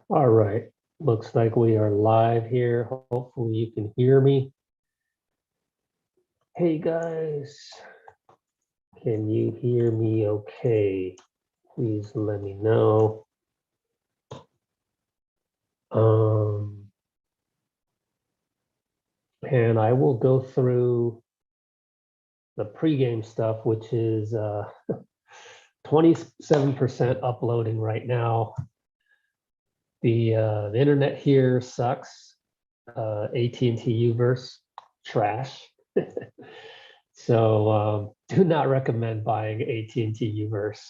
All right, looks like we are live here. Hopefully you can hear me. Hey guys, can you hear me okay? Please let me know. And I will go through the pregame stuff, which is 27% uploading right now. The internet here sucks. AT&T Uverse, trash. So do not recommend buying AT&T Uverse.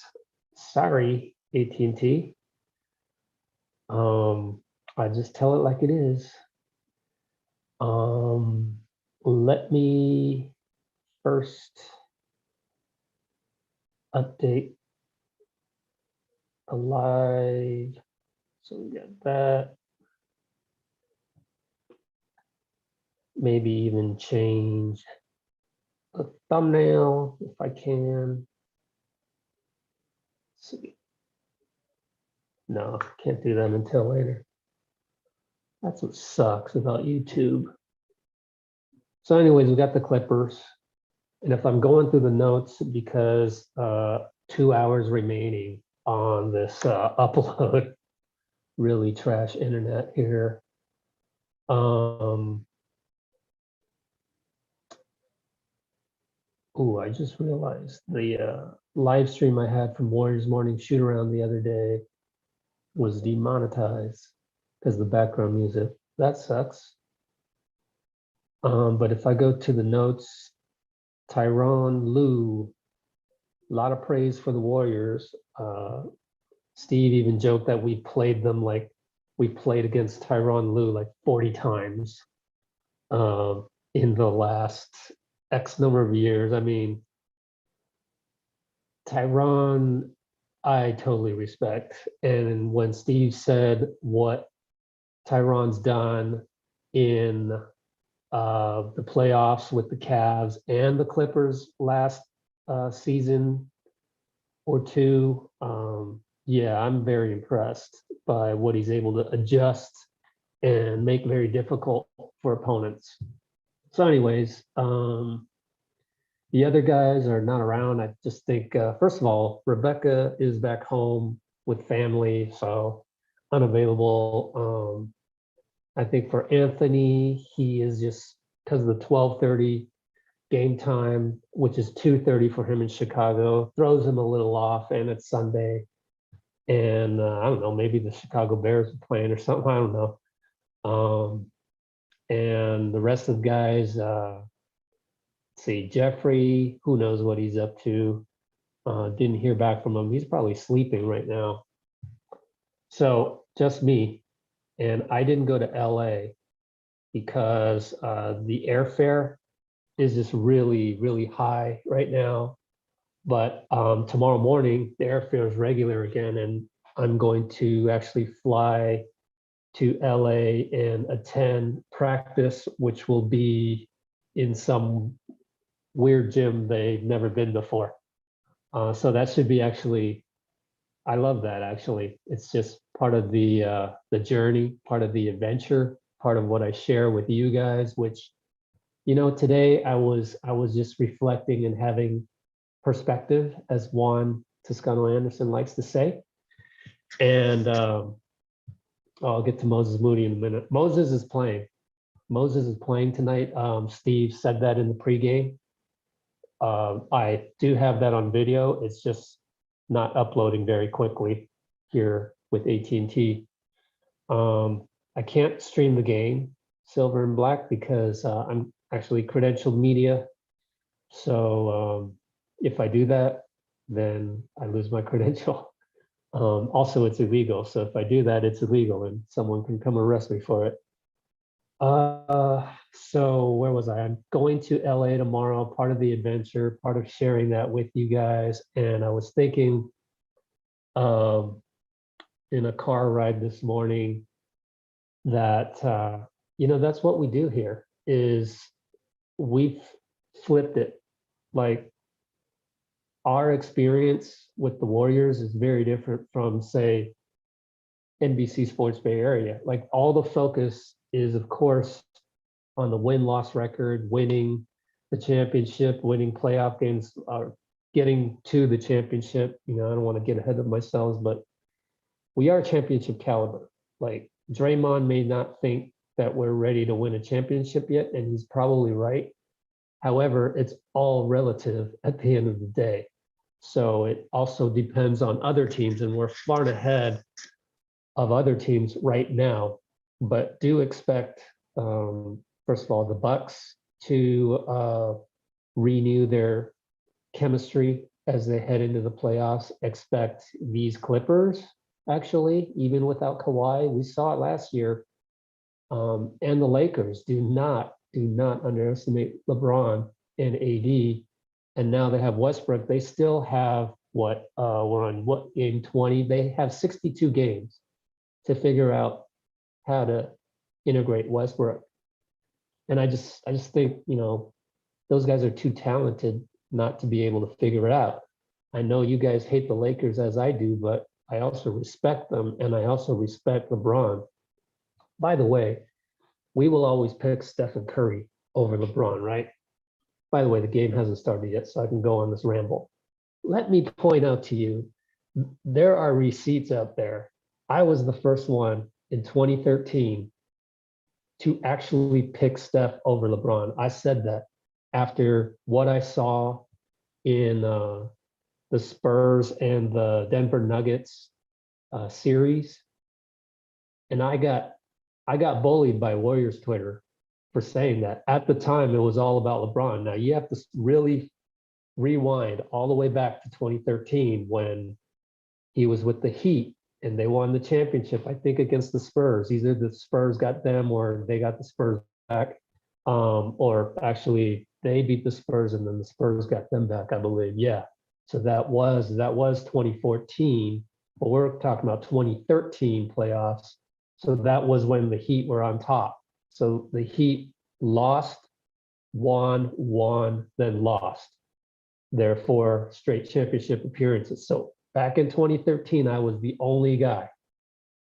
Sorry, AT&T. I just tell it like it is. Let me first update the live. So we got that. Maybe even change the thumbnail if I can. Let's see. No, can't do that until later. That's what sucks about YouTube. So anyways, we got the Clippers. And if I'm going through the notes, because 2 hours remaining on this upload, really trash internet here. Oh, I just realized the live stream I had from Warriors Morning Shoot Around the other day was demonetized because the background music. That sucks. But if I go to the notes, Tyronn Lue, a lot of praise for the Warriors. Steve even joked that we played them like we played against Tyronn Lue like 40 times in the last X number of years. I mean, Tyronn, I totally respect. And when Steve said what Tyronn's done in the playoffs with the Cavs and the Clippers last season or two, yeah, I'm very impressed by what he's able to adjust and make very difficult for opponents. So anyways, the other guys are not around. I just think, first of all, Rebecca is back home with family, so unavailable. I think for Anthony, he is just because of the 12:30 game time, which is 2:30 for him in Chicago, throws him a little off, and it's Sunday. And I don't know, maybe the Chicago Bears are playing or something. I don't know. And the rest of the guys, see, Jeffrey, who knows what he's up to? Didn't hear back from him. He's probably sleeping right now. So just me. And I didn't go to LA because the airfare is just really, really high right now. But tomorrow morning, the airfare is regular again, and I'm going to actually fly to LA and attend practice, which will be in some weird gym they've never been before. So that should be actually, I love that actually. It's just part of the journey, part of the adventure, part of what I share with you guys, which, you know, today I was just reflecting and having perspective, as Juan Toscano Anderson likes to say. And I'll get to Moses Moody in a minute. Moses is playing. Moses is playing tonight. Steve said that in the pregame. I do have that on video. It's just not uploading very quickly here with AT&T. I can't stream the game, Silver and Black, because I'm actually credentialed media. So if I do that, then I lose my credential. Also, it's illegal. So if I do that, it's illegal and someone can come arrest me for it. So where was I? I'm going to LA tomorrow, part of the adventure, part of sharing that with you guys. And I was thinking in a car ride this morning that, you know, that's what we do here is we've flipped it. Like our experience with the Warriors is very different from, say, NBC Sports Bay Area. Like all the focus is, of course, on the win-loss record, winning the championship, winning playoff games, getting to the championship. You know, I don't want to get ahead of myself, but we are championship caliber. Like Draymond may not think that we're ready to win a championship yet, and he's probably right. However, it's all relative at the end of the day. So it also depends on other teams, and we're far ahead of other teams right now. But do expect, first of all, the Bucks to renew their chemistry as they head into the playoffs. Expect these Clippers, actually, even without Kawhi, we saw it last year. And the Lakers do not underestimate LeBron and AD. And now they have Westbrook. They still have we're on what, game 20? They have 62 games to figure out how to integrate Westbrook. And I just think, you know, those guys are too talented not to be able to figure it out. I know you guys hate the Lakers as I do, but I also respect them, and I also respect LeBron. By the way, we will always pick Stephen Curry over LeBron, right? By the way, the game hasn't started yet, so I can go on this ramble. Let me point out to you, there are receipts out there. I was the first one in 2013 to actually pick Steph over LeBron. I said that after what I saw in the Spurs and the Denver Nuggets series, and I got bullied by Warriors Twitter for saying that. At the time, it was all about LeBron. Now you have to really rewind all the way back to 2013 when he was with the Heat and they won the championship, I think, against the Spurs. Either the Spurs got them or they got the Spurs back. Or actually they beat the Spurs and then the Spurs got them back, I believe. Yeah. So that was 2014, but we're talking about 2013 playoffs. So that was when the Heat were on top. So the Heat lost, won, then lost their 4 straight championship appearances. So back in 2013, I was the only guy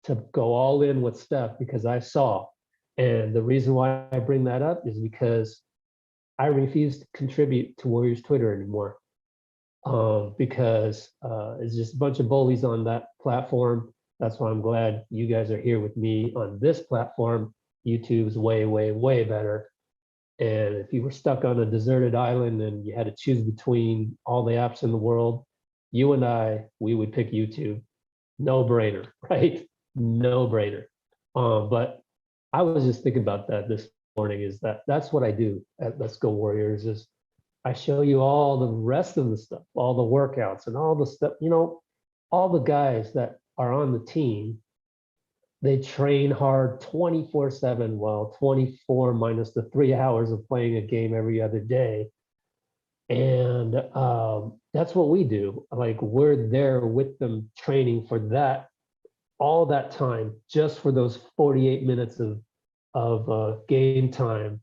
to go all in with Steph because I saw. And the reason why I bring that up is because I refuse to contribute to Warriors Twitter anymore. Because it's just a bunch of bullies on that platform. That's why I'm glad you guys are here with me on this platform. YouTube's way, way, way better. And if you were stuck on a deserted island and you had to choose between all the apps in the world, you and we would pick YouTube. No brainer, right? No brainer. But I was just thinking about that this morning, is that's what I do at Let's Go Warriors, is I show you all the rest of the stuff, all the workouts and all the stuff, you know, all the guys that are on the team, they train hard 24/7, while 24 minus the 3 hours of playing a game every other day. And that's what we do. Like, we're there with them training for that, all that time, just for those 48 minutes of game time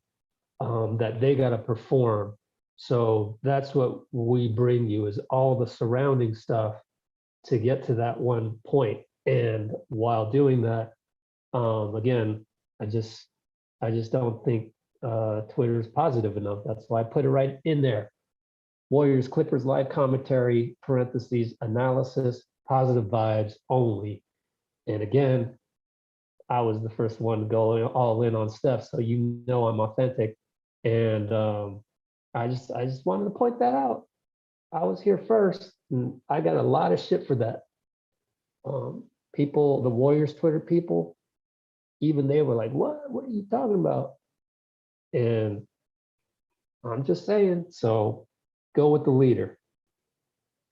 that they got to perform. So that's what we bring you, is all the surrounding stuff to get to that one point. And while doing that, again, I just don't think Twitter is positive enough. That's why I put it right in there. Warriors Clippers live commentary, parentheses, analysis, positive vibes only. And again, I was the first one to go all in on Steph, so you know I'm authentic. And I just wanted to point that out. I was here first, and I got a lot of shit for that. People, the Warriors Twitter people, even they were like, what are you talking about? And I'm just saying, so go with the leader.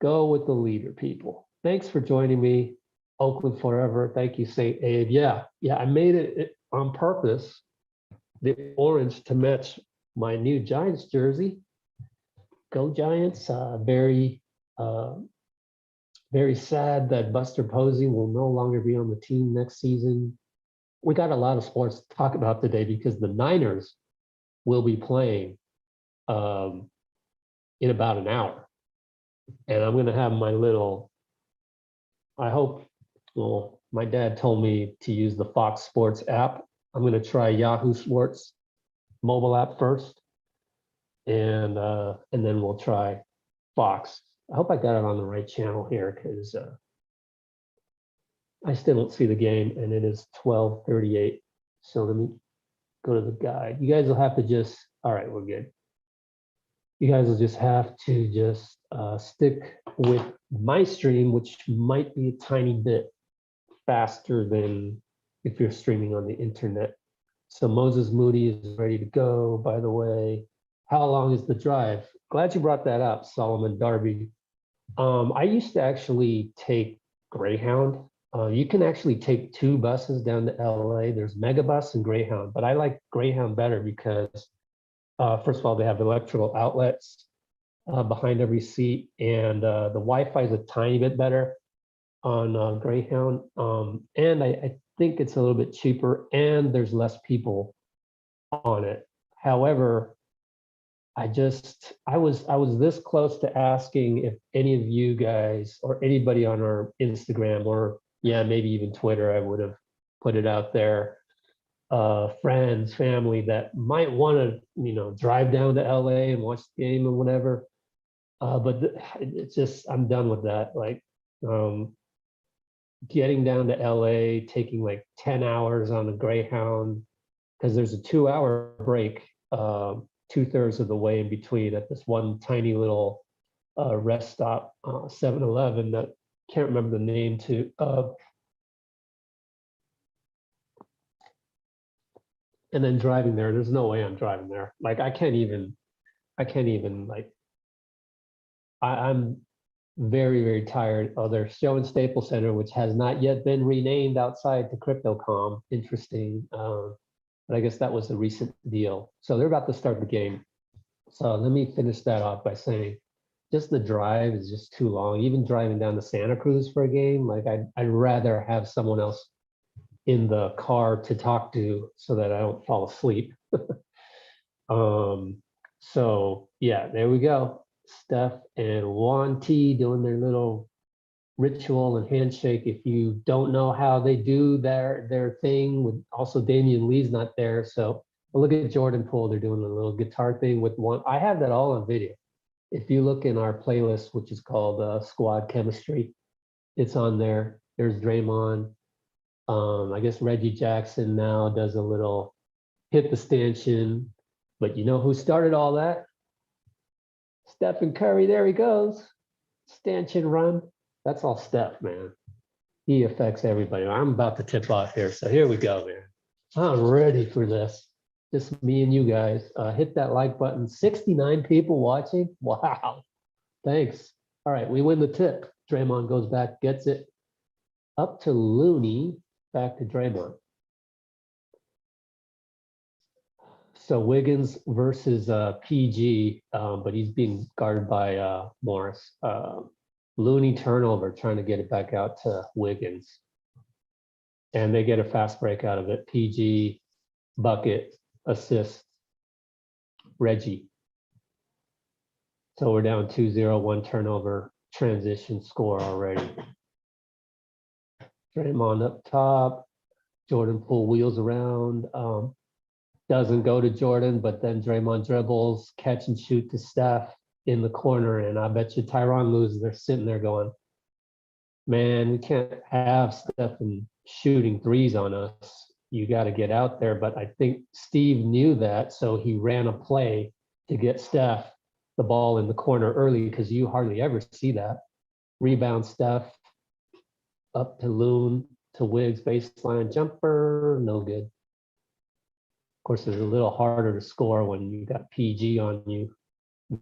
Go with the leader, people. Thanks for joining me. Oakland forever. Thank you, St. Abe. Yeah, I made it on purpose, the orange, to match my new Giants jersey. Go Giants. Very sad that Buster Posey will no longer be on the team next season. We got a lot of sports to talk about today because the Niners will be playing in about an hour. And I'm going to have my little, I hope, well, my dad told me to use the Fox Sports app. I'm going to try Yahoo Sports mobile app first, and then we'll try Fox. I hope I got it on the right channel here because I still don't see the game, and it is 12:38. So let me go to the guide. You guys will have to just, all right, we're good. You guys will just have to just stick with my stream, which might be a tiny bit faster than if you're streaming on the internet. So Moses Moody is ready to go, by the way. How long is the drive? Glad you brought that up, Solomon Darby. I used to actually take Greyhound. You can actually take 2 buses down to LA. There's Megabus and Greyhound, but I like Greyhound better because first of all, they have electrical outlets behind every seat, and the Wi-Fi is a tiny bit better on Greyhound. And I think it's a little bit cheaper, and there's less people on it. However, I was this close to asking if any of you guys or anybody on our Instagram or maybe even Twitter, I would have put it out there. Friends, family that might want to, drive down to LA and watch the game or whatever. But it's just, I'm done with that. Like getting down to LA, taking like 10 hours on a Greyhound, because there's a 2-hour break, 2/3 of the way in between at this one tiny little rest stop, 7-Eleven that can't remember the name to. And then driving there's no way I'm driving there. Like I can't even like, I'm very, very tired of their show in Staples Center, which has not yet been renamed outside to CryptoCom. Interesting. But I guess that was a recent deal. So they're about to start the game. So let me finish that off by saying just the drive is just too long. Even driving down to Santa Cruz for a game, like I'd rather have someone else in the car to talk to so that I don't fall asleep. So yeah, there we go. Steph and Juan T doing their little ritual and handshake. If you don't know how they do their thing, with also Damian Lee's not there. So look at Jordan Poole, they're doing a little guitar thing with one. I have that all on video. If you look in our playlist, which is called Squad Chemistry, it's on there. There's Draymond. I guess Reggie Jackson now does a little hit the stanchion, but you know who started all that? Stephen Curry, there he goes. Stanchion run. That's all Steph, man. He affects everybody. I'm about to tip off here, so here we go, man. I'm ready for this. Just me and you guys. Hit that like button. 69 people watching. Wow. Thanks. All right, we win the tip. Draymond goes back, gets it. Up to Looney. Back to Draymond. So Wiggins versus PG, but he's being guarded by Morris. Looney turnover, trying to get it back out to Wiggins. And they get a fast break out of it. PG, bucket, assist, Reggie. So we're down 2-0, 1 turnover, transition score already. Draymond up top, Jordan Poole wheels around, doesn't go to Jordan, but then Draymond dribbles, catch and shoot to Steph in the corner, and I bet you Tyronn loses. They're sitting there going, man, we can't have Stephen shooting threes on us. You got to get out there. But I think Steve knew that, so he ran a play to get Steph the ball in the corner early, because you hardly ever see that. Rebound Steph, up to Loon, to Wiggs, baseline jumper, no good. Of course, it's a little harder to score when you got PG on you.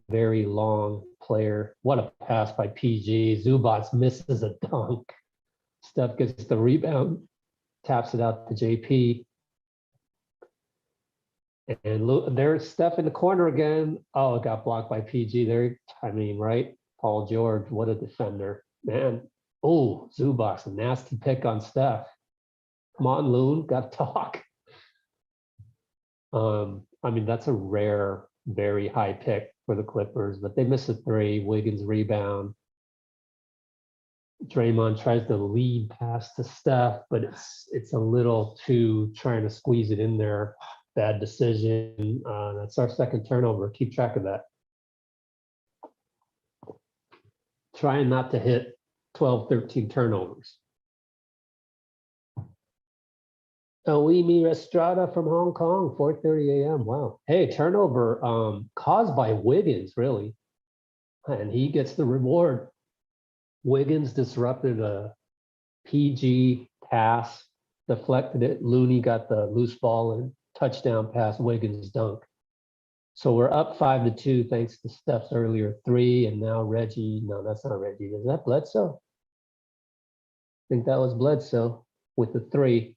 Very long player. What a pass by PG. Zubats misses a dunk. Steph gets the rebound, taps it out to JP. And there's Steph in the corner again. Oh, it got blocked by PG there. I mean, right? Paul George, what a defender. Man. Oh, Zubats, a nasty pick on Steph. Come on, Loon, got to talk. I mean, that's a rare, very high pick for the Clippers, but they miss a 3. Wiggins rebound. Draymond tries to lead pass to Steph, but it's a little too trying to squeeze it in there. Bad decision. That's our second turnover. Keep track of that. Trying not to hit 12, 13 turnovers. Oimi Estrada from Hong Kong, 4:30 a.m. Wow. Hey, turnover caused by Wiggins, really. And he gets the reward. Wiggins disrupted a PG pass, deflected it. Looney got the loose ball and touchdown pass, Wiggins dunk. So we're up 5-2 thanks to Steph's earlier 3, and now Reggie. No, that's not Reggie. Is that Bledsoe? I think that was Bledsoe with the 3.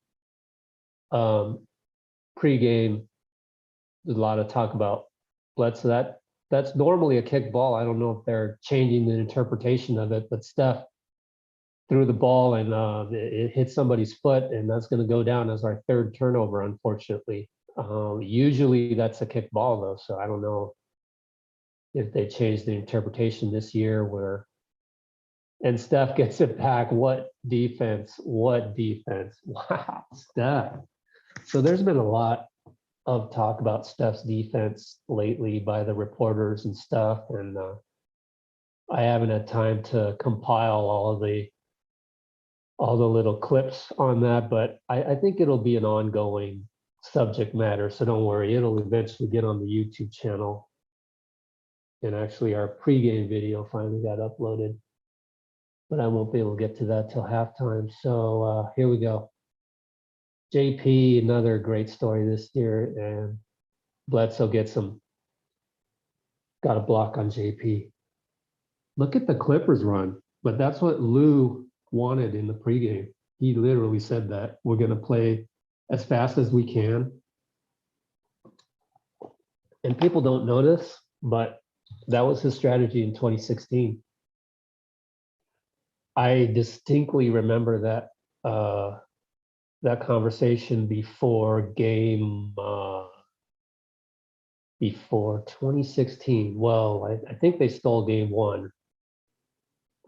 Pre-game, there's a lot of talk about Bledsoe. That's normally a kick ball. I don't know if they're changing the interpretation of it, but Steph threw the ball and it hit somebody's foot, and that's going to go down as our 3rd turnover, unfortunately. Usually that's a kick ball though, so I don't know if they changed the interpretation this year where, and Steph gets it back. What defense, what defense. Wow, Steph. So there's been a lot of talk about Steph's defense lately by the reporters and stuff, and I haven't had time to compile all the little clips on that, but I think it'll be an ongoing subject matter, so don't worry, it'll eventually get on the YouTube channel. And actually our pregame video finally got uploaded, but I won't be able to get to that till halftime. So here we go. JP, another great story this year, and Bledsoe gets him. Got a block on JP. Look at the Clippers run, but that's what Lou wanted in the pregame. He literally said that we're going to play as fast as we can. And people don't notice, but that was his strategy in 2016. I distinctly remember that that conversation before 2016. Well, I think they stole game 1.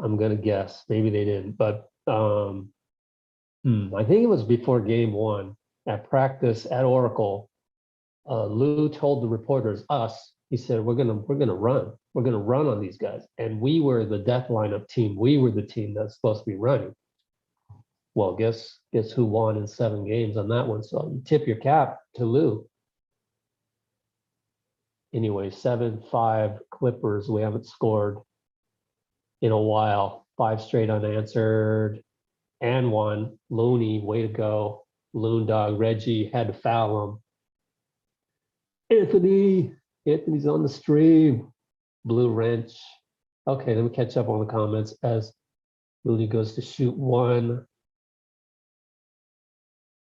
I'm gonna guess. Maybe they didn't, but I think it was before game 1 at practice at Oracle. Lou told the reporters, he said, we're gonna run. We're gonna run on these guys. And we were the death lineup team. We were the team that's supposed to be running. Well, guess who won in 7 games on that one? So you tip your cap to Lou. Anyway, 7-5 Clippers. We haven't scored in a while. 5 straight unanswered and 1. Looney, way to go. Loon dog. Reggie had to foul him. Anthony's on the stream. Blue wrench. Okay, let me catch up on the comments as Looney goes to shoot 1.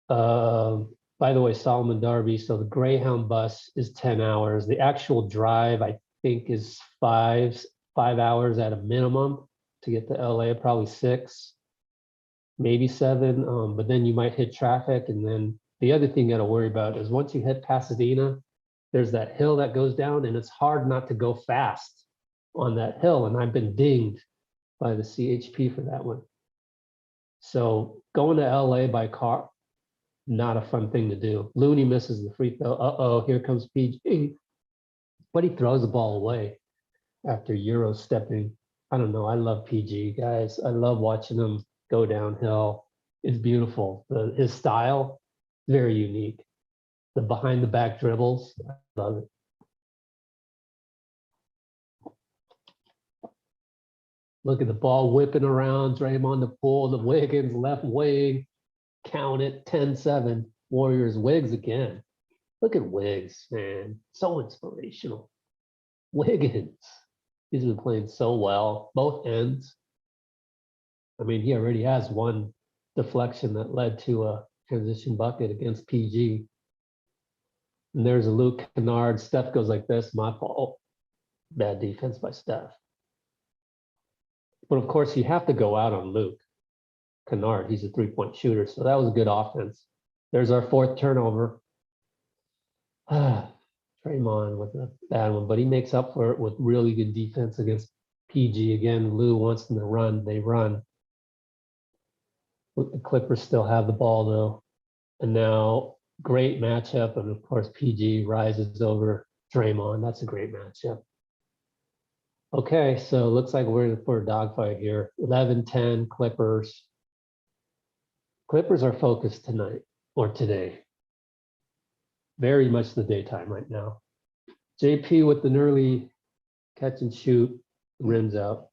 By the way, Solomon Darby, so the Greyhound bus is 10 hours. The actual drive, I think, is 5 hours at a minimum to get to LA, probably 6, maybe 7. But then you might hit traffic. And then the other thing you got to worry about is once you hit Pasadena, there's that hill that goes down, and it's hard not to go fast on that hill. And I've been dinged by the CHP for that one. So going to LA by car, not a fun thing to do. Looney misses the free throw. Here comes PG. But he throws the ball away after Euro stepping. I don't know. I love PG, guys. I love watching him go downhill. It's beautiful. His style, very unique. The behind the back dribbles, I love it. Look at the ball whipping around. Draymond the pull, the Wiggins left wing. Count it, 10-7. Warriors. Wiggs again. Look at Wiggs, man. So inspirational. Wiggins. He's been playing so well, both ends. I mean, he already has 1 deflection that led to a transition bucket against PG. And there's a Luke Kennard. Steph goes like this, my fault. Bad defense by Steph. But of course, you have to go out on Luke Kennard. He's a 3-point shooter, so that was a good offense. There's our 4th turnover. Draymond with a bad one, but he makes up for it with really good defense against PG. Again, Lou wants them to run. They run. The Clippers still have the ball though. And now great matchup. And of course, PG rises over Draymond. That's a great matchup. Okay, so looks like we're in for a dogfight here. 11-10 Clippers. Clippers are focused tonight or today. Very much the daytime right now. JP with an early catch and shoot, rims out.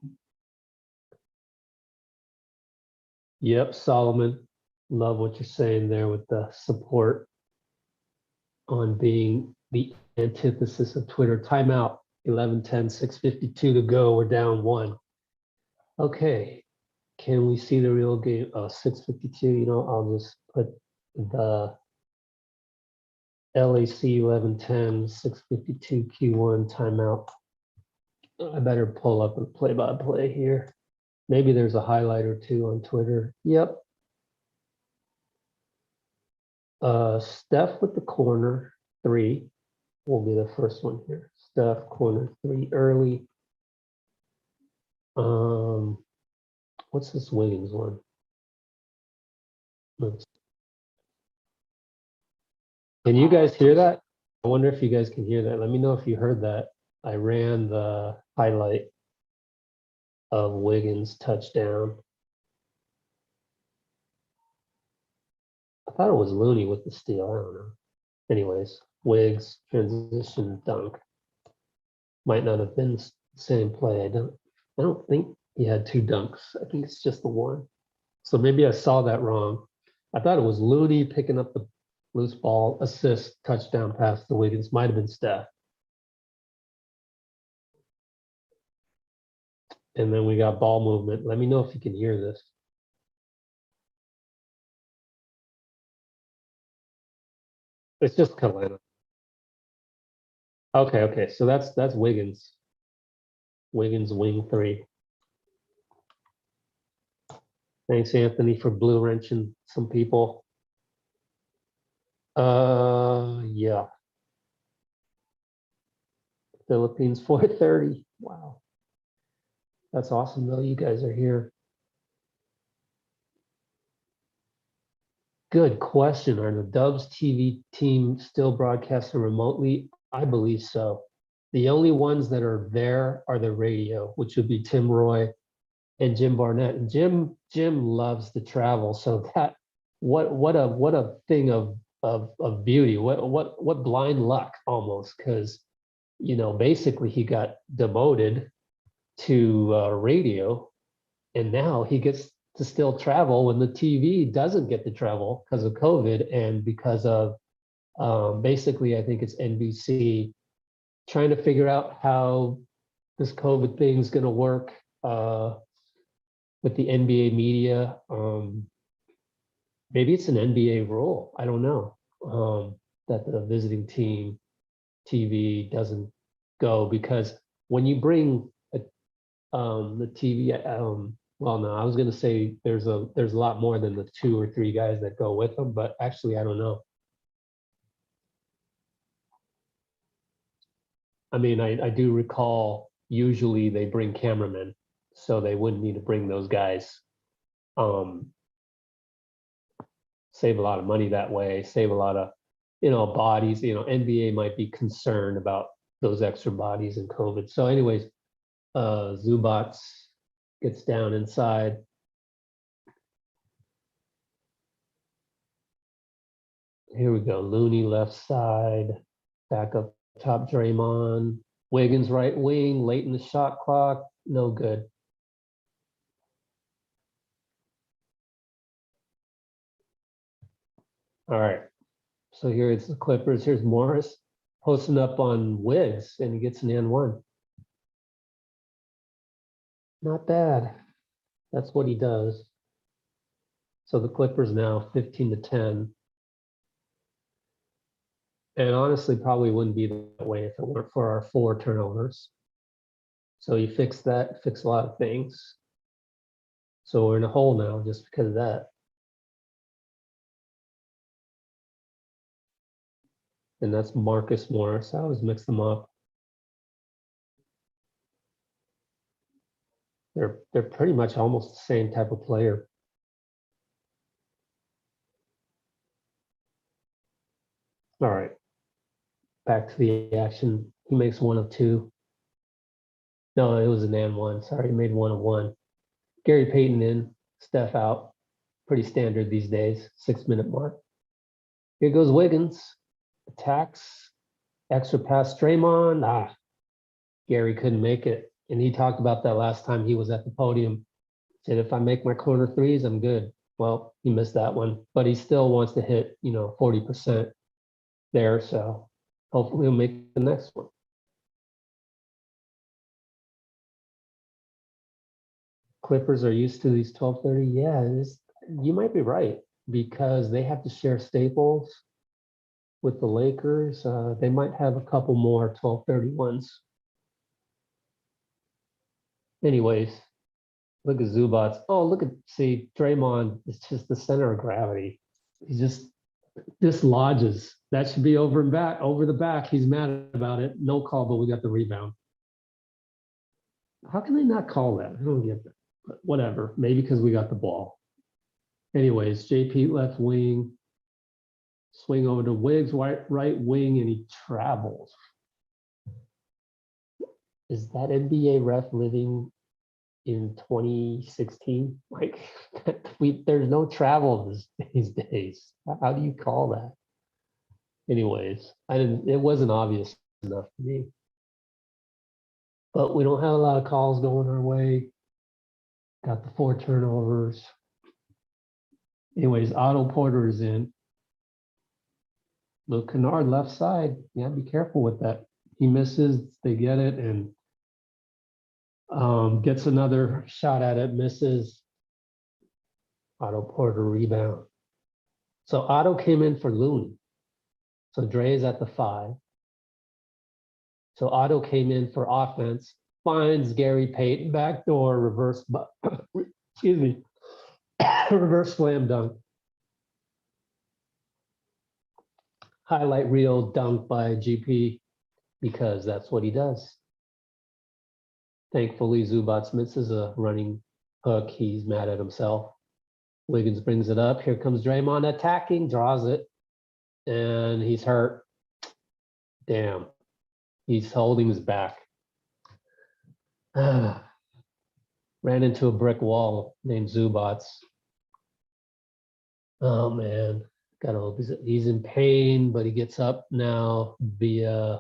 Yep, Solomon. Love what you're saying there with the support on being the antithesis of Twitter. Timeout, 11-10, 6:52 to go. We're down 1. Okay, can we see the real game? 6:52, you know, I'll just put the LAC 11-10, 6:52 Q1 timeout. I better pull up a play-by-play here. Maybe there's a highlight or two on Twitter. Yep. Steph with the corner 3 will be the first one here. Steph corner 3 early. What's this Wiggins one? Can you guys hear that? I wonder if you guys can hear that. Let me know if you heard that. I ran the highlight of Wiggins touchdown. I thought it was Looney with the steal. I don't know. Anyways, Wiggs transition dunk. Might not have been the same play. I don't think he had 2 dunks. I think it's just the one. So maybe I saw that wrong. I thought it was Looney picking up the loose ball, assist, touchdown pass to Wiggins. Might have been Steph. And then we got ball movement. Let me know if you can hear this. It's just Kalena. Okay. So that's Wiggins. Wiggins wing 3. Thanks, Anthony, for blue wrenching some people. Yeah. Philippines 4:30. Wow. That's awesome though. You guys are here. Good question. Are the Dubs TV team still broadcasting remotely? I believe so. The only ones that are there are the radio, which would be Tim Roy and Jim Barnett. And Jim loves to travel. So that what a thing of beauty. What blind luck almost, because you know basically he got demoted to radio, and now he gets to still travel when the TV doesn't get to travel because of COVID and because of basically, I think it's NBC trying to figure out how this COVID thing is going to work with the NBA media. Maybe it's an NBA rule. I don't know that the visiting team TV doesn't go because when you bring the TV, well, no, I was going to say there's a lot more than the 2 or 3 guys that go with them, but actually, I don't know. I mean, I do recall usually they bring cameramen, so they wouldn't need to bring those guys. Save a lot of money that way, save a lot of, bodies. NBA might be concerned about those extra bodies in COVID. So anyways, Zubats gets down inside. Here we go. Looney left side, back up top Draymond. Wiggins right wing, late in the shot clock, no good. All right. So here it's the Clippers. Here's Morris posting up on Wiggs, and he gets an N1. Not bad. That's what he does. So the Clippers now 15-10. And honestly, probably wouldn't be that way if it weren't for our 4 turnovers. So you fix that, fix a lot of things. So we're in a hole now just because of that. And that's Marcus Morris. I always mix them up. They're pretty much almost the same type of player. All right, back to the action. He makes 1 of 2. No, it was an and 1. Sorry, he made 1 of 1. Gary Payton in, Steph out. Pretty standard these days, 6-minute mark. Here goes Wiggins. Attacks. Extra pass Draymond. Gary couldn't make it. And he talked about that last time he was at the podium. Said, if I make my corner threes, I'm good. Well, he missed that one, but he still wants to hit, 40% there. So hopefully he'll make the next one. Clippers are used to these 12:30. Yeah, you might be right because they have to share staples with the Lakers. They might have a couple more 12:30 ones. Anyways, look at Zubats. Oh, see, Draymond is just the center of gravity. He just dislodges. That should be over the back. He's mad about it. No call, but we got the rebound. How can they not call that? I don't get that. But whatever. Maybe because we got the ball. Anyways, JP left wing. Swing over to Wiggs, right wing, and he travels. Is that NBA ref living in 2016? Like, there's no travel these days. How do you call that? Anyways, it wasn't obvious enough to me. But we don't have a lot of calls going our way. Got the 4 turnovers. Anyways, Otto Porter is in. Luke Kennard left side. Yeah, be careful with that. He misses, they get it, and gets another shot at it, misses. Otto Porter rebound. So Otto came in for Looney. So Dre is at the 5. So Otto came in for offense, finds Gary Payton, backdoor, reverse, excuse me, reverse slam dunk. Highlight reel dunk by GP because that's what he does. Thankfully, Zubats misses a running hook. He's mad at himself. Wiggins brings it up. Here comes Draymond attacking, draws it, and he's hurt. Damn. He's holding his back. Ran into a brick wall named Zubats. Oh, man. He's in pain, but he gets up now via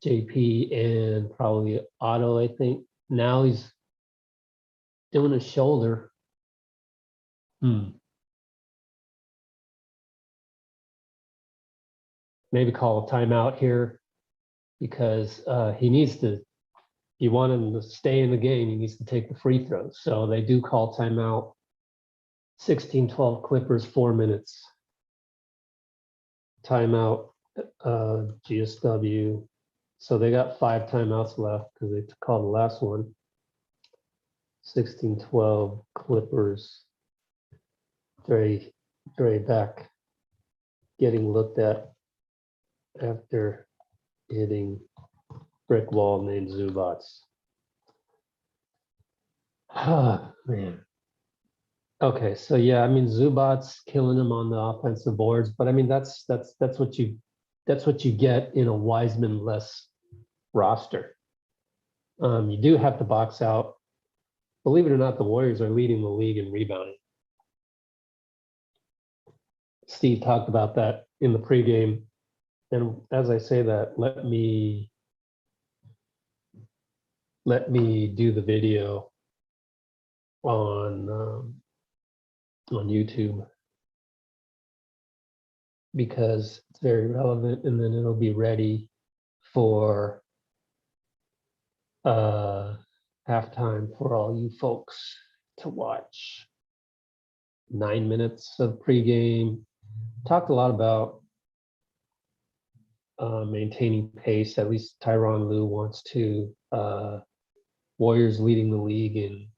JP and probably Otto, I think. Now he's doing his shoulder. Maybe call a timeout here because he needs to, if you want him to stay in the game, he needs to take the free throws. So they do call timeout. 16-12 Clippers, 4 minutes. Timeout, GSW. So they got 5 timeouts left because they called the last one. 16-12 Clippers. Dre back getting looked at after hitting brick wall named Zubats. Man. Okay, so yeah, I mean Zubats killing him on the offensive boards, but I mean that's what you get in a Wiseman-less roster. You do have to box out. Believe it or not, the Warriors are leading the league in rebounding. Steve talked about that in the pregame. And as I say that, let me do the video on YouTube because it's very relevant, and then it'll be ready for halftime for all you folks to watch. 9 minutes of pregame. Talked a lot about maintaining pace. At least Tyronn Lue wants to. Warriors leading the league in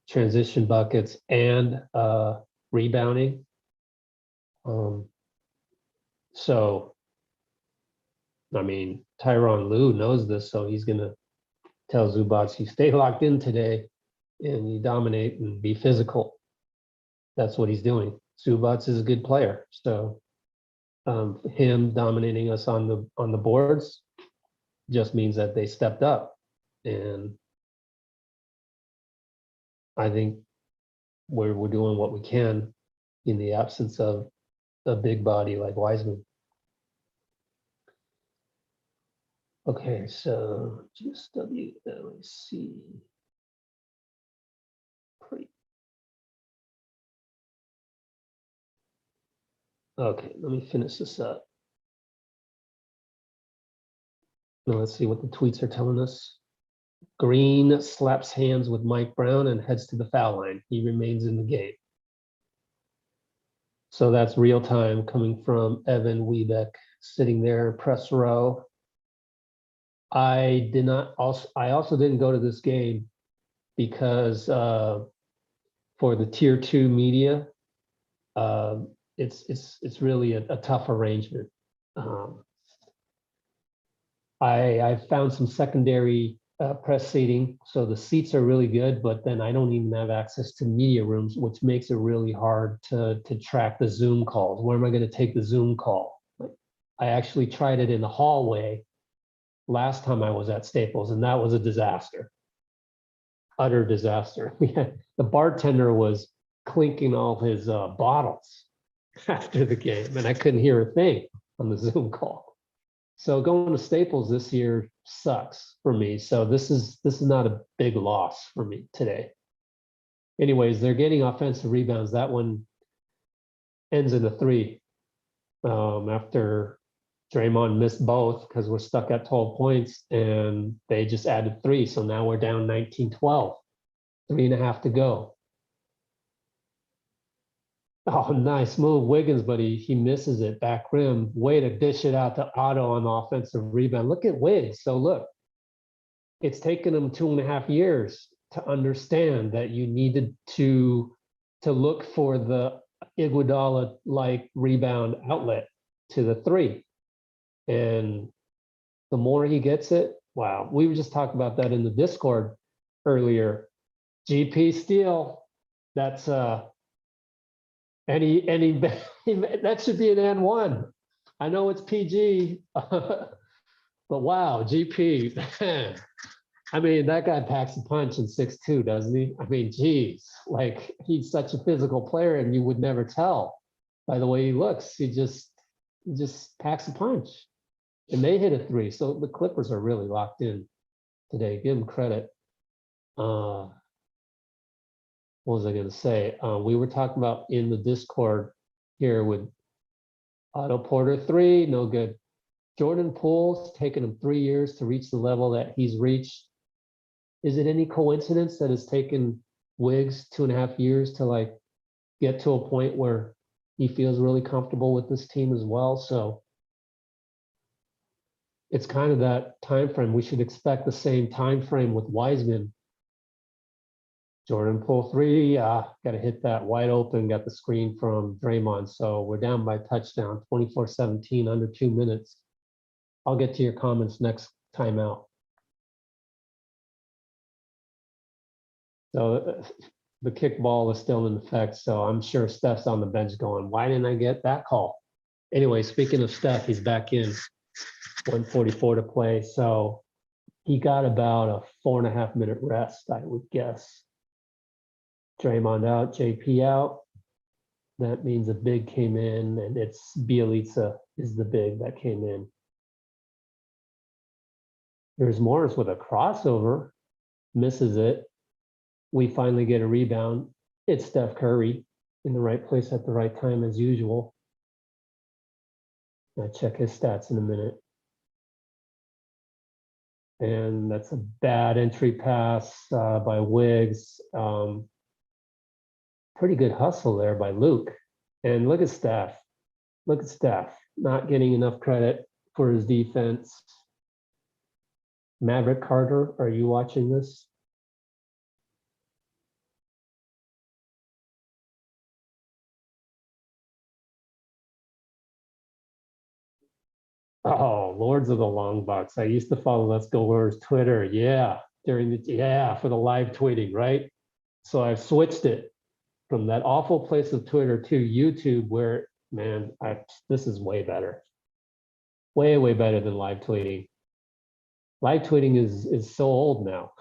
transition buckets and rebounding. So, I mean, Tyronn Lue knows this, so he's going to tell Zubats, you stay locked in today and you dominate and be physical. That's what he's doing. Zubats is a good player. So him dominating us on the boards just means that they stepped up, and I think we're doing what we can in the absence of a big body like Wiseman. Okay, so GSW, let's see. Okay, let me finish this up. Now let's see what the tweets are telling us. Green slaps hands with Mike Brown and heads to the foul line. He remains in the game. So that's real time coming from Evan Webeck, sitting there in press row. I also didn't go to this game because for the tier 2 media, it's really a tough arrangement. I found some secondary press seating, so the seats are really good, but then I don't even have access to media rooms, which makes it really hard to track the Zoom calls. Where am I going to take the Zoom call? I actually tried it in the hallway last time I was at Staples, and that was a disaster, utter disaster. The bartender was clinking all his bottles after the game, and I couldn't hear a thing on the Zoom call. So going to Staples this year sucks for me. So this is not a big loss for me today. Anyways, they're getting offensive rebounds. That one ends in a 3 after Draymond missed both because we're stuck at 12 points, and they just added 3. So now we're down 19-12, 3.5 to go. Oh, nice move, Wiggins, but he misses it back rim. Way to dish it out to Otto on the offensive rebound. Look at Wiggs. So look, it's taken him 2.5 years to understand that you needed to look for the Iguodala-like rebound outlet to the 3. And the more he gets it, wow. We were just talking about that in the Discord earlier. GP steal. That's any that should be an N1. I know it's PG, but wow, GP. I mean, that guy packs a punch in 6'2", doesn't he? I mean, geez, like he's such a physical player, and you would never tell by the way he looks. He just packs a punch, and they hit a 3. So the Clippers are really locked in today. Give them credit. What was I going to say? We were talking about in the Discord here with Otto Porter 3, no good. Jordan Poole's taken him 3 years to reach the level that he's reached. Is it any coincidence that it's taken Wiggs 2.5 years to like get to a point where he feels really comfortable with this team as well? So it's kind of that time frame. We should expect the same time frame with Wiseman. Jordan Poole 3, got to hit that wide open, got the screen from Draymond. So we're down by touchdown, 24-17, under 2 minutes. I'll get to your comments next time out. So the kickball is still in effect. So I'm sure Steph's on the bench going, why didn't I get that call? Anyway, speaking of Steph, he's back in, 1:44 to play. So he got about a 4.5 minute rest, I would guess. Draymond out, JP out. That means a big came in, and it's Bielitsa is the big that came in. There's Morris with a crossover, misses it. We finally get a rebound. It's Steph Curry in the right place at the right time as usual. I'll check his stats in a minute. And that's a bad entry pass by Wiggs. Pretty good hustle there by Luke. And look at Steph. Look at Steph, not getting enough credit for his defense. Maverick Carter, are you watching this? Oh, Lords of the Long Box. I used to follow Let's Go Lords Twitter. Yeah, for the live tweeting, right? So I've switched it from that awful place of Twitter to YouTube, where man, this is way better. Way better than live tweeting. Live tweeting is so old now.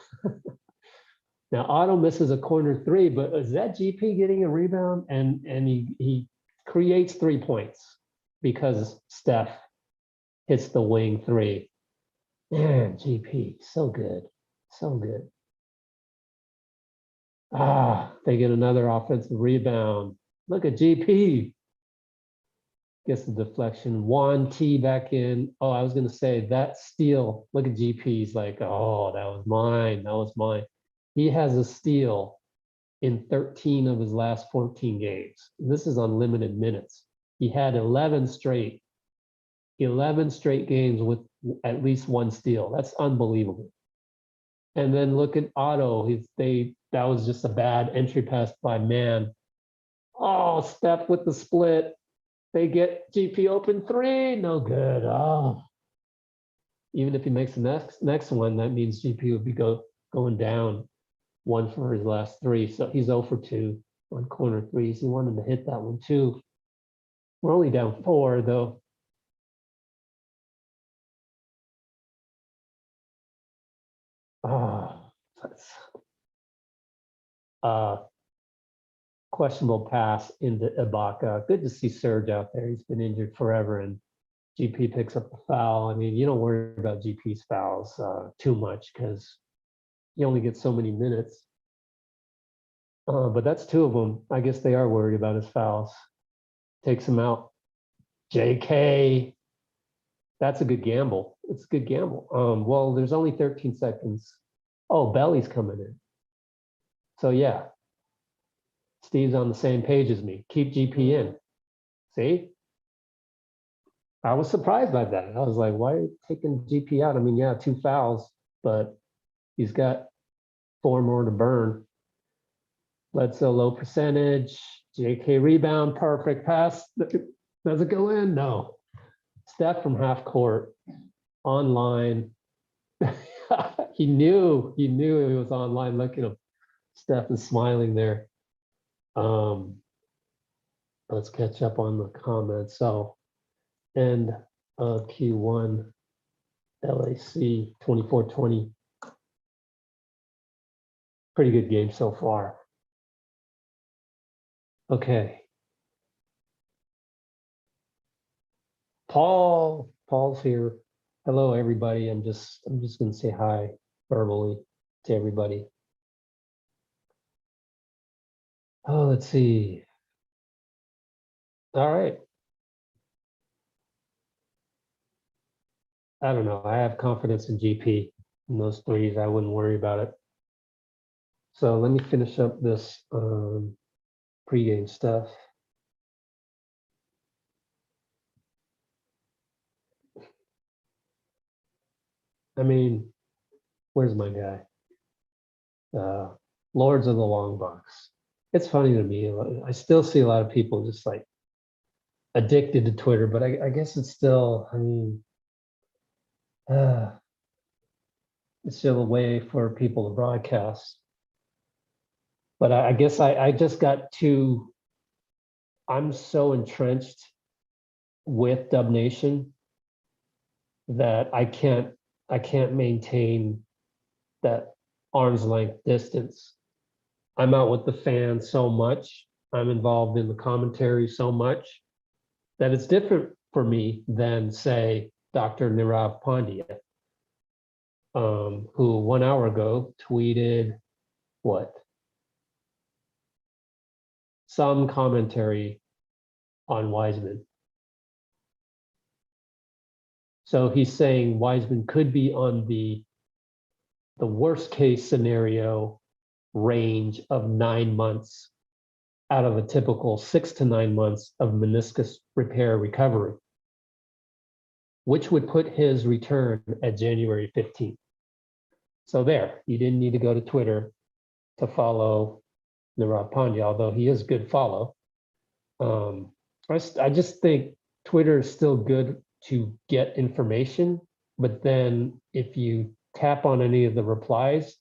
Now Otto misses a corner three, but is that GP getting a rebound? And he creates 3 points because Steph hits the wing three. Man, GP, so good. So good. They get another offensive rebound. Look at GP. Gets the deflection. Juan T back in. Oh, I was going to say that steal. Look at GP's like, oh, that was mine. That was mine. He has a steal in 13 of his last 14 games. This is unlimited minutes. He had 11 straight games with at least one steal. That's unbelievable. And then look at Otto. That was just a bad entry pass by Man. Oh, Steph with the split. They get GP open three. No good. Oh, even if he makes the next one, that means GP would be going down one for his last three. So he's 0 for 2 on corner threes. He wanted to hit that one too. We're only down 4 though. Questionable pass into Ibaka. Good to see Serge out there. He's been injured forever, and GP picks up the foul. I mean, you don't worry about GP's fouls too much because you only get so many minutes. But that's 2 of them. I guess they are worried about his fouls. Takes him out. JK. That's a good gamble. It's a good gamble. Well, there's only 13 seconds. Oh, Belly's coming in. So yeah, Steve's on the same page as me. Keep GP in. See? I was surprised by that. I was like, why are you taking GP out? I mean, yeah, 2 fouls, but he's got 4 more to burn. Bledsoe low percentage. JK rebound, perfect pass. Does it go in? No. Steph from half court, online. he knew he was online. Look at him. Steph is smiling there. Let's catch up on the comments. So, end of Q1, LAC 24-20. Pretty good game so far. Okay. Paul's here. Hello, everybody. I'm just gonna say hi verbally to everybody. Oh, let's see. All right. I don't know. I have confidence in GP in those threes. I wouldn't worry about it. So let me finish up this pregame stuff. I mean, where's my guy? Lords of the Long Box. It's funny to me. I still see a lot of people just like addicted to Twitter, but I guess it's still, I mean, it's still a way for people to broadcast. But I guess I just got too, I'm so entrenched with Dub Nation that I can't maintain that arm's length distance. I'm out with the fans so much. I'm involved in the commentary so much that it's different for me than, say, Dr. Nirav Pandya, who 1 hour ago tweeted what? Some commentary on Wiseman. So he's saying Wiseman could be on the worst case scenario range of 9 months out of a typical 6 to 9 months of meniscus repair recovery, which would put his return at January 15th. So there, you didn't need to go to Twitter to follow Nirav Pandya, although he is good follow. I just think Twitter is still good to get information, but then if you tap on any of the replies,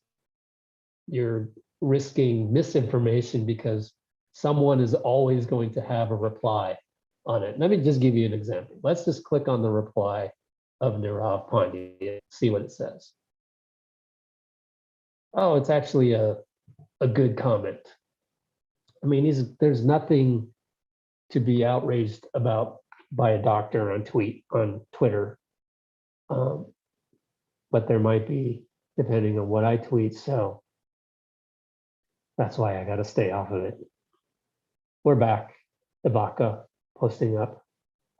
you're risking misinformation because someone is always going to have a reply. on it. Let me just give you an example. Let's just click on the reply of Nirav Pandya, see what it says. Oh, it's actually a good comment. I mean, there's nothing to be outraged about by a doctor on Twitter. But there might be, depending on what I tweet. So that's why I got to stay off of it. We're back. Ibaka posting up.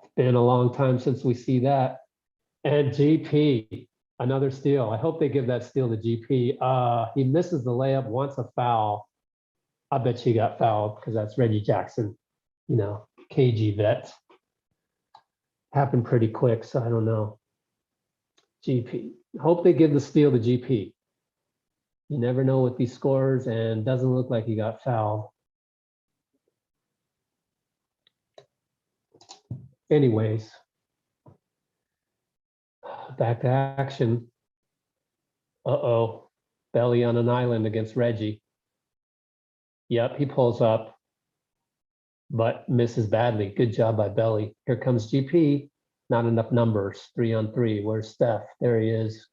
It's been a long time since we see that. And GP, another steal. I hope they give that steal to GP. He misses the layup, wants a foul. I bet she got fouled because that's Reggie Jackson, you know, KG vet. Happened pretty quick, so I don't know. GP. Hope they give the steal to GP. You never know with these scores, and doesn't look like he got fouled. Anyways, back to action. Uh-oh, Belly on an island against Reggie. Yep, he pulls up, but misses badly. Good job by Belly. Here comes GP. Not enough numbers, 3-on-3. Where's Steph? There he is.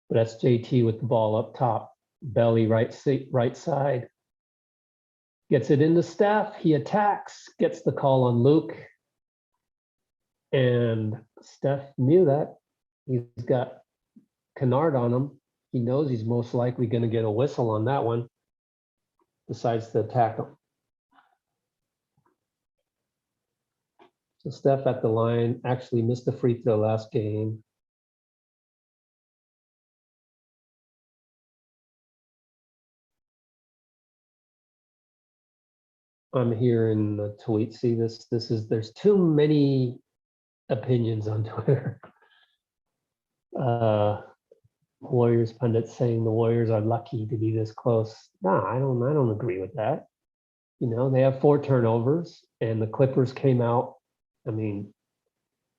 But that's JT with the ball up top. Belly right side. Gets it into Steph. He attacks, gets the call on Luke. And Steph knew that. He's got Kennard on him. He knows he's most likely going to get a whistle on that one. Decides to attack him. So Steph at the line actually missed a free throw last game. I'm here in the tweet. See this? There's too many opinions on Twitter. Warriors pundits saying the Warriors are lucky to be this close. Nah, I don't agree with that. You know, they have 4 turnovers, and the Clippers came out. I mean,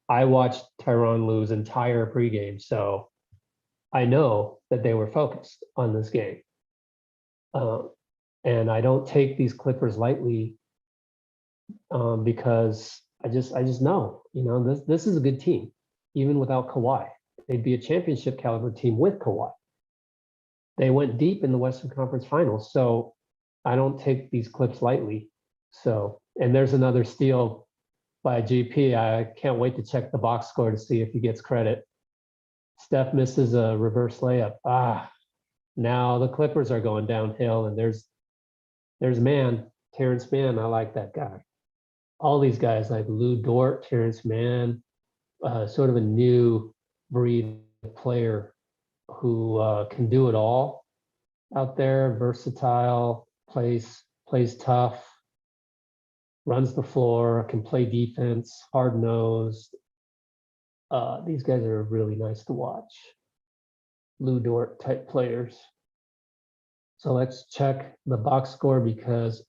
I watched Tyronn Lue's entire pregame, so I know that they were focused on this game. And I don't take these Clippers lightly because I just know, you know, this is a good team, even without Kawhi. They'd be a championship caliber team with Kawhi. They went deep in the Western Conference Finals, so I don't take these Clips lightly. So, and there's another steal by GP. I can't wait to check the box score to see if he gets credit. Steph misses a reverse layup. Now the Clippers are going downhill, and there's Terrence Mann. I like that guy. All these guys like Lou Dort, Terrence Mann, sort of a new breed of player who can do it all out there, versatile, plays tough, runs the floor, can play defense, hard-nosed. These guys are really nice to watch. Lou Dort type players. So let's check the box score because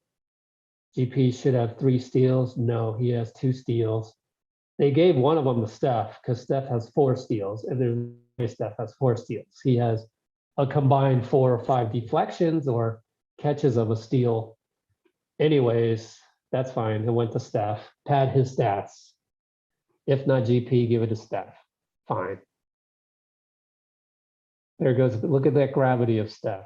GP should have 3 steals. No, he has 2 steals. They gave one of them to Steph because Steph has 4 steals, and then Steph has 4 steals. He has a combined 4 or 5 deflections or catches of a steal. Anyways, that's fine. It went to Steph. Pad his stats. If not GP, give it to Steph. Fine. There goes. Look at that gravity of Steph.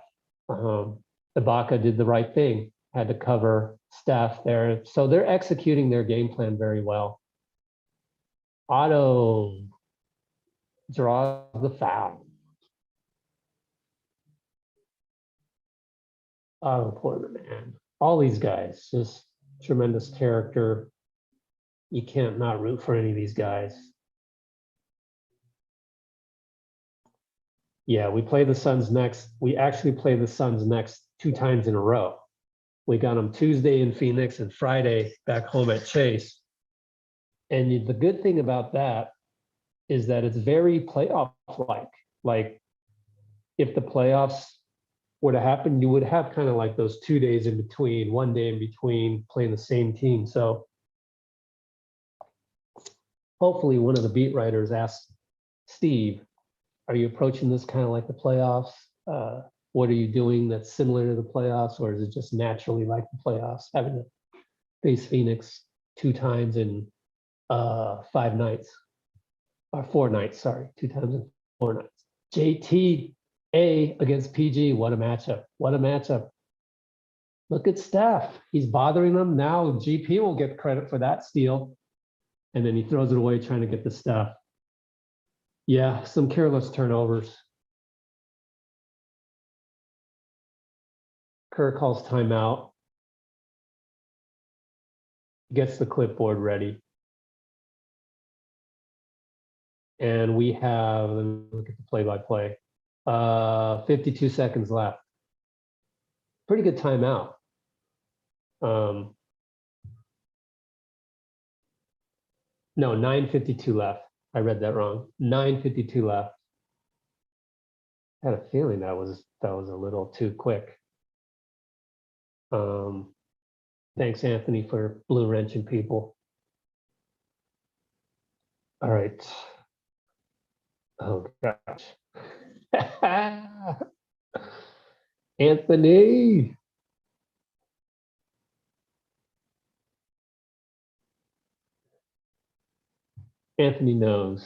Ibaka did the right thing. Had to cover Steph there. So they're executing their game plan very well. Otto draws the foul. Otto Porter, man. All these guys, just tremendous character. You can't not root for any of these guys. Yeah, we play the Suns next. We actually play the Suns next 2 times in a row. We got them Tuesday in Phoenix and Friday back home at Chase. And the good thing about that is that it's very playoff-like. Like, if the playoffs were to happen, you would have kind of like those 2 days in between, 1 day in between playing the same team. So hopefully one of the beat writers asked Steve, are you approaching this kind of like the playoffs? What are you doing that's similar to the playoffs, or is it just naturally like the playoffs, having to face Phoenix 2 times in 5 nights, or 4 nights, sorry, 2 times in 4 nights. JTA against PG, what a matchup, what a matchup. Look at Steph, he's bothering them. Now GP will get credit for that steal. And then he throws it away trying to get the Steph. Yeah, some careless turnovers. Kerr calls timeout. Gets the clipboard ready. And we have, let me look at the play-by-play. 52 seconds left. Pretty good timeout. No, 9:52 left. I read that wrong. 9:52 left. I had a feeling that was a little too quick. Thanks, Anthony, for blue wrenching people. All right. Oh gosh. Anthony. Anthony knows.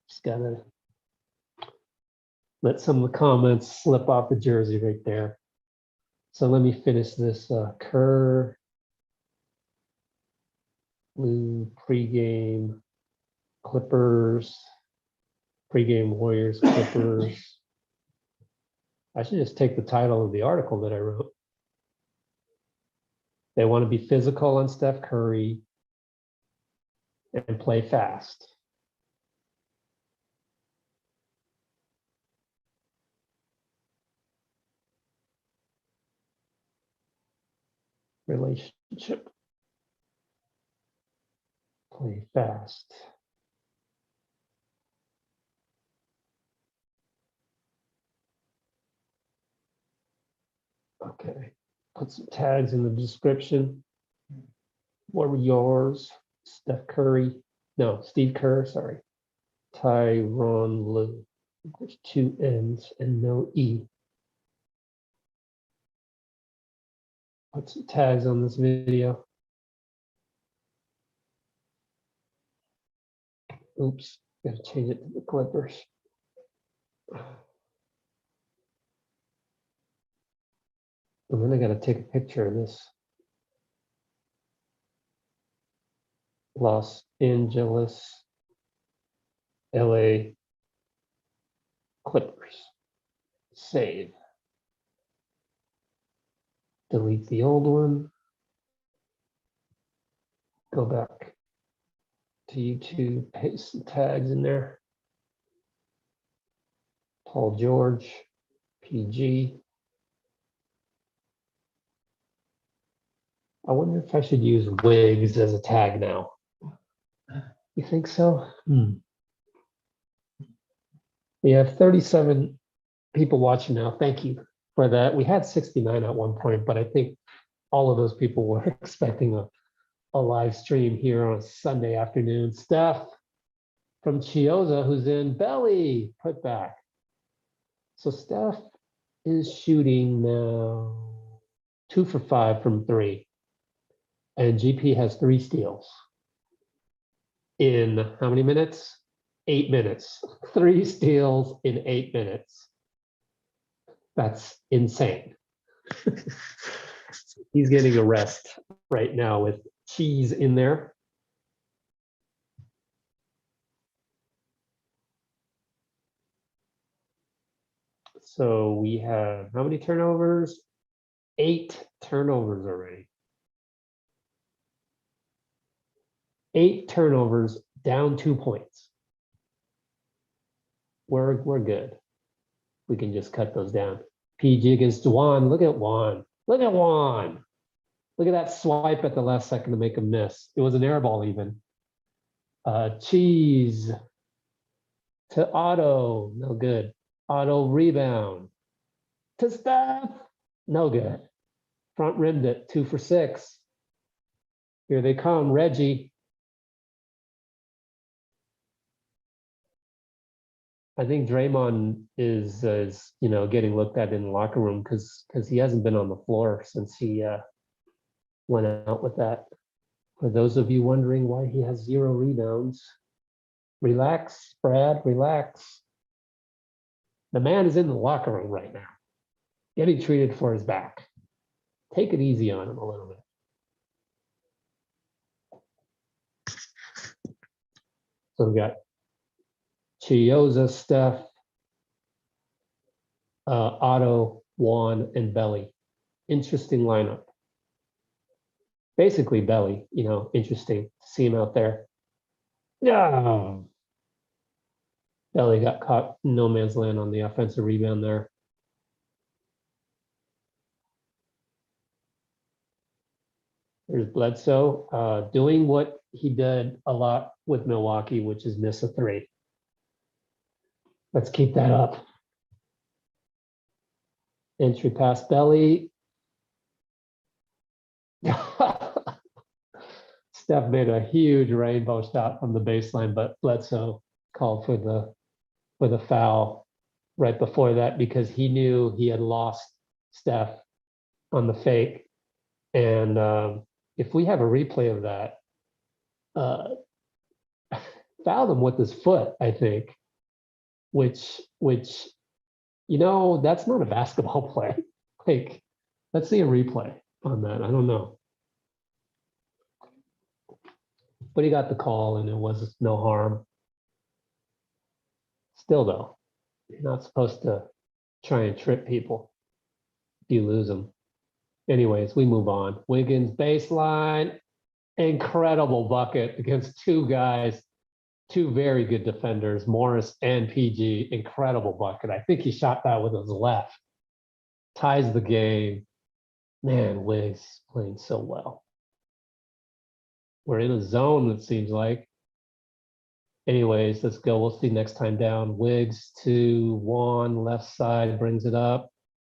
Just gotta let some of the comments slip off the jersey right there. So let me finish this Kerr blue pregame Clippers, pregame Warriors Clippers. I should just take the title of the article that I wrote. They want to be physical on Steph Curry and play fast. Relationship. Play fast. Okay. Put some tags in the description. Warriors. Steph Curry. No, Steve Kerr, sorry. Tyronn Lue. There's 2 N's and no E. Put some tags on this video. Oops, gotta change it to the Clippers. And then I gotta take a picture of this. Los Angeles, LA Clippers. Save. Delete the old one. Go back to YouTube, paste some tags in there. Paul George, PG. I wonder if I should use wigs as a tag now. You think so? We have 37 people watching now. Thank you for that. We had 69 at one point, but I think all of those people were expecting a live stream here on a Sunday afternoon. Steph from Chioza, who's in belly, put back. So Steph is shooting now 2 for 5 from 3. And GP has 3 steals. In how many minutes? 8 minutes. 3 steals in 8 minutes. That's insane. He's getting a rest right now with cheese in there. So we have how many turnovers? 8 turnovers already. 8 turnovers, down 2 points. We're good. We can just cut those down. PG against Juan. Look at Juan. Look at Juan. Look at that swipe at the last second to make a miss. It was an air ball even. Cheese to Otto. No good. Otto rebound. To Steph. No good. Front rimmed it. 2 for 6. Here they come. Reggie. I think Draymond is getting looked at in the locker room because he hasn't been on the floor since he went out with that. For those of you wondering why he has 0 rebounds, relax, Brad, relax. The man is in the locker room right now, getting treated for his back. Take it easy on him a little bit. So we got Chiozza, Steph, Otto, Juan, and Belly. Interesting lineup. Basically Belly, interesting to see him out there. Yeah. Belly got caught in no man's land on the offensive rebound there. There's Bledsoe doing what he did a lot with Milwaukee, which is miss a 3. Let's keep that up. Entry pass Belly. Steph made a huge rainbow shot from the baseline, but Bledsoe called for the foul right before that because he knew he had lost Steph on the fake. And if we have a replay of that, fouled him with his foot, I think, which that's not a basketball play. Like, let's see a replay on that. I don't know. But he got the call and it was no harm. Still though, you're not supposed to try and trip people if you lose them. Anyways, we move on. Wiggins baseline, incredible bucket against 2 guys, 2 very good defenders, Morris and PG. Incredible bucket. I think he shot that with his left. Ties the game. Man, Wiggs playing so well. We're in a zone, it seems like. Anyways, let's go. We'll see next time down. Wiggs to Juan, left side, brings it up.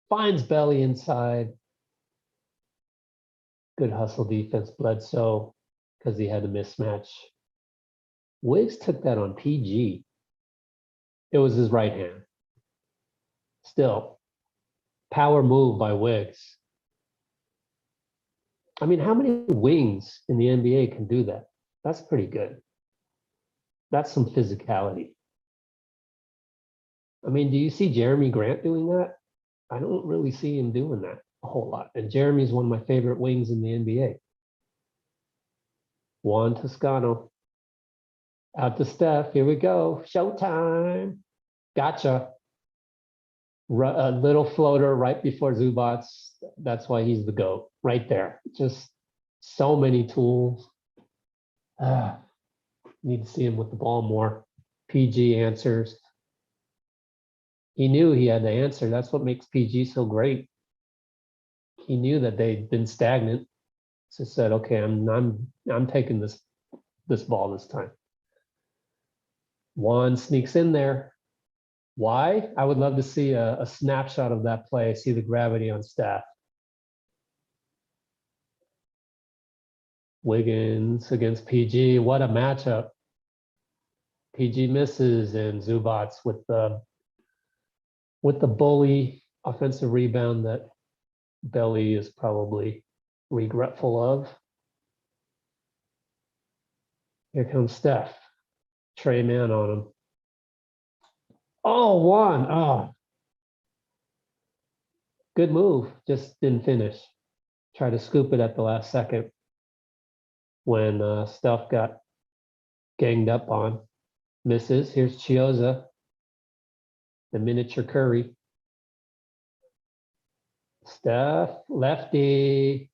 Finds Belly inside. Good hustle defense, Bledsoe, because he had a mismatch. Wiggs took that on PG. It was his right hand. Still, power move by Wiggs. I mean, how many wings in the NBA can do that? That's pretty good. That's some physicality. I mean, do you see Jeremy Grant doing that? I don't really see him doing that a whole lot. And Jeremy's one of my favorite wings in the NBA. Juan Toscano. Out to Steph. Here we go. Showtime. Gotcha. A little floater right before Zubats. That's why he's the GOAT. Right there. Just so many tools. Need to see him with the ball more. PG answers. He knew he had to answer. That's what makes PG so great. He knew that they'd been stagnant. So said, okay, I'm taking this ball this time. Juan sneaks in there. Why? I would love to see a snapshot of that play, see the gravity on Steph. Wiggins against PG. What a matchup. PG misses and Zubats with the bully offensive rebound that Belly is probably regretful of. Here comes Steph. Trey man on him. Oh, Juan. Oh. Good move. Just didn't finish. Tried to scoop it at the last second when Steph got ganged up on. Misses. Here's Chiozza, the miniature Curry. Steph, lefty.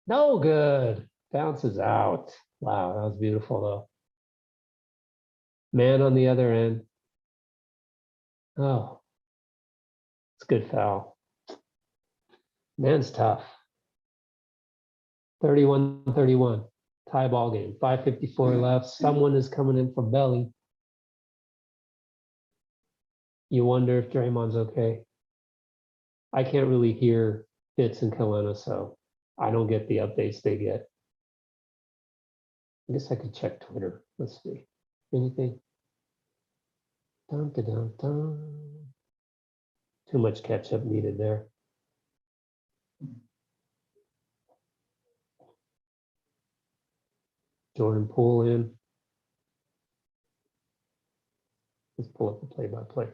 No good. Bounces out. Wow, that was beautiful though. Man on the other end. Oh, it's a good foul. Man's tough. 31-31. Tie ball game. 5:54 left. Someone is coming in from Belly. You wonder if Draymond's okay. I can't really hear Fitz and Kalena, so I don't get the updates they get. I guess I could check Twitter. Let's see. Anything? Dun, dun, dun, dun. Too much catch-up needed there. Jordan Poole in. Let's pull up the play-by-play.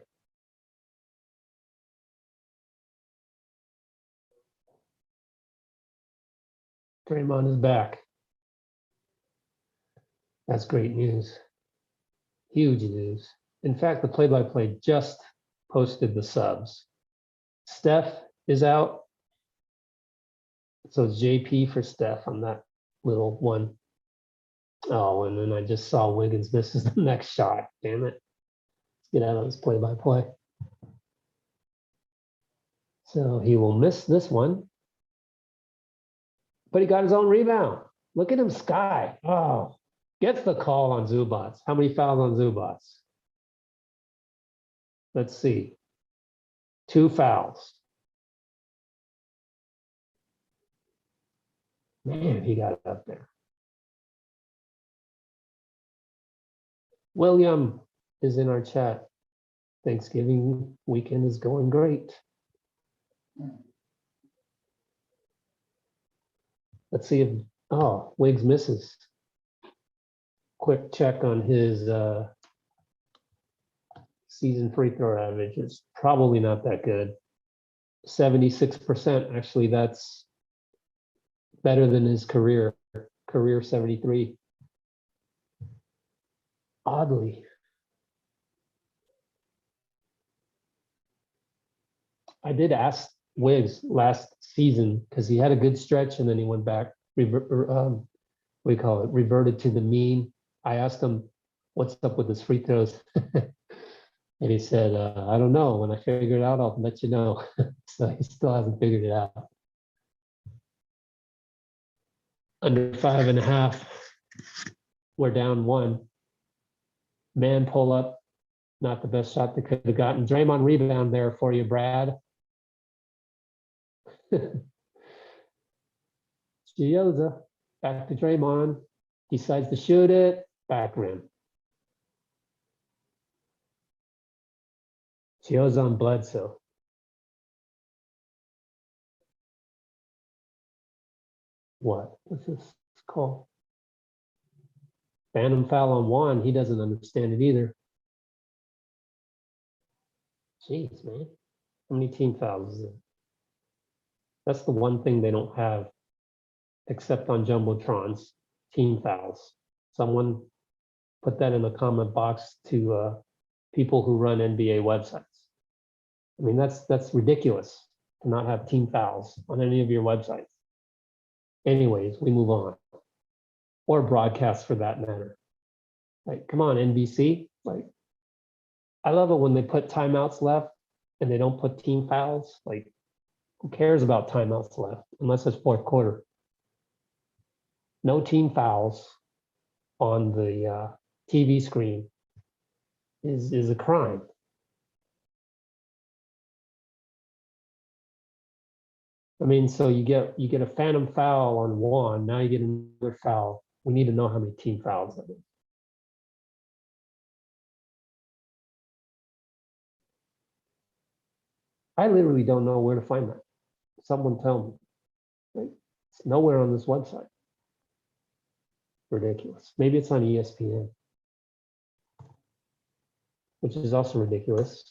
Draymond is back. That's great news. Huge news. In fact, the play-by-play just posted the subs. Steph is out. So it's JP for Steph on that little one. Oh, and then I just saw Wiggins misses the next shot. Damn it. Let's get out of this play-by-play. So he will miss this one. But he got his own rebound. Look at him, Sky. Oh, gets the call on Zubats. How many fouls on Zubats? Let's see. 2 fouls. Man, he got up there. William is in our chat. Thanksgiving weekend is going great. Let's see if, oh, Wiggs misses. Quick check on his season free throw average. It's probably not that good. 76%, actually, that's better than his career 73. Oddly. I did ask Wiggs last season because he had a good stretch and then he went back, we call it, reverted to the mean. I asked him, what's up with his free throws? And he said, I don't know. When I figure it out, I'll let you know. So he still hasn't figured it out. Under 5.5. We're down 1. Man pull up. Not the best shot they could have gotten. Draymond rebound there for you, Brad. Gioza, back to Draymond. Decides to shoot it. Back rim. Gioza on Bledsoe. What? What's this call? Phantom foul on Juan. He doesn't understand it either. Jeez, man. How many team fouls is it? That's the one thing they don't have, except on Jumbotrons, team fouls. Someone put that in the comment box to people who run NBA websites. I mean, that's ridiculous to not have team fouls on any of your websites. Anyways, we move on. Or broadcast for that matter. Like, come on, NBC. Like, I love it when they put timeouts left and they don't put team fouls. Like, who cares about timeouts left unless it's fourth quarter? No team fouls on the TV screen is a crime. I mean, so you get a phantom foul on Juan. Now you get another foul. We need to know how many team fouls that is. I literally don't know where to find that. Someone tell me. Right? It's nowhere on this website. Ridiculous. Maybe it's on ESPN, which is also ridiculous.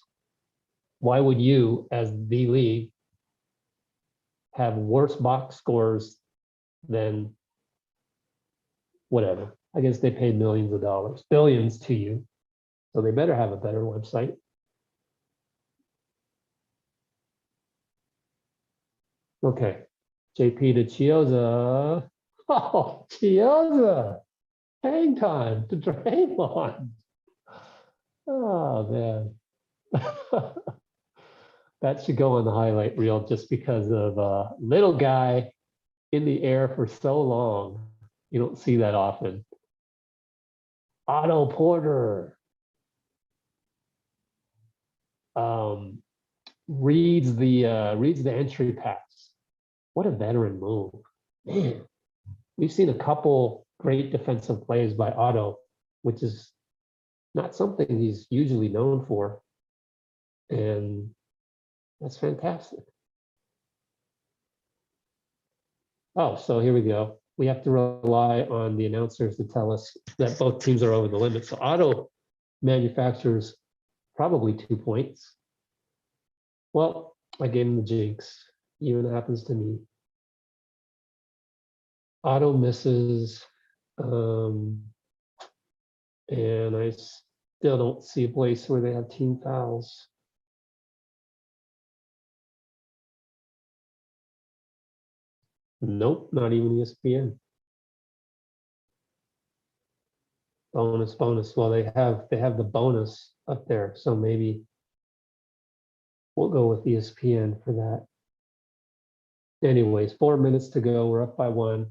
Why would you, as the league, have worse box scores than whatever? I guess they paid millions of dollars, billions to you. So they better have a better website. Okay, JP to Chioza. Oh, Chioza. Hang time to Draymond. Oh, man. That should go on the highlight reel just because of little guy in the air for so long. You don't see that often. Otto Porter. Reads the entry pass. What a veteran move. Man, we've seen a couple great defensive plays by Otto, which is Not something he's usually known for. And that's fantastic. Oh, so here we go. We have to rely on the announcers to tell us that both teams are over the limit. So auto manufacturers probably 2 points. Well, I gave him the jinx. Even happens to me. Auto misses. And I still don't see a place where they have team fouls. Nope, not even ESPN. Bonus, bonus. Well, they have the bonus up there, so maybe we'll go with ESPN for that. Anyways, 4 minutes to go. We're up by 1.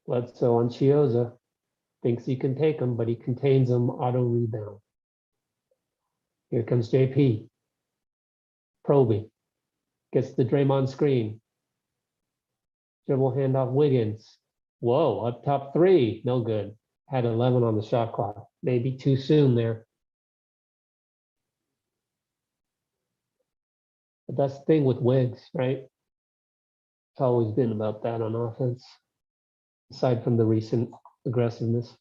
Bledsoe on Chioza. Thinks he can take him, but he contains him. Auto rebound. Here comes JP. Probing. Gets the Draymond screen. Dribble handoff Wiggins. Whoa, up top 3. No good. Had 11 on the shot clock. Maybe too soon there. But that's the thing with Wiggs, right? It's always been about that on offense, aside from the recent aggressiveness.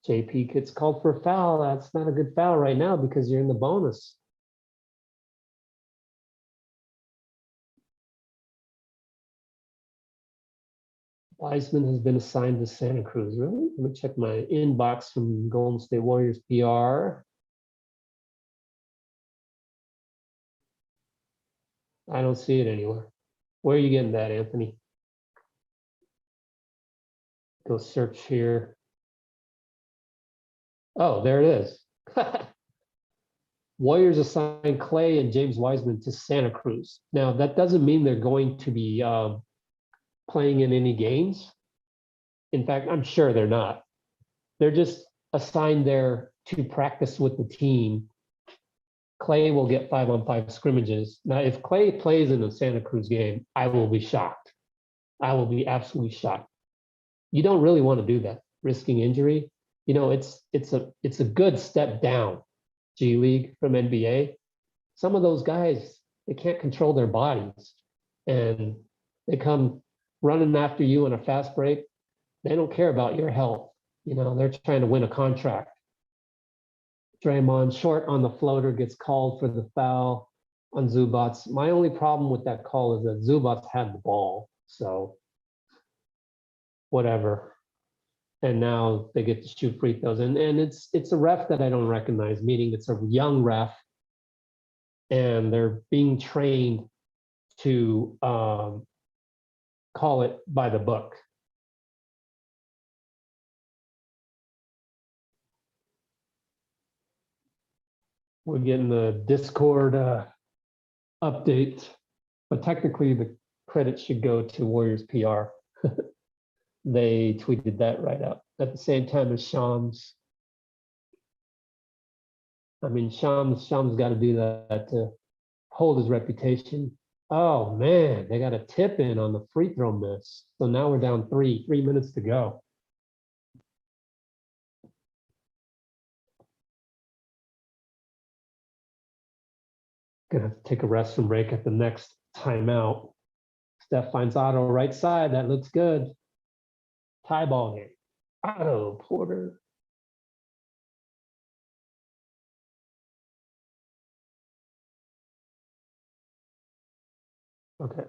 JP gets called for a foul. That's not a good foul right now because you're in the bonus. Wiseman has been assigned to Santa Cruz. Really? Let me check my inbox from Golden State Warriors PR. I don't see it anywhere. Where are you getting that, Anthony? Go search here. Oh, there it is. Warriors assigned Clay and James Wiseman to Santa Cruz. Now, that doesn't mean they're going to be playing in any games. In fact, I'm sure they're not. They're just assigned there to practice with the team. Clay will get 5-on-5 scrimmages. Now, if Clay plays in a Santa Cruz game, I will be shocked. I will be absolutely shocked. You don't really want to do that, risking injury. You know, it's a good step down, G League from NBA. Some of those guys, they can't control their bodies, and they come running after you on a fast break. They don't care about your health. You know, they're trying to win a contract. Draymond short on the floater gets called for the foul on Zubats. My only problem with that call is that Zubats had the ball, so whatever. And now they get to shoot free throws, and it's a ref that I don't recognize, meaning it's a young ref, and they're being trained to call it by the book. We're getting the Discord update, but technically the credit should go to Warriors PR. They tweeted that right up at the same time as Shams. I mean, Shams got to do that to hold his reputation. Oh man, they got a tip in on the free throw miss. So now we're down 3 minutes to go. Gonna have to take a restroom break at the next timeout. Steph finds Otto right side. That looks good. Tie ball game. Otto Porter. Okay.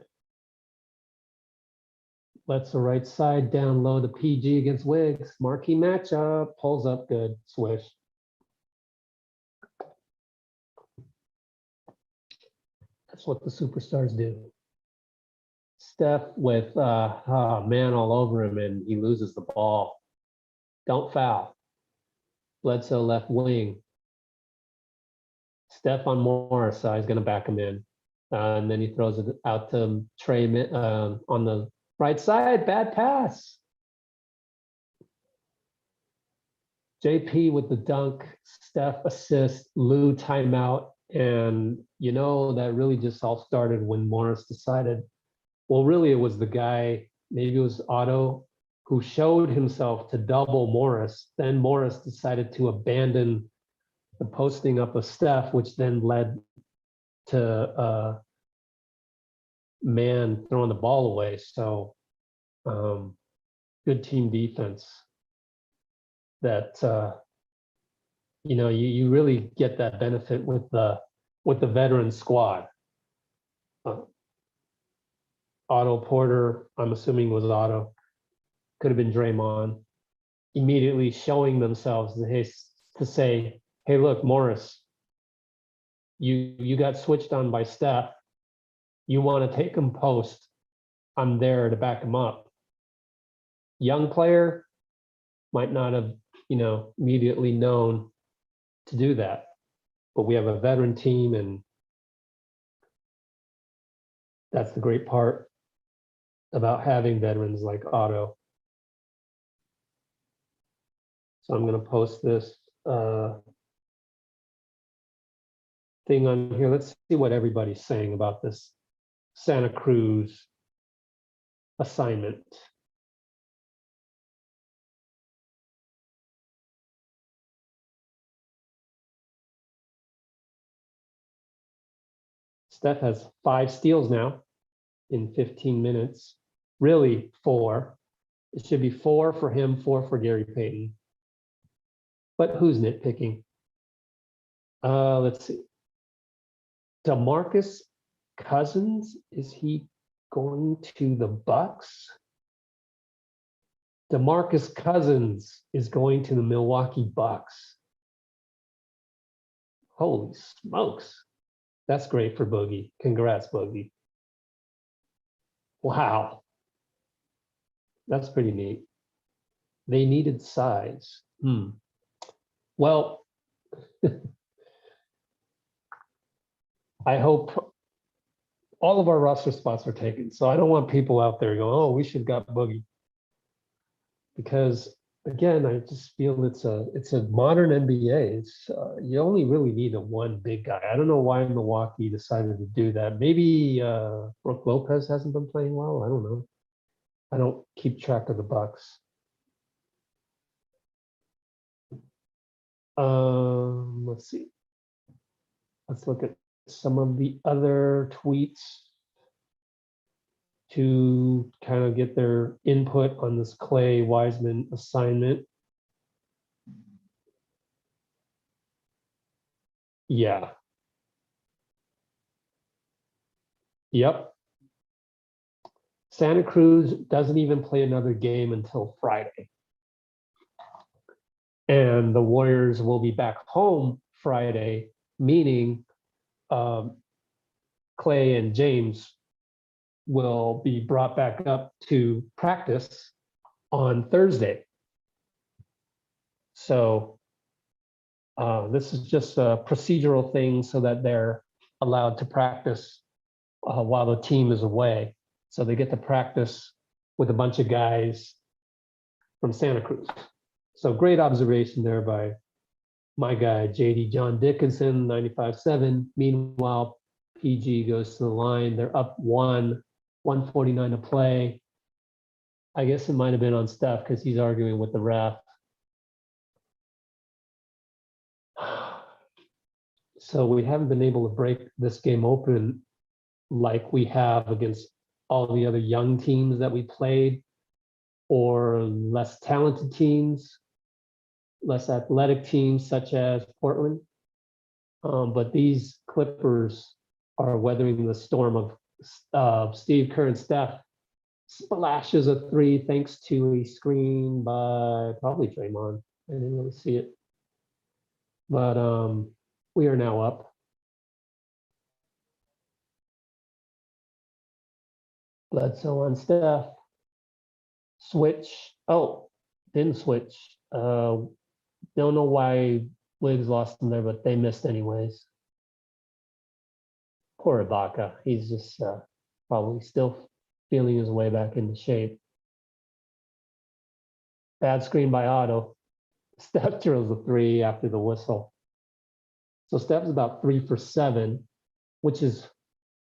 Let's the right side down low to PG against Wiggs. Marquee matchup. Pulls up good. Swish. That's what the superstars do. Steph with man all over him, and he loses the ball. Don't foul. Bledsoe left wing. Steph on Morris, so he's going to back him in. And then he throws it out to Trey on the right side. Bad pass. JP with the dunk. Steph assist. Lou timeout. And, you know, that really just all started when Morris decided Well, really, it was the guy, maybe it was Otto, who showed himself to double Morris. Then Morris decided to abandon the posting up of Steph, which then led to man throwing the ball away. So good team defense that you really get that benefit with the veteran squad. Otto Porter, I'm assuming was Otto, could have been Draymond, immediately showing themselves to say, hey, look, Morris, you got switched on by Steph. You want to take him post, I'm there to back him up. Young player might not have, immediately known to do that, but we have a veteran team, and that's the great part about having veterans like Otto. So I'm going to post this thing on here. Let's see what everybody's saying about this Santa Cruz assignment. Steph has 5 steals now in 15 minutes. Really 4. It should be 4 for him, 4 for Gary Payton. But who's nitpicking? Let's see. DeMarcus Cousins, is he going to the Bucks? DeMarcus Cousins is going to the Milwaukee Bucks. Holy smokes. That's great for Boogie. Congrats, Boogie. Wow. That's pretty neat. They needed size. Well, I hope all of our roster spots are taken. So I don't want people out there going, oh, we should have got Boogie. Because again, I just feel it's a modern NBA. It's you only really need a one big guy. I don't know why Milwaukee decided to do that. Maybe Brook Lopez hasn't been playing well. I don't know. I don't keep track of the Bucks. Let's see. Let's look at some of the other tweets to kind of get their input on this Clay Wiseman assignment. Yeah. Yep. Santa Cruz doesn't even play another game until Friday. And the Warriors will be back home Friday, meaning Clay and James will be brought back up to practice on Thursday. So this is just a procedural thing so that they're allowed to practice while the team is away. So they get to practice with a bunch of guys from Santa Cruz. So great observation there by my guy, JD John Dickinson, 95.7. Meanwhile, PG goes to the line. They're up 149 to play. I guess it might have been on Steph because he's arguing with the ref. So we haven't been able to break this game open like we have against all the other young teams that we played, or less talented teams, less athletic teams such as Portland. But these Clippers are weathering the storm of Steve Kerr and Steph. Splashes a 3 thanks to a screen by probably Draymond. I didn't really see it. But we are now up. Bledsoe on Steph. Switch. Oh, didn't switch. Don't know why Wiggs lost him there, but they missed anyways. Poor Ibaka. He's just probably still feeling his way back into shape. Bad screen by Otto. Steph drills a 3 after the whistle. So Steph's about 3 for 7, which is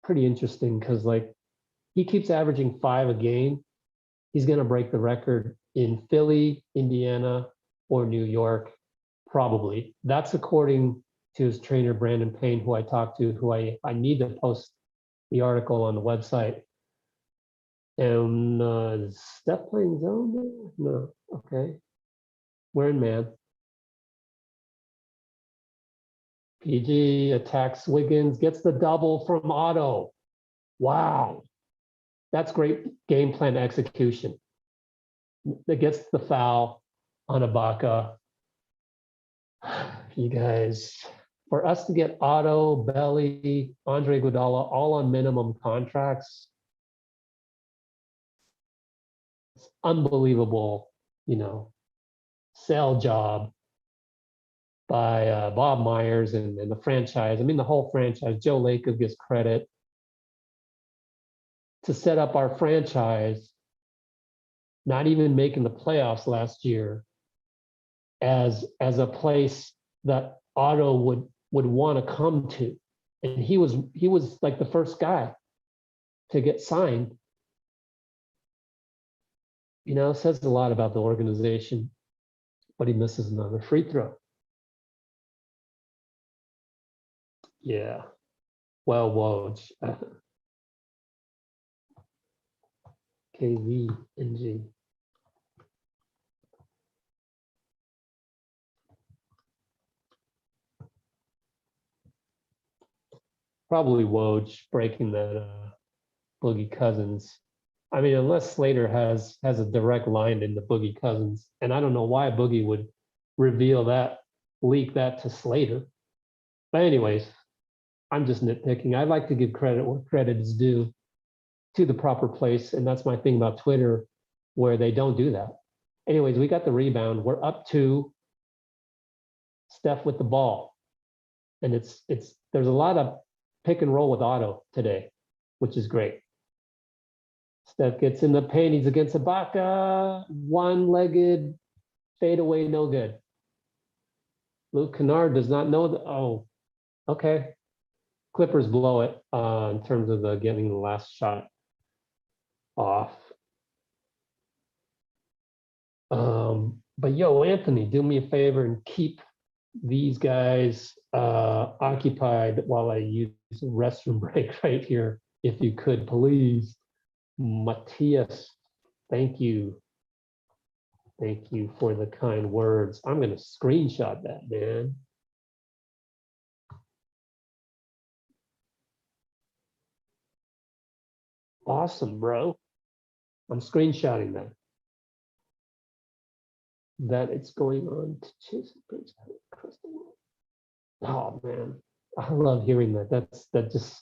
pretty interesting because, like, he keeps averaging 5 a game, he's going to break the record in Philly, Indiana, or New York, probably. That's according to his trainer, Brandon Payne, who I talked to, who I need to post the article on the website. And is Steph playing zone? No. Okay. We're in man. PG attacks Wiggins, gets the double from Otto. Wow. That's great game plan execution. That gets the foul on Ibaka. You guys, for us to get Otto, Belly, Andre Iguodala all on minimum contracts, it's unbelievable, sell job by Bob Myers and the franchise. I mean, the whole franchise. Joe Lacob gets credit to set up our franchise, not even making the playoffs last year, as a place that Otto would want to come to. And he was like the first guy to get signed. Says a lot about the organization, but he misses another free throw. Yeah. Well, Woj. KVNG. Probably Woj breaking that Boogie Cousins. I mean, unless Slater has a direct line into Boogie Cousins, and I don't know why Boogie would reveal that, leak that to Slater. But anyways, I'm just nitpicking. I like to give credit where credit is due, to the proper place, and that's my thing about Twitter, where they don't do that. Anyways, we got the rebound. We're up to Steph with the ball, and there's a lot of pick and roll with Otto today, which is great. Steph gets in the paint. He's against Ibaka. One-legged fade away, no good. Luke Kennard does not know that. Oh, okay. Clippers blow it in terms of getting the last shot off. But yo, Anthony, do me a favor and keep these guys occupied while I use a restroom break right here, if you could, please. Matthias, thank you. Thank you for the kind words. I'm going to screenshot that, man. Awesome, bro. I'm screenshotting that. That it's going on to Chesapeake. Oh man, I love hearing that. That just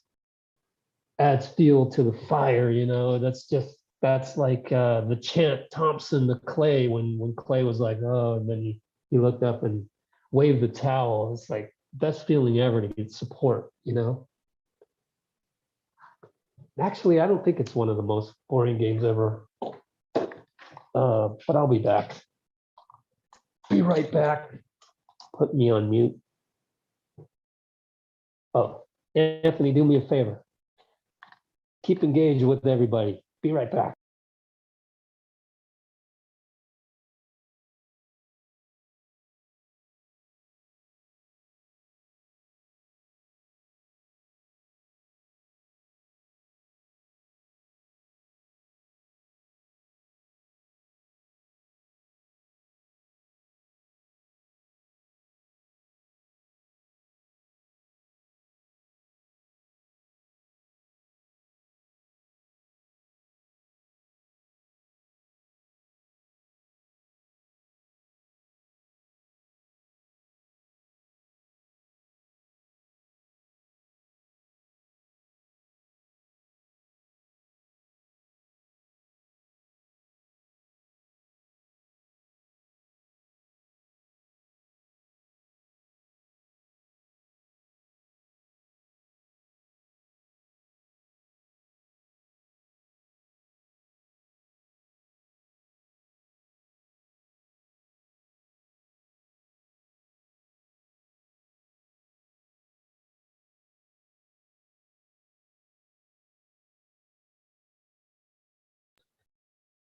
adds fuel to the fire. That's like the chant Thompson to Clay when Clay was like, oh, and then he looked up and waved the towel. It's like best feeling ever to get support. Actually, I don't think it's one of the most boring games ever. But I'll be back. Be right back. Put me on mute. Oh, Anthony, do me a favor. Keep engaged with everybody. Be right back.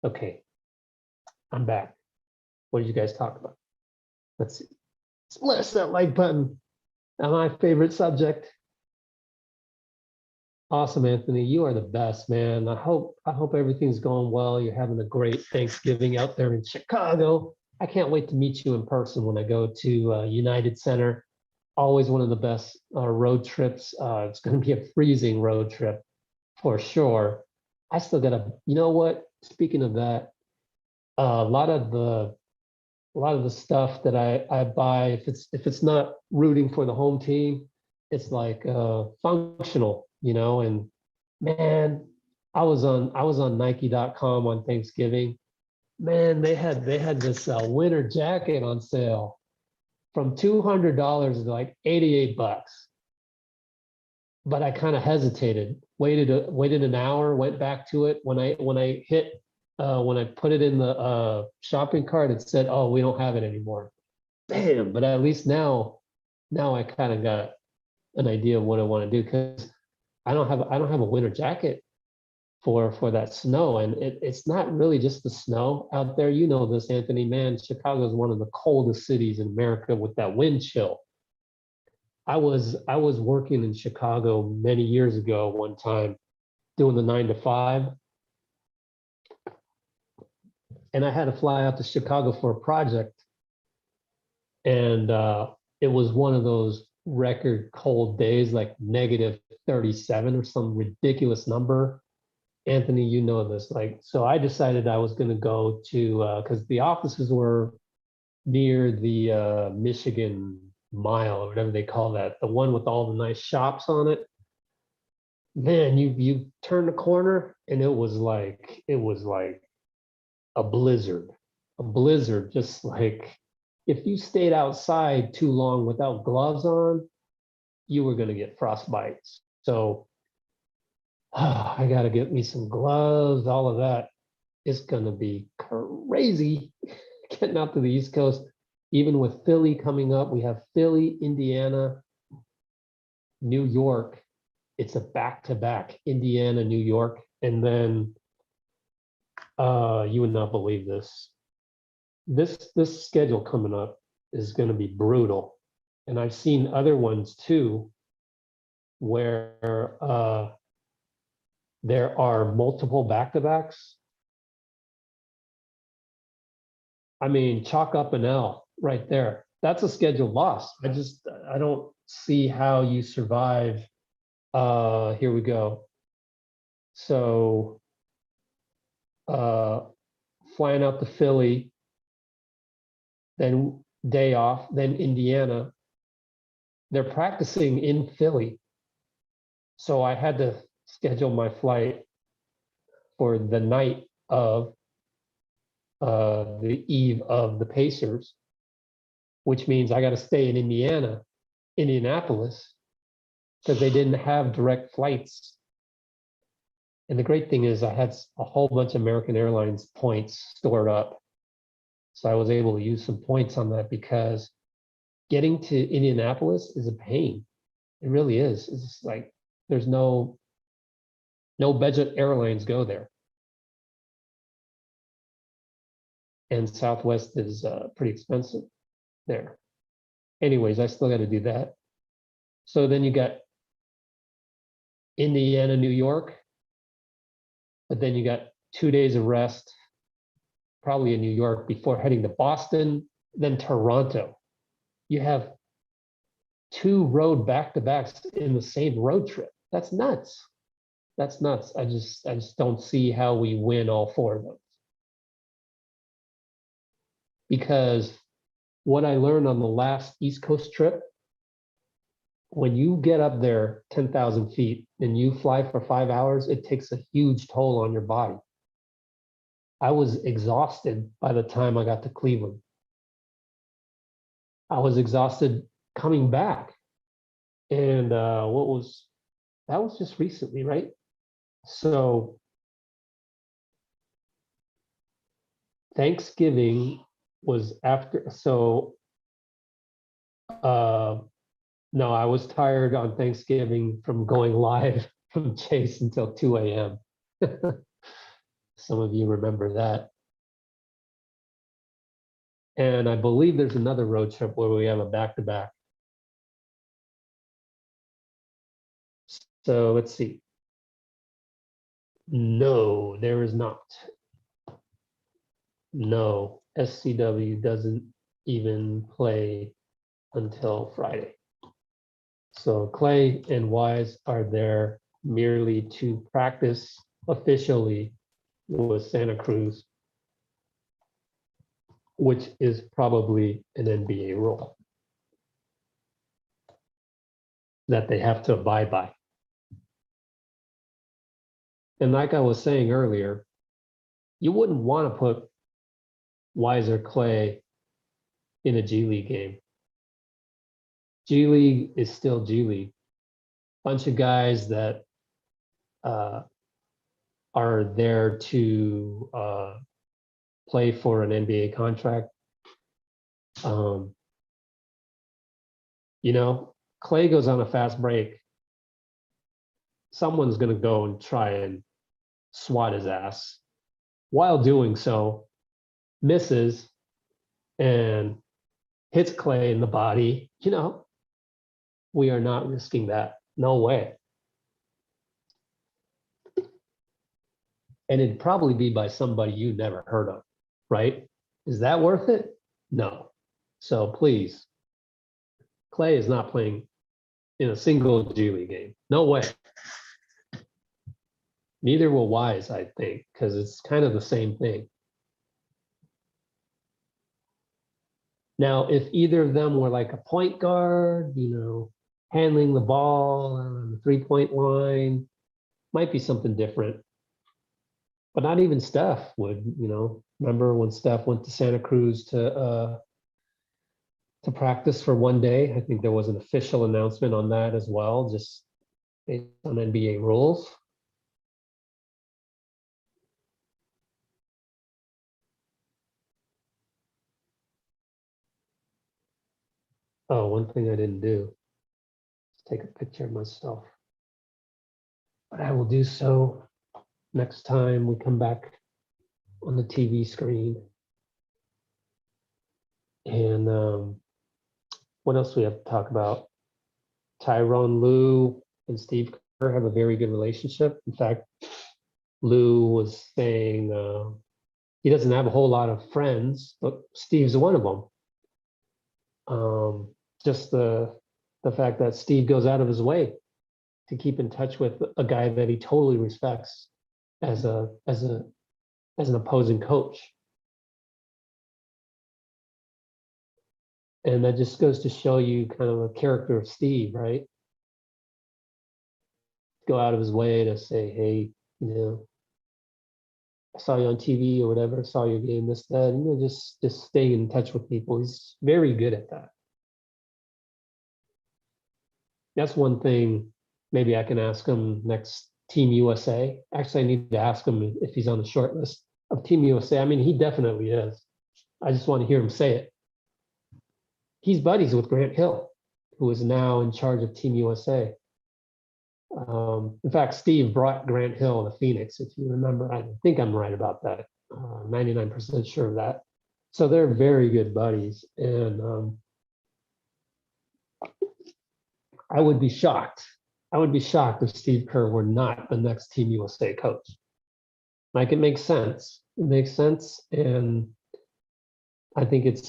Okay, I'm back. What did you guys talk about? Let's see. Smash that like button on my favorite subject. Awesome, Anthony. You are the best, man. I hope everything's going well. You're having a great Thanksgiving out there in Chicago. I can't wait to meet you in person when I go to United Center. Always one of the best road trips. It's going to be a freezing road trip for sure. I still gotta, you know what? Speaking of that, a lot of the stuff that I buy, if it's not rooting for the home team, it's like functional, and man, I was on Nike.com on Thanksgiving. Man, they had this winter jacket on sale from $200 to like $88. But I kind of hesitated, waited an hour, went back to it. When I put it in the shopping cart, it said, "Oh, we don't have it anymore." Damn! But at least now I kind of got an idea of what I want to do because I don't have a winter jacket for that snow, and it's not really just the snow out there. You know this, Anthony. Man, Chicago is one of the coldest cities in America with that wind chill. I was working in Chicago many years ago one time doing the 9 to 5, and I had to fly out to Chicago for a project, and it was one of those record cold days, like -37 or some ridiculous number. Anthony, you know this. Like, so I decided I was going to go to because the offices were near the Michigan Mile or whatever they call that, the one with all the nice shops on it. Man, you turn the corner and it was like a blizzard, just like if you stayed outside too long without gloves on, you were going to get frostbite. So I got to get me some gloves, all of that. It's going to be crazy getting out to the East Coast. Even with Philly coming up, we have Philly, Indiana, New York. It's a back-to-back, Indiana, New York, and then you would not believe this. This schedule coming up is going to be brutal, and I've seen other ones too, where there are multiple back-to-backs. I mean, chalk up an L right there. That's a scheduled loss. I don't see how you survive. Here we go. So flying out to Philly, then day off, then Indiana. They're practicing in Philly. So I had to schedule my flight for the night of the eve of the Pacers, which means I got to stay in Indianapolis, because they didn't have direct flights. And the great thing is I had a whole bunch of American Airlines points stored up. So I was able to use some points on that because getting to Indianapolis is a pain. It really is. It's just like there's no budget airlines go there. And Southwest is pretty expensive there. Anyways, I still got to do that. So then you got Indiana, New York, but then you got 2 days of rest, probably in New York before heading to Boston, then Toronto. You have 2 road back-to-backs in the same road trip. That's nuts. That's nuts. I just don't see how we win all 4 of those. Because what I learned on the last East Coast trip, when you get up there 10,000 feet and you fly for 5 hours, it takes a huge toll on your body. I was exhausted by the time I got to Cleveland. I was exhausted coming back. And that was just recently, right? So Thanksgiving was after, so no, I was tired on Thanksgiving from going live from Chase until 2 a.m. Some of you remember that. And I believe there's another road trip where we have a back-to-back. So let's see. No, there is not. No, SCW doesn't even play until Friday. So Clay and Wise are there merely to practice officially with Santa Cruz, which is probably an NBA rule that they have to abide by. And like I was saying earlier, you wouldn't want to put Wise or Clay in a G League game. G League is still G League. Bunch of guys that are there to play for an NBA contract. You know, Clay goes on a fast break. Someone's going to go and try and swat his ass. While doing so, misses and hits Clay in the body. You know, we are not risking that. No way. And it'd probably be by somebody you never heard of, right? Is that worth it? No. So please, Clay is not playing in a single G League game. No way. Neither will Wise, I think, because it's kind of the same thing. Now, if either of them were like a point guard, you know, handling the ball on the three-point line, might be something different. But not even Steph would, you know. Remember when Steph went to Santa Cruz to practice for one day? I think there was an official announcement on that as well, just based on NBA rules. Oh, one thing I didn't do is take a picture of myself. But I will do so next time we come back on the TV screen. And what else do we have to talk about? Tyrone Lue and Steve Kerr have a very good relationship. In fact, Lou was saying he doesn't have a whole lot of friends, but Steve's one of them. Just the fact that Steve goes out of his way to keep in touch with a guy that he totally respects as an opposing coach. And that just goes to show you kind of the character of Steve, right? Go out of his way to say, hey, you know, I saw you on TV or whatever, saw your game, this, that, you know, just staying in touch with people. He's very good at that. That's one thing maybe I can ask him next Team USA. Actually, I need to ask him if he's on the short list of Team USA. I mean, he definitely is. I just want to hear him say it. He's buddies with Grant Hill, who is now in charge of Team USA. In fact, Steve brought Grant Hill to Phoenix, if you remember. I think I'm right about that. 99% sure of that. So they're very good buddies. And I would be shocked. I would be shocked if Steve Kerr were not the next Team USA coach. Like, it makes sense. It makes sense. And I think it's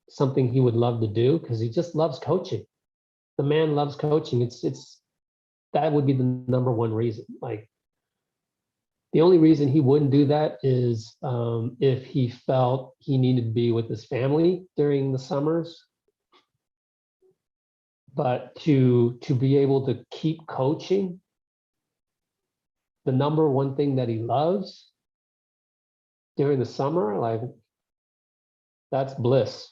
something he would love to do because he just loves coaching. The man loves coaching. It's that would be the number one reason. Like, the only reason he wouldn't do that is if he felt he needed to be with his family during the summers. But to be able to keep coaching, the number one thing that he loves during the summer, like, that's bliss.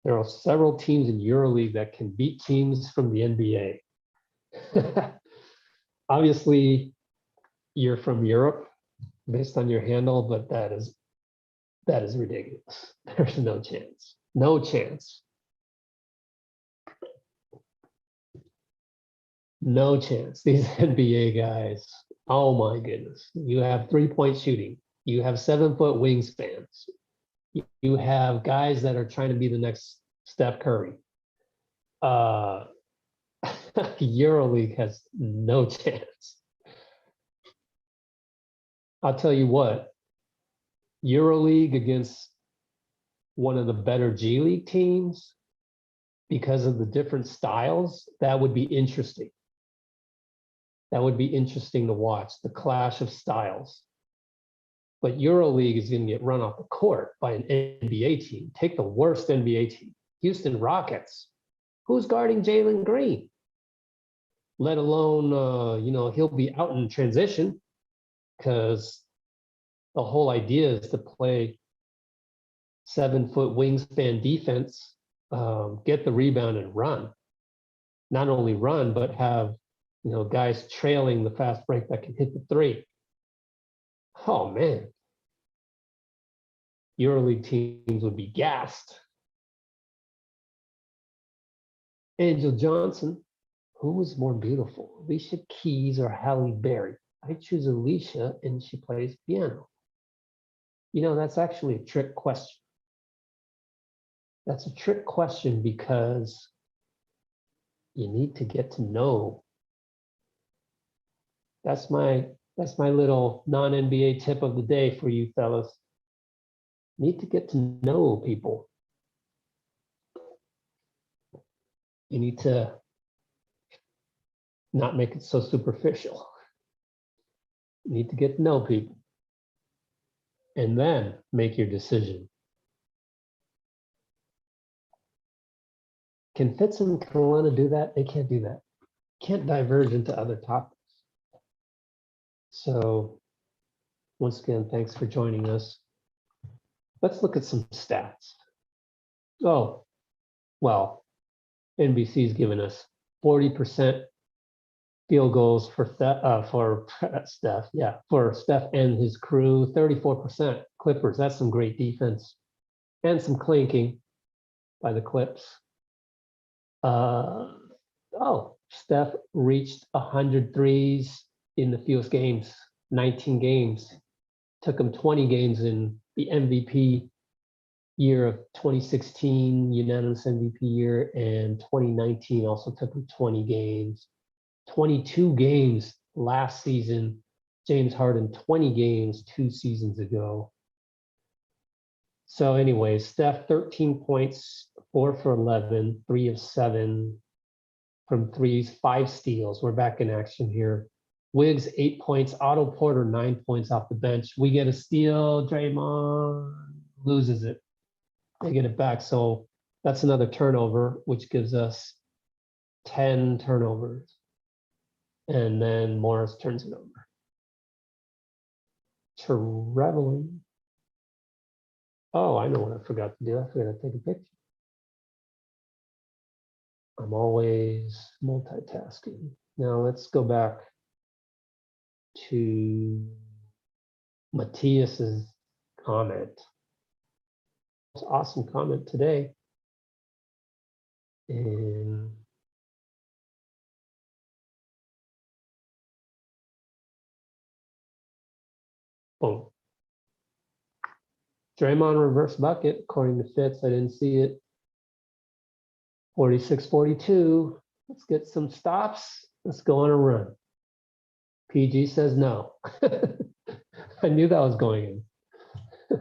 There are several teams in EuroLeague that can beat teams from the NBA. Obviously, you're from Europe based on your handle, but that is ridiculous. There's no chance. No chance. No chance. These NBA guys, oh my goodness. You have 3-point shooting. You have 7-foot wingspans. You have guys that are trying to be the next Steph Curry. EuroLeague has no chance. I'll tell you what, EuroLeague against one of the better G League teams, because of the different styles, that would be interesting. That would be interesting to watch, the clash of styles. But EuroLeague is going to get run off the court by an NBA team. Take the worst NBA team, Houston Rockets. Who's guarding Jalen Green? Let alone, he'll be out in transition, because the whole idea is to play 7-foot wingspan defense, get the rebound and run. Not only run, but have guys trailing the fast break that can hit the three. Oh man, EuroLeague teams would be gassed. Angel Johnson, who was more beautiful, Alicia Keys or Halle Berry? I choose Alicia, and she plays piano. That's actually a trick question. That's a trick question because you need to get to know. That's my little non-NBA tip of the day for you fellas. Need to get to know people. You need to not make it so superficial. You need to get to know people and then make your decision. Can Fitz and Carolina do that? They can't do that. Can't diverge into other topics. So once again, thanks for joining us. Let's look at some stats. Oh, well, NBC's given us 40% field goals for Steph and his crew, 34% Clippers. That's some great defense and some clinking by the Clips. Steph reached 100 threes in the fewest games, 19 games. Took him 20 games in the MVP year of 2016, unanimous MVP year, and 2019 also took him 20 games. 22 games last season. James Harden, 20 games 2 seasons ago. So anyway, Steph, 13 points, 4 for 11, 3 of 7 from threes, 5 steals. We're back in action here. Wiggs, 8 points. Otto Porter, 9 points off the bench. We get a steal. Draymond loses it. They get it back. So that's another turnover, which gives us 10 turnovers. And then Morris turns it over. Traveling. Oh, I know what I forgot to do. I forgot to take a picture. I'm always multitasking. Now let's go back to Matthias's comment. Awesome comment today. And boom. Draymond reverse bucket, according to Fitz. I didn't see it. 46-42. Let's get some stops. Let's go on a run. PG says no. I knew that was going in.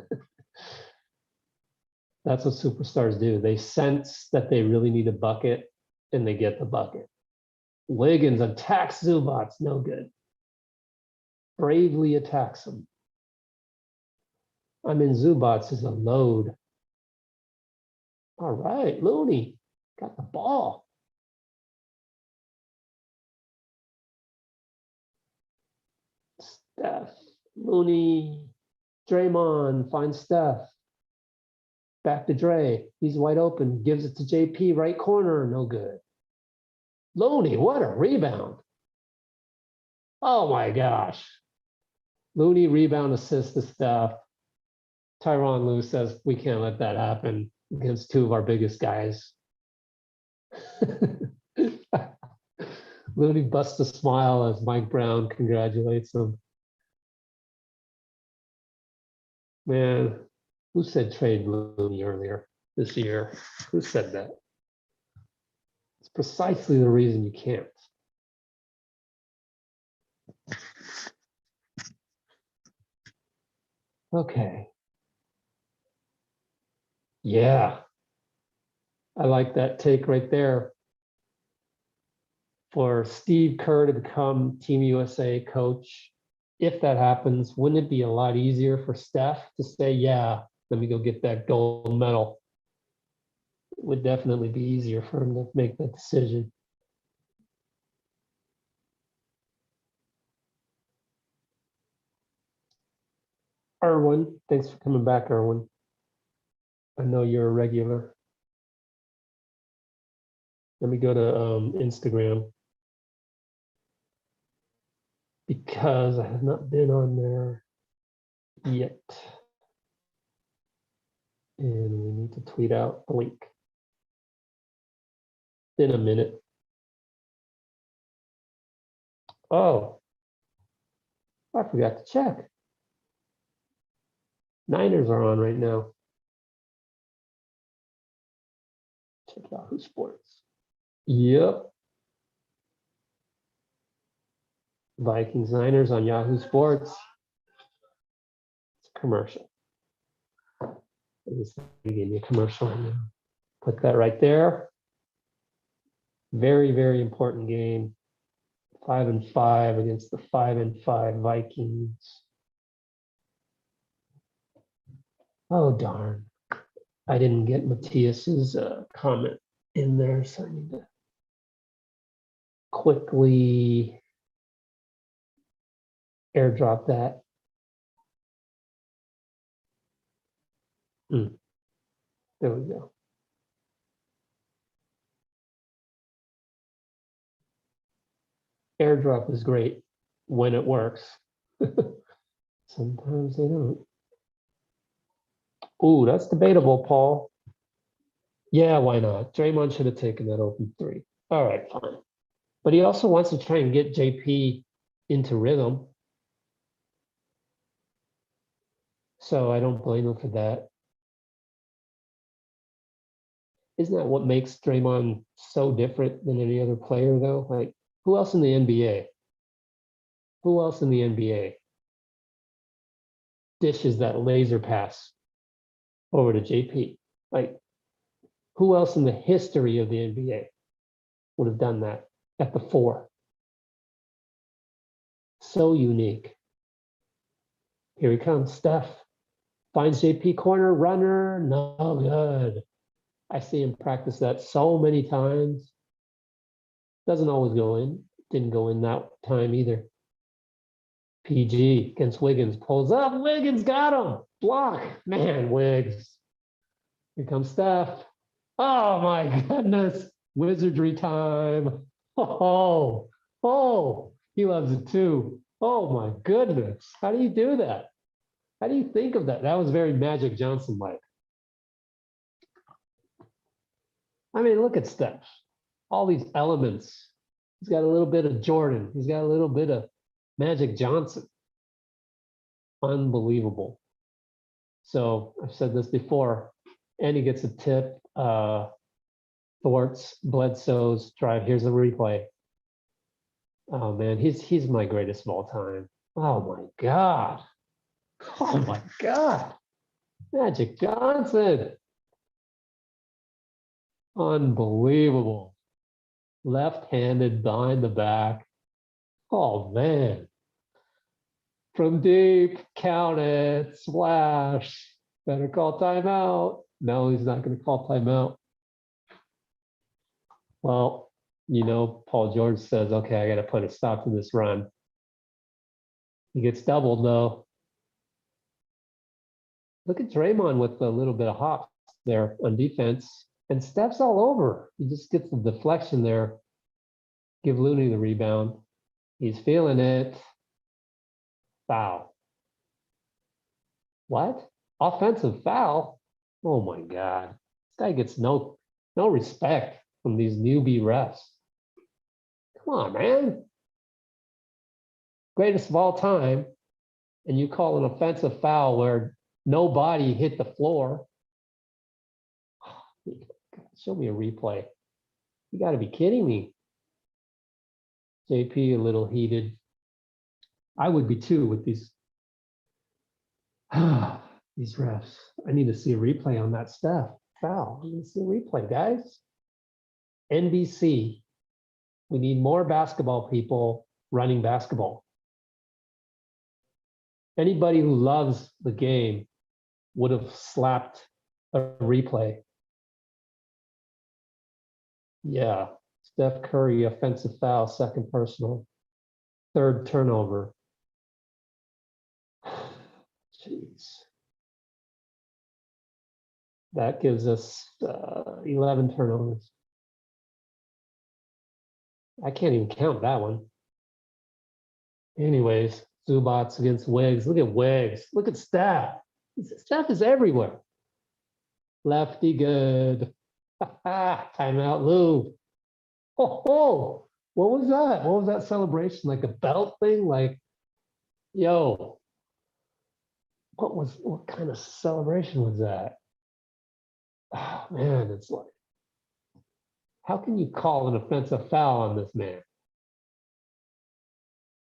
That's what superstars do. They sense that they really need a bucket and they get the bucket. Wiggins attacks Zubats, no good. Bravely attacks him. I mean, Zubats is a load. All right, Looney got the ball. Steph, Looney, Draymond finds Steph. Back to Dre. He's wide open. Gives it to JP, right corner. No good. Looney, what a rebound. Oh my gosh. Looney rebound assist to Steph. Tyronn Lue says we can't let that happen against 2 of our biggest guys. Looney busts a smile as Mike Brown congratulates him. Man, who said trade Looney earlier this year? Who said that? It's precisely the reason you can't. Okay. Yeah. I like that take right there. For Steve Kerr to become Team USA coach, if that happens, wouldn't it be a lot easier for Steph to say, yeah, let me go get that gold medal? It would definitely be easier for him to make that decision. Erwin, thanks for coming back, Erwin. I know you're a regular. Let me go to Instagram because I have not been on there yet. And we need to tweet out a link. In a minute. Oh, I forgot to check. Niners are on right now. Check Yahoo Sports. Yep. Vikings Niners on Yahoo Sports. It's a commercial. Give me a commercial. Put that right there. Very, very important game. 5-5 against the 5-5 Vikings. Oh, darn. I didn't get Matthias's comment in there, so I need to quickly airdrop that. There we go. Airdrop is great when it works. Sometimes they don't. Ooh, that's debatable, Paul. Yeah, why not? Draymond should have taken that open three. All right, fine. But he also wants to try and get JP into rhythm. So I don't blame him for that. Isn't that what makes Draymond so different than any other player, though? Like, who else in the NBA? Who else in the NBA dishes that laser pass over to JP? Like, who else in the history of the NBA would have done that at the four? So unique. Here he comes, Steph. Finds JP corner, runner, no good. I see him practice that so many times. Doesn't always go in. Didn't go in that time either. PG against Wiggins. Pulls up. Wiggins got him. Block. Man, Wiggs. Here comes Steph. Oh my goodness. Wizardry time. Oh, he loves it too. Oh my goodness. How do you do that? How do you think of that? That was very Magic Johnson-like. I mean, look at Steph. All these elements. He's got a little bit of Jordan. He's got a little bit of Magic Johnson. Unbelievable. So I've said this before, and he gets a tip. Thwarts Bledsoe's drive. Here's a replay. Oh man, he's my greatest of all time. Oh my God. Oh my God. Magic Johnson. Unbelievable. Left-handed behind the back. Oh man. From deep, count it, splash. Better call timeout. No, he's not going to call timeout. Well, you know, Paul George says, okay, I got to put a stop to this run. He gets doubled though. Look at Draymond with a little bit of hop there on defense. And Steph's all over. He just gets the deflection there. Give Looney the rebound. He's feeling it. Foul. What? Offensive foul? Oh my God. This guy gets no respect from these newbie refs. Come on, man. Greatest of all time. And you call an offensive foul where nobody hit the floor. Show me a replay. You got to be kidding me. JP a little heated. I would be too with these these refs. I need to see a replay on that stuff. Foul. I need to see a replay, guys. NBC. We need more basketball people running basketball. Anybody who loves the game would have slapped a replay. Yeah. Steph Curry, offensive foul, second personal, third turnover. Jeez. That gives us 11 turnovers. I can't even count that one. Anyways, Zubats against Wiggs. Look at Wiggs. Look at Steph. Steph is everywhere. Lefty good. Timeout, Lou. Oh, what was that? What was that celebration? Like a belt thing? Like, yo, what kind of celebration was that? Oh, man, it's like, how can you call an offensive foul on this man?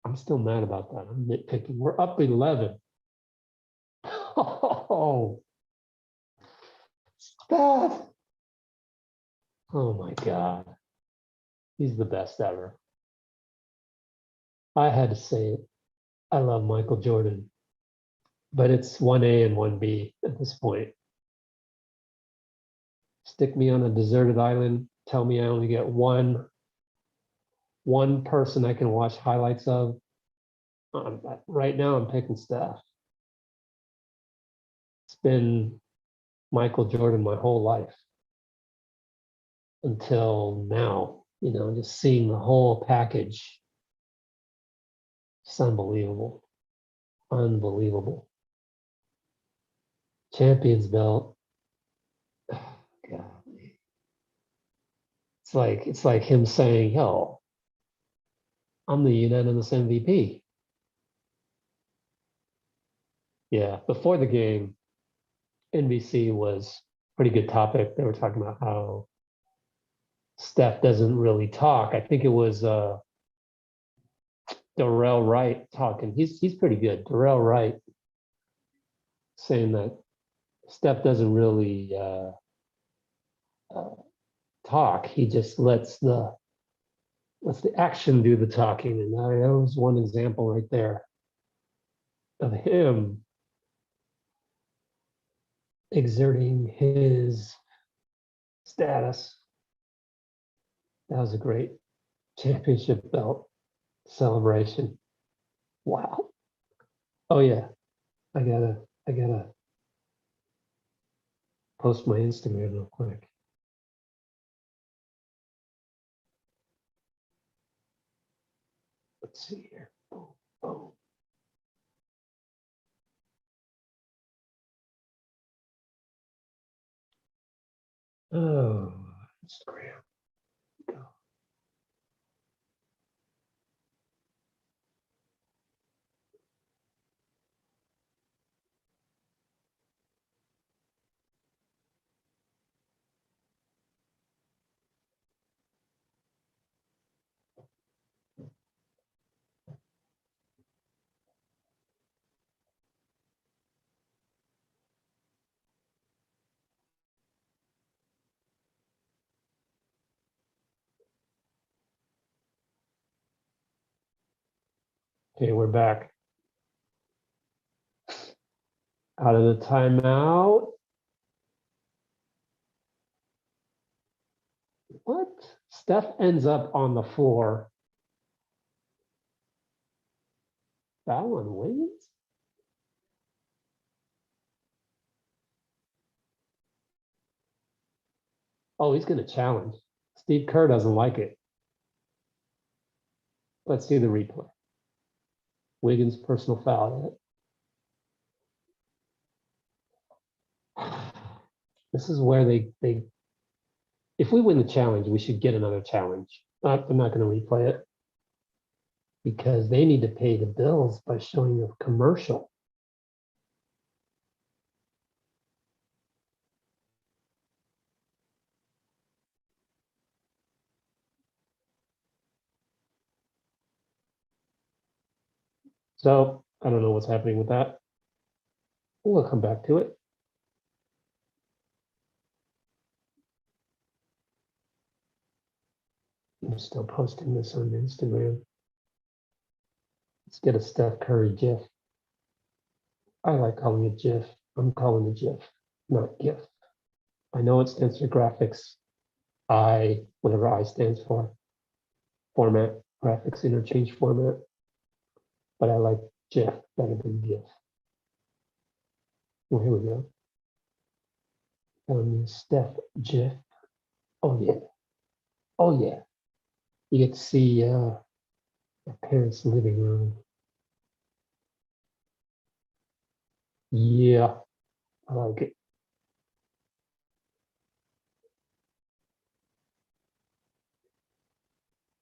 I'm still mad about that. I'm nitpicking. We're up 11. Oh, Steph. Oh my God. He's the best ever. I had to say it. I love Michael Jordan, but it's 1A and 1B at this point. Stick me on a deserted island. Tell me I only get one person I can watch highlights of. Right now, I'm picking Steph. It's been Michael Jordan my whole life until now. You know, just seeing the whole package. It's unbelievable. Unbelievable. Champions belt. God. It's like him saying, yo, I'm the unanimous MVP. Yeah, before the game, NBC was pretty good topic. They were talking about how Steph doesn't really talk. I think it was Darrell Wright talking. He's pretty good. Darrell Wright saying that Steph doesn't really talk. He just lets the action do the talking. And that was one example right there of him exerting his status. That was a great championship belt celebration. Wow. Oh yeah, I gotta post my Instagram real quick. Let's see here. Boom, boom. Oh, Instagram. Go. Okay, we're back. Out of the timeout. What? Steph ends up on the floor. Foul on Wiggins? Oh, he's going to challenge. Steve Kerr doesn't like it. Let's see the replay. Wiggins personal foul. This is where they if we win the challenge, we should get another challenge. I'm not going to replay it. because they need to pay the bills by showing a commercial. So I don't know what's happening with that. We'll come back to it. I'm still posting this on Instagram. Let's get a Steph Curry GIF. I like calling it GIF. I'm calling it GIF, not GIF. I know it stands for graphics. Whatever I stands for, format, graphics interchange format. But I like GIF better than GIF. Well, here we go. Steph GIF. Oh yeah. Oh yeah. You get to see my parents' living room. Yeah, I like it.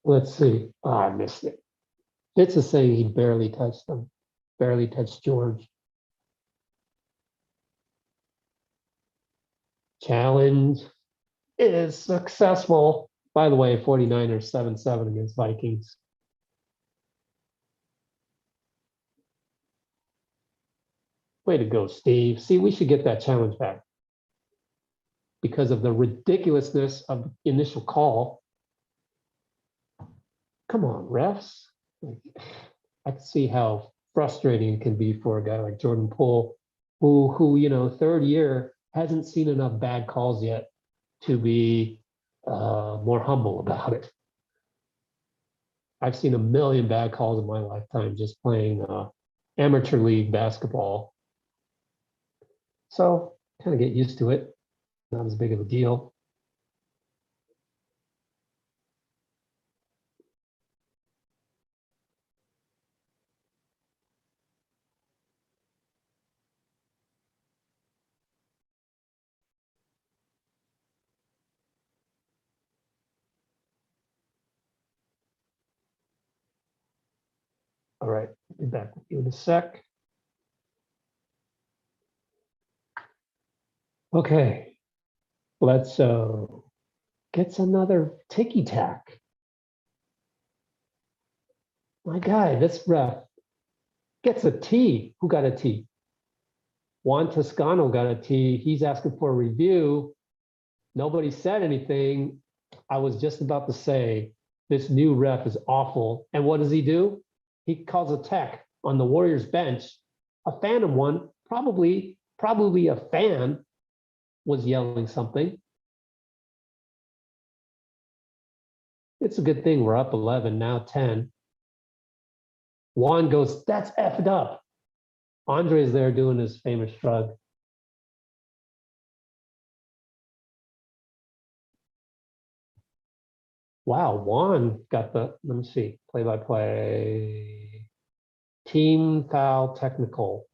Let's see. Oh, I missed it. Fitz is saying he barely touched them, barely touched George. Challenge is successful. By the way, 49ers 7-7 against Vikings. Way to go, Steve. See, we should get that challenge back because of the ridiculousness of the initial call. Come on, refs. I can see how frustrating it can be for a guy like Jordan Poole, who third year hasn't seen enough bad calls yet to be more humble about it. I've seen a million bad calls in my lifetime just playing amateur league basketball. So kind of get used to it. Not as big of a deal. All right, be back with you in a sec. Okay, let's get another ticky tack. My guy, this ref gets a T. Who got a T? Juan Toscano got a T. He's asking for a review. Nobody said anything. I was just about to say this new ref is awful. And what does he do? He calls a tech on the Warriors bench, a phantom one, probably a fan was yelling something. It's a good thing we're up 11, now 10. Juan goes, that's effed up. Andre's there doing his famous shrug. Wow, Juan got let me see, play-by-play. Team foul technical.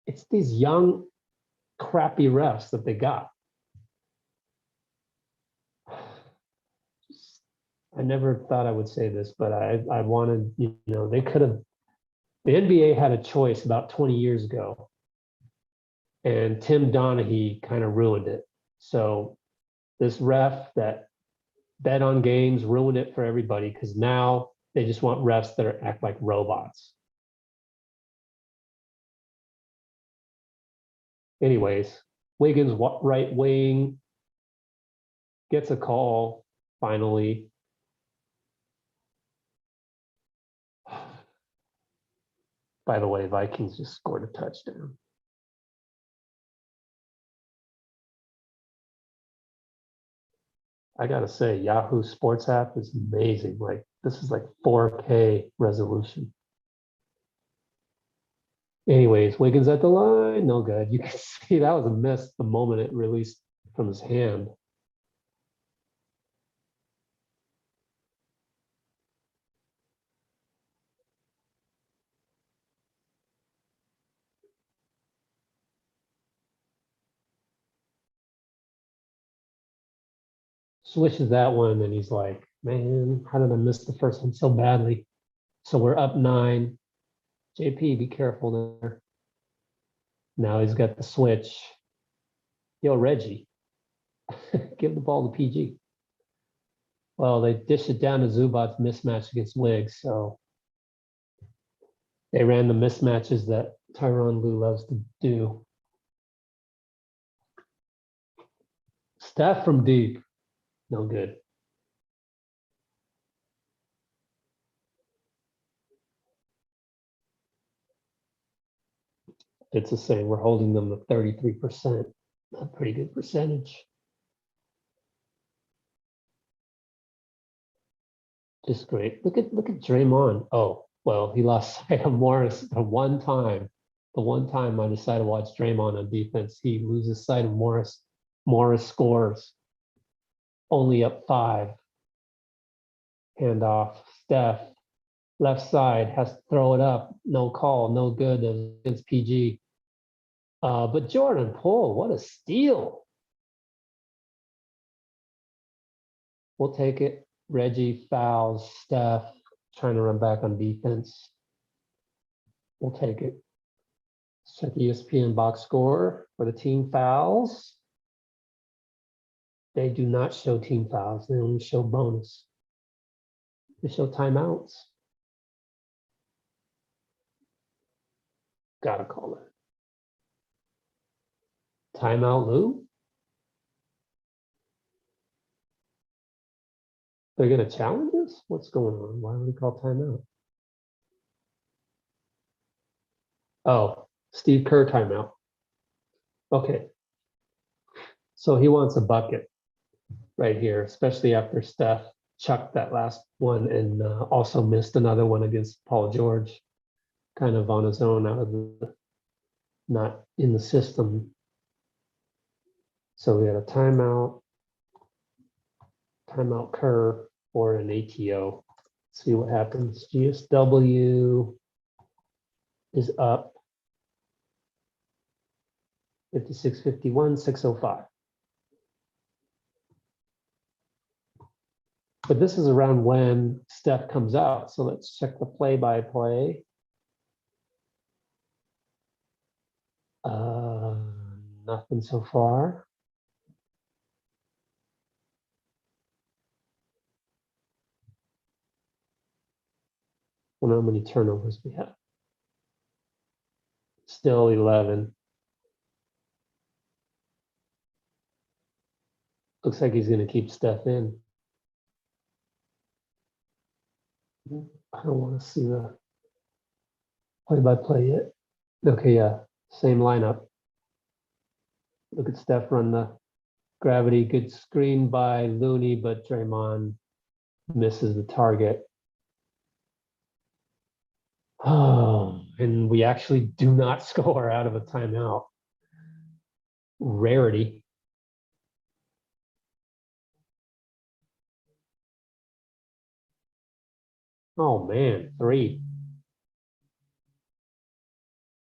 It's these young, crappy refs that they got. I never thought I would say this, but I wanted, they could have, the NBA had a choice about 20 years ago, and Tim Donaghy kind of ruined it. So this ref that bet on games ruined it for everybody because now they just want refs that act like robots. Anyways, Wiggins right wing gets a call finally. By the way, Vikings just scored a touchdown. I gotta say, Yahoo Sports app is amazing. Like this is like 4K resolution. Anyways, Wiggins at the line, no good. You can see that was a miss the moment it released from his hand. Swishes that one, and he's like, man, how did I miss the first one so badly? So we're up 9. JP, be careful there. Now he's got the switch. Yo, Reggie, give the ball to PG. Well, they dish it down to Zubac's mismatch against Wiggs, so they ran the mismatches that Tyronn Lue loves to do. Steph from deep, no good. It's the same. We're holding them to 33%. A pretty good percentage. Just great. Look at Draymond. Oh, well, he lost sight of Morris the one time. The one time I decided to watch Draymond on defense, he loses sight of Morris. Morris scores. Only up 5. Handoff. Steph. Left side has to throw it up. No call. No good against PG. But Jordan Poole, what a steal. We'll take it. Reggie fouls Steph, trying to run back on defense. We'll take it. Let's check the ESPN box score for the team fouls. They do not show team fouls. They only show bonus. They show timeouts. Gotta call it. Timeout, Lou? They're gonna challenge us? What's going on? Why would we call timeout? Oh, Steve Kerr timeout. Okay. So he wants a bucket right here, especially after Steph chucked that last one and also missed another one against Paul George, kind of on his own, out of the, not in the system. So we had a timeout Kerr or an ATO. See what happens. GSW is up 56-51, 6:05. But this is around when Steph comes out. So let's check the play-by-play. Nothing so far. I don't know how many turnovers we have. Still 11. Looks like he's going to keep Steph in. I don't want to see the play-by-play yet. Okay, yeah, same lineup. Look at Steph run the gravity. Good screen by Looney, but Draymond misses the target. Oh, and we actually do not score out of a timeout. Rarity. Oh man, 3.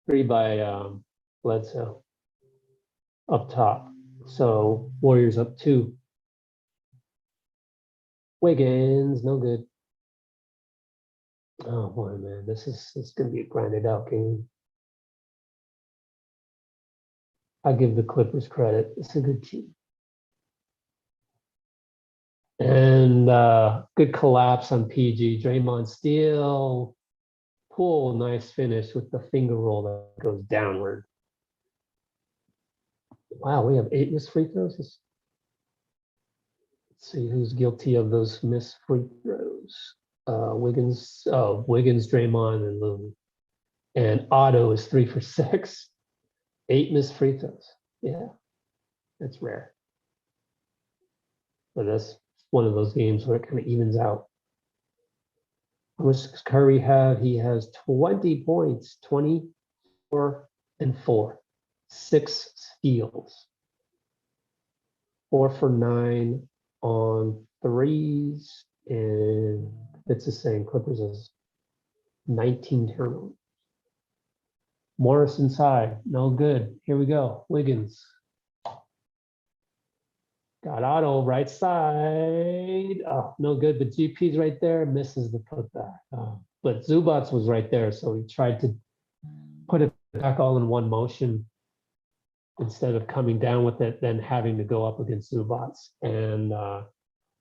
3 by Bledsoe up top. So Warriors up 2. Wiggins, no good. Oh boy, man, this is gonna be a grinded out game. I give the Clippers credit. It's a good team. And good collapse on PG. Draymond steal. Poole, nice finish with the finger roll that goes downward. Wow, we have 8 missed free throws. Let's see who's guilty of those missed free throws. Wiggins, Draymond, and Looney. And Otto is 3 for 6. 8 missed free throws. Yeah, that's rare. But that's one of those games where it kind of evens out. How much does Curry have? He has 20 points, 24 and 4, 6 steals, 4 for 9 on threes, and it's the same. Clippers has 19 turnovers. Morris inside, no good. Here we go. Wiggins Got Otto right side. Oh, no good, but GP's right there, misses the putback. But Zubats was right there, so he tried to put it back all in one motion instead of coming down with it, then having to go up against Zubats. And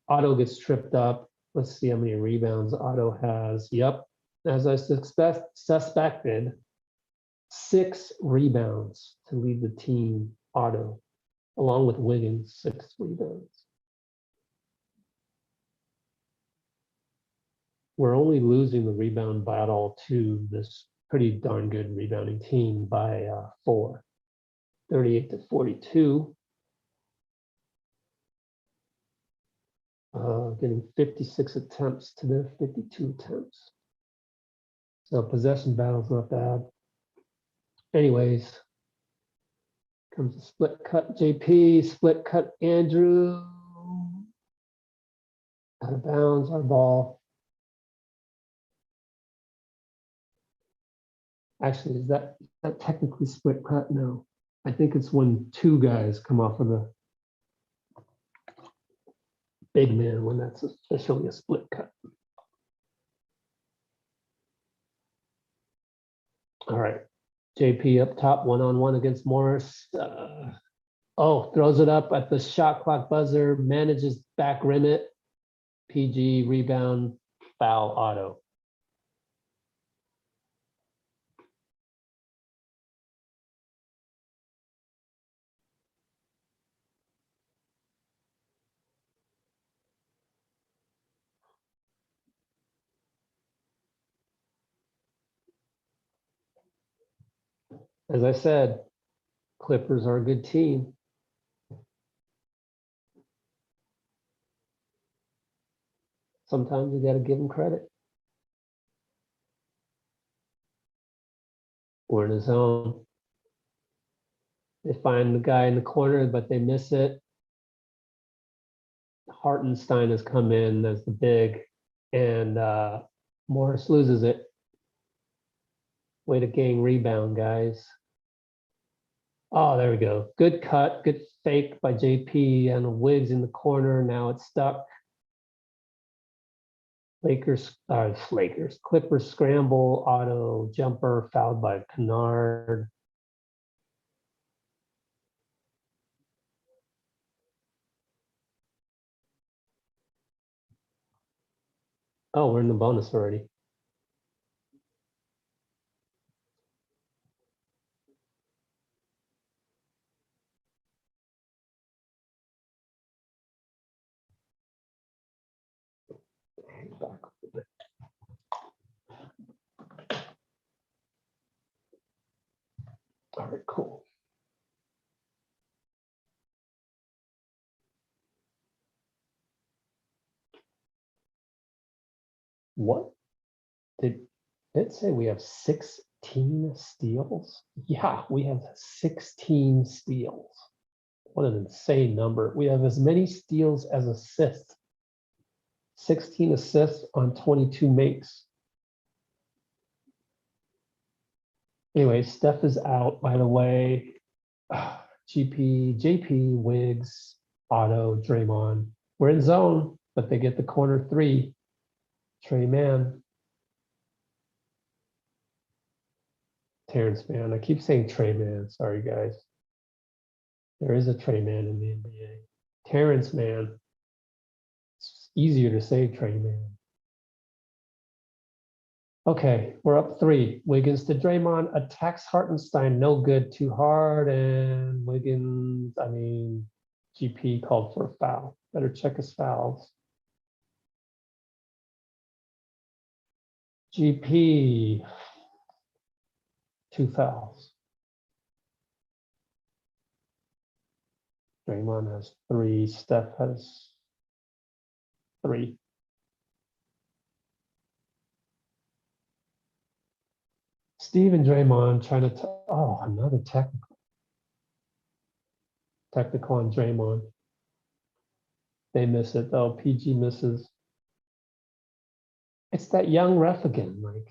Otto gets tripped up. Let's see how many rebounds Otto has. Yep, as I suspected, 6 rebounds to lead the team, Otto, along with Wiggins, 6 rebounds. We're only losing the rebound battle to this pretty darn good rebounding team by 4, 38 to 42. Getting 56 attempts to their 52 attempts. So possession battle's not bad. Anyways, comes a split cut JP, split cut Andrew. Out of bounds, our ball. Actually, is that technically split cut? No. I think it's when 2 guys come off of the big man, when that's officially a split cut. All right. JP up top, one-on-one against Morris. Throws it up at the shot clock buzzer, manages back rim it. PG, rebound, foul, Otto. As I said, Clippers are a good team. Sometimes you got to give them credit. We're in a zone. They find the guy in the corner, but they miss it. Hartenstein has come in as the big, and Morris loses it. Way to gang rebound, guys. Oh, there we go. Good cut, good fake by JP, and Wiggs in the corner. Now it's stuck. Clippers scramble, Otto jumper, fouled by Kennard. Oh, we're in the bonus already. Back a little bit. All right, cool. What did it say? We have 16 steals? Yeah, we have 16 steals. What an insane number. We have as many steals as assists. 16 assists on 22 makes. Anyway, Steph is out, by the way. JP, Wiggs, Otto, Draymond. We're in zone, but they get the corner 3. Trey Mann. Terrence Mann. I keep saying Trey Mann. Sorry, guys. There is a Trey Mann in the NBA. Terrence Mann. It's easier to say Trey Mann. Okay, we're up 3. Wiggins to Draymond, attacks Hartenstein, no good, too hard, and GP called for a foul. Better check his fouls. GP, 2 fouls. Draymond has 3, Steph has 3. Steve and Draymond trying to, another technical. Technical on Draymond. They miss it though, PG misses. It's that young ref again, like.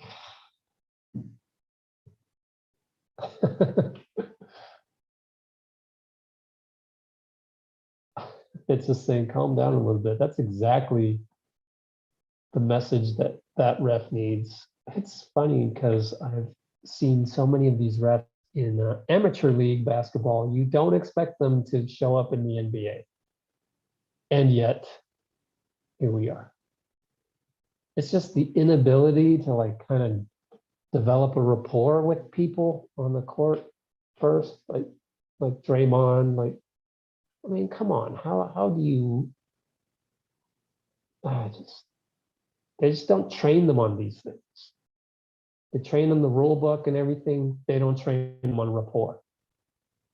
It's just saying, calm down a little bit. That's exactly the message that that ref needs. It's funny because I've seen so many of these refs in amateur league basketball. You don't expect them to show up in the NBA. And yet, here we are. It's just the inability to like kind of develop a rapport with people on the court first, like Draymond. Like, I mean, come on, how do you? They just don't train them on these things. They train them the rule book and everything. They don't train them on rapport,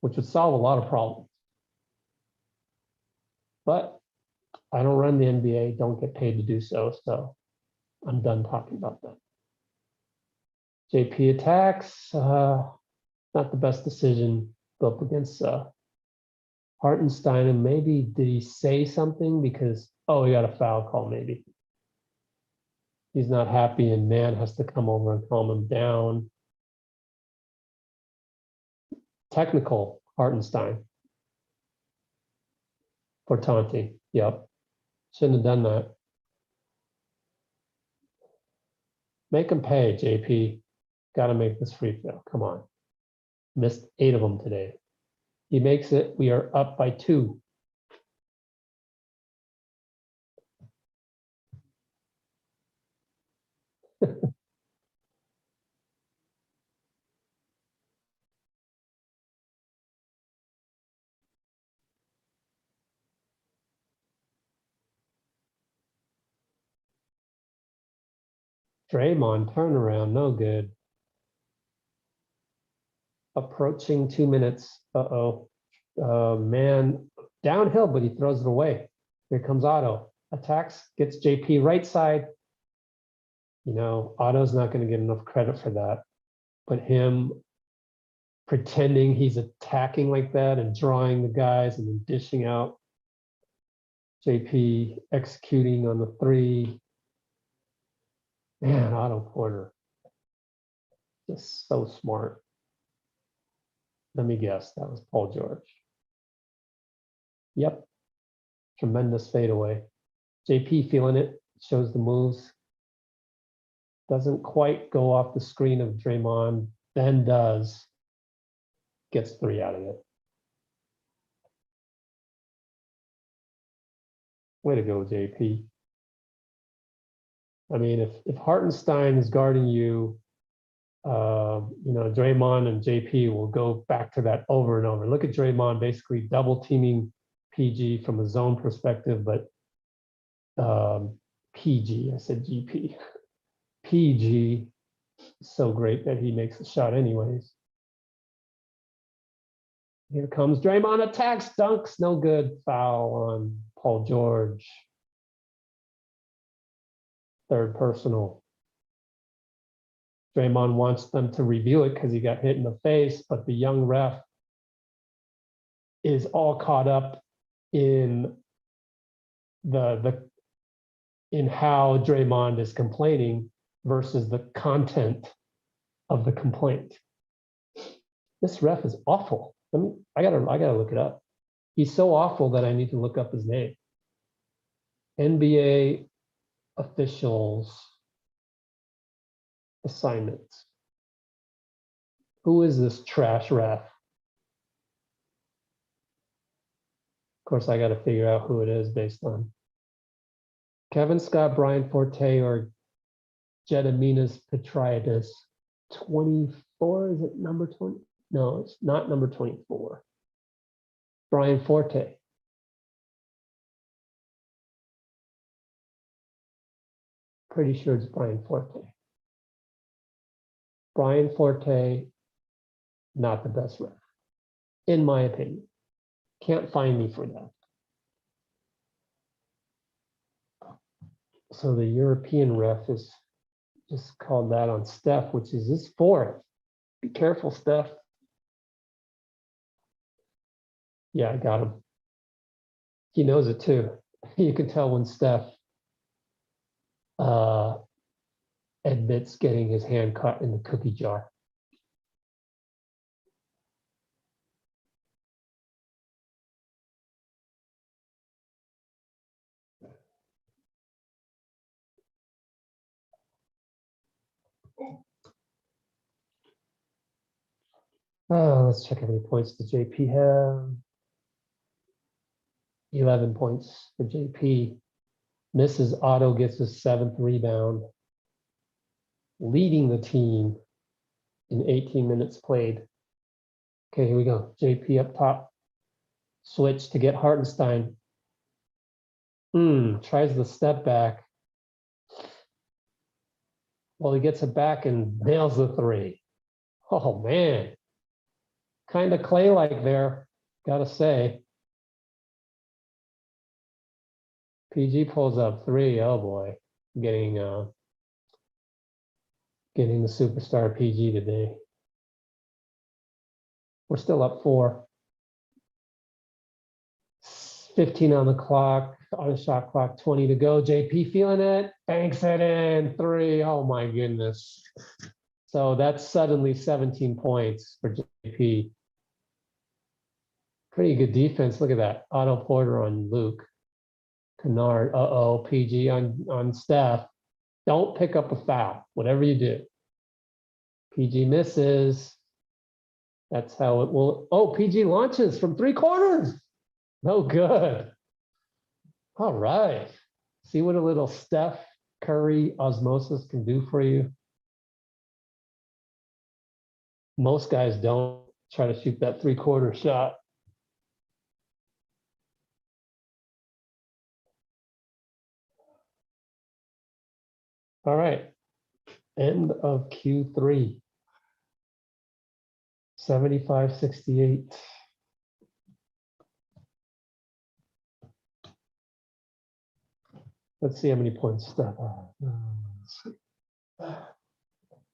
which would solve a lot of problems. But I don't run the NBA, don't get paid to do so, so I'm done talking about that. JP attacks, not the best decision up against Hartenstein. And maybe did he say something because, oh, he got a foul call maybe. He's not happy and man has to come over and calm him down. Technical Hartenstein for taunting. Yep. Shouldn't have done that. Make him pay, JP. Got to make this free throw. Come on. Missed 8 of them today. He makes it. We are up by 2. Draymond turnaround, no good. Approaching 2 minutes. Uh-oh. Man, downhill, but he throws it away. Here comes Otto. Attacks, gets JP right side. You know, Otto's not going to get enough credit for that. But him pretending he's attacking like that and drawing the guys and then dishing out. JP executing on the 3. Man, Otto Porter. Just so smart. Let me guess, that was Paul George. Yep. Tremendous fadeaway. JP feeling it, shows the moves. Doesn't quite go off the screen of Draymond, then does. Gets 3 out of it. Way to go, JP. I mean, if Hartenstein is guarding you, you know, Draymond and JP will go back to that over and over. Look at Draymond basically double teaming PG from a zone perspective, but PG, I said GP. PG, so great that he makes a shot anyways. Here comes Draymond, attacks, dunks, no good. Foul on Paul George. 3rd personal. Draymond wants them to review it because he got hit in the face, but the young ref is all caught up in in how Draymond is complaining versus the content of the complaint. This ref is awful. I gotta look it up. He's so awful that I need to look up his name. NBA officials assignments. Who is this trash ref? Of course, I got to figure out who it is based on Kevin Scott, Brian Forte, or Gediminas Petriadis. 24, is it number 20? No, it's not number 24. Brian Forte. Pretty sure it's Brian Forte. Brian Forte, not the best ref, in my opinion. Can't find me for that. So the European ref is just called that on Steph, which is his 4th. Be careful, Steph. Yeah, I got him. He knows it too. You can tell when Steph admits getting his hand caught in the cookie jar. Let's check how many points does JP have. 11 points for JP. Mrs. Otto gets his 7th rebound, leading the team in 18 minutes played. Okay, here we go. JP up top. Switch to get Hartenstein. Tries the step back. Well, he gets it back and nails the 3. Oh, man. Kind of Clay-like there, gotta say. PG pulls up 3. Oh, boy. Getting the superstar PG today. We're still up 4. 15 on the clock, on the shot clock, 20 to go. JP feeling it, banks it in, 3. Oh my goodness. So that's suddenly 17 points for JP. Pretty good defense. Look at that. Otto Porter on Luke. Kennard, PG on Steph. Don't pick up a foul, whatever you do. PG misses. That's how it will. Oh, PG launches from 3 quarters. No good. All right. See what a little Steph Curry osmosis can do for you. Most guys don't try to shoot that 3-quarter shot. All right. End of Q3. 75-68. Let's see how many points Steph had.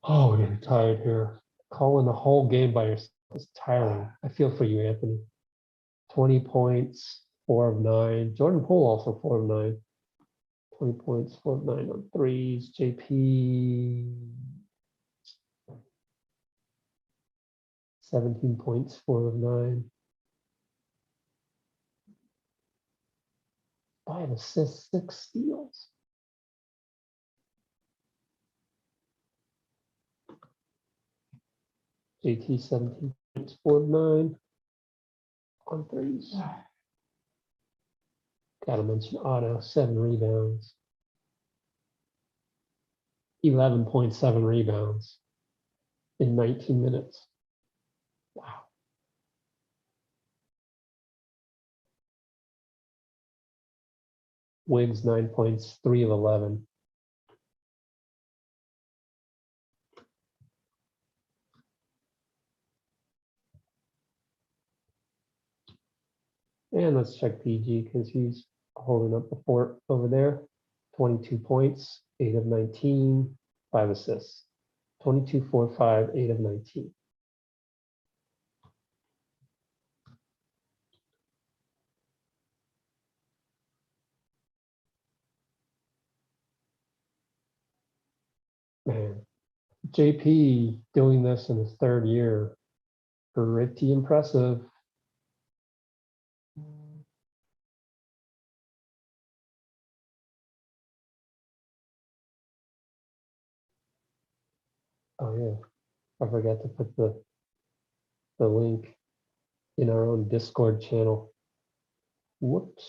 Oh, we're getting tired here. Calling the whole game by yourself is tiring. I feel for you, Anthony. 20 points, 4 of 9. Jordan Poole also 4 of 9. 20 points, 4 of 9 on threes. JP, 17 points, 4 of 9. 5 assists, 6 steals. JT 17 points, 4 of 9 on threes. Gotta mention Otto, 7 rebounds. 11.7 rebounds in 19 minutes. Wow. Wiggs 9 points, 3 of 11. And let's check PG because he's holding up the fort over there. 22 points, 8 of 19, 5 assists. 22, 4, 5, 8 of 19. Man, JP doing this in his 3rd year, pretty impressive. Oh yeah, I forgot to put the link in our own Discord channel. Whoops.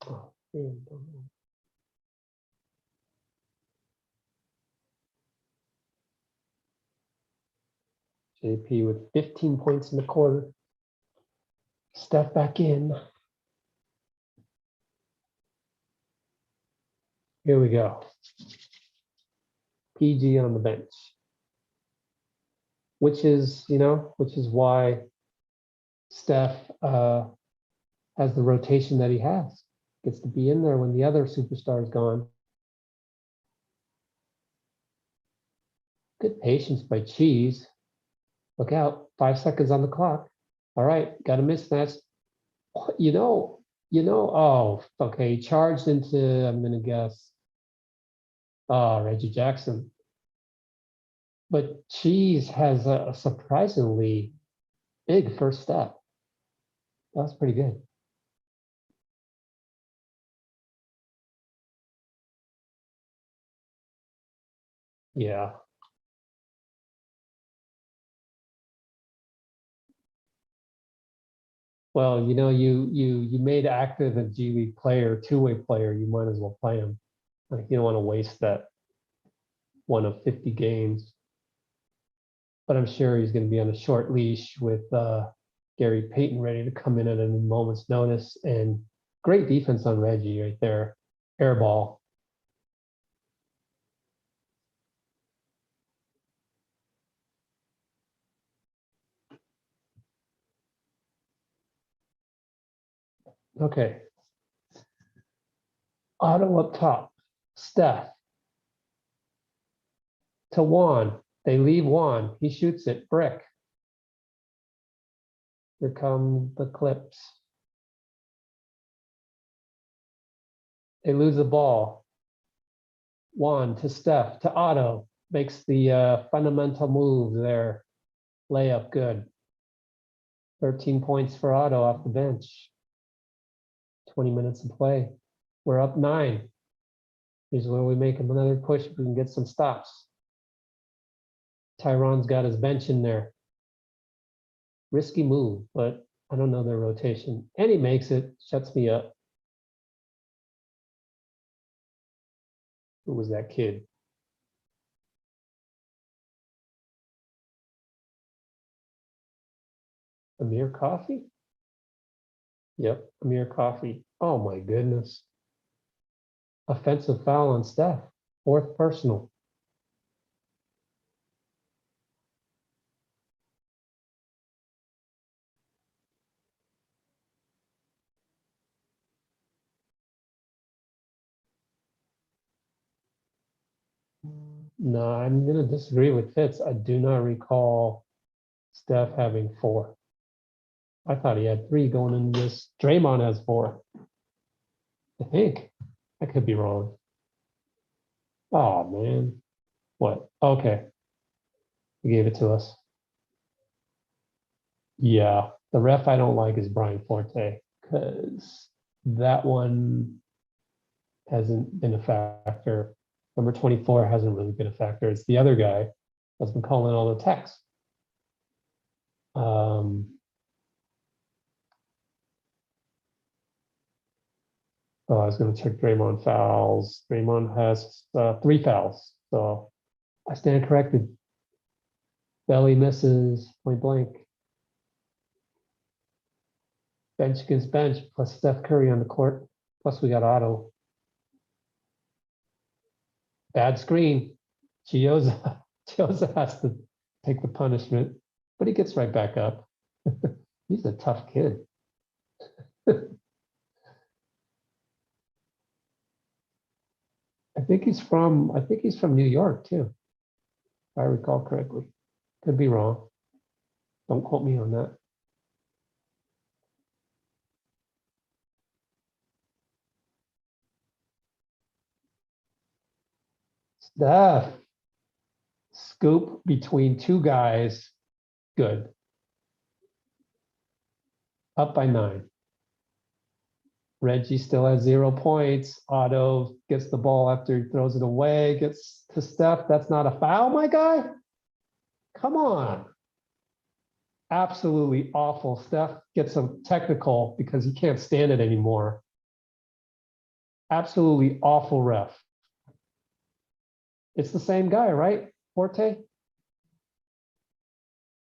Oh, man. JP with 15 points in the quarter. Step back in. Here we go. PG on the bench, which is why Steph has the rotation that he has. Gets to be in there when the other superstar is gone. Good patience by Cheese. Look out, 5 seconds on the clock. All right, got a mismatch. Oh, okay, charged into, I'm gonna guess, Reggie Jackson. But Cheese has a surprisingly big first step. That was pretty good. Yeah. Well, you know, you made active a G League player, two-way player. You might as well play him. Like you don't want to waste that one of 50 games. But I'm sure he's going to be on a short leash with Gary Payton ready to come in at any moment's notice. And great defense on Reggie right there. Air ball. Okay. Otto up top. Steph to Juan. They leave Juan. He shoots it. Brick. Here come the Clips. They lose the ball. Juan to Steph to Otto. Makes the fundamental move there. Layup good. 13 points for Otto off the bench. 20 minutes of play. We're up 9. Here's where we make another push. We can get some stops. Tyron's got his bench in there. Risky move, but I don't know their rotation. And he makes it, shuts me up. Who was that kid? Amir Coffee? Yep, Amir Coffee. Oh my goodness. Offensive foul on Steph. 4th personal. No, I'm going to disagree with Fitz. I do not recall Steph having 4. I thought he had 3 going into this. Draymond has 4. I think. I could be wrong. Oh, man. What? Okay. He gave it to us. Yeah. The ref I don't like is Brian Forte because that one hasn't been a factor. Number 24 hasn't really been a factor. It's the other guy that's been calling all the texts. I was going to check Draymond fouls. Draymond has 3 fouls. So I stand corrected. Belly misses, point blank. Bench against bench, plus Steph Curry on the court. Plus we got Otto. Bad screen. Chioza has to take the punishment, but he gets right back up. He's a tough kid. I think he's from New York too, if I recall correctly. Could be wrong. Don't quote me on that. Steph. Scoop between 2 guys. Good. Up by 9. Reggie still has 0 points. Otto gets the ball after he throws it away, gets to Steph. That's not a foul, my guy. Come on. Absolutely awful. Steph gets a technical because he can't stand it anymore. Absolutely awful ref. It's the same guy, right? Forte?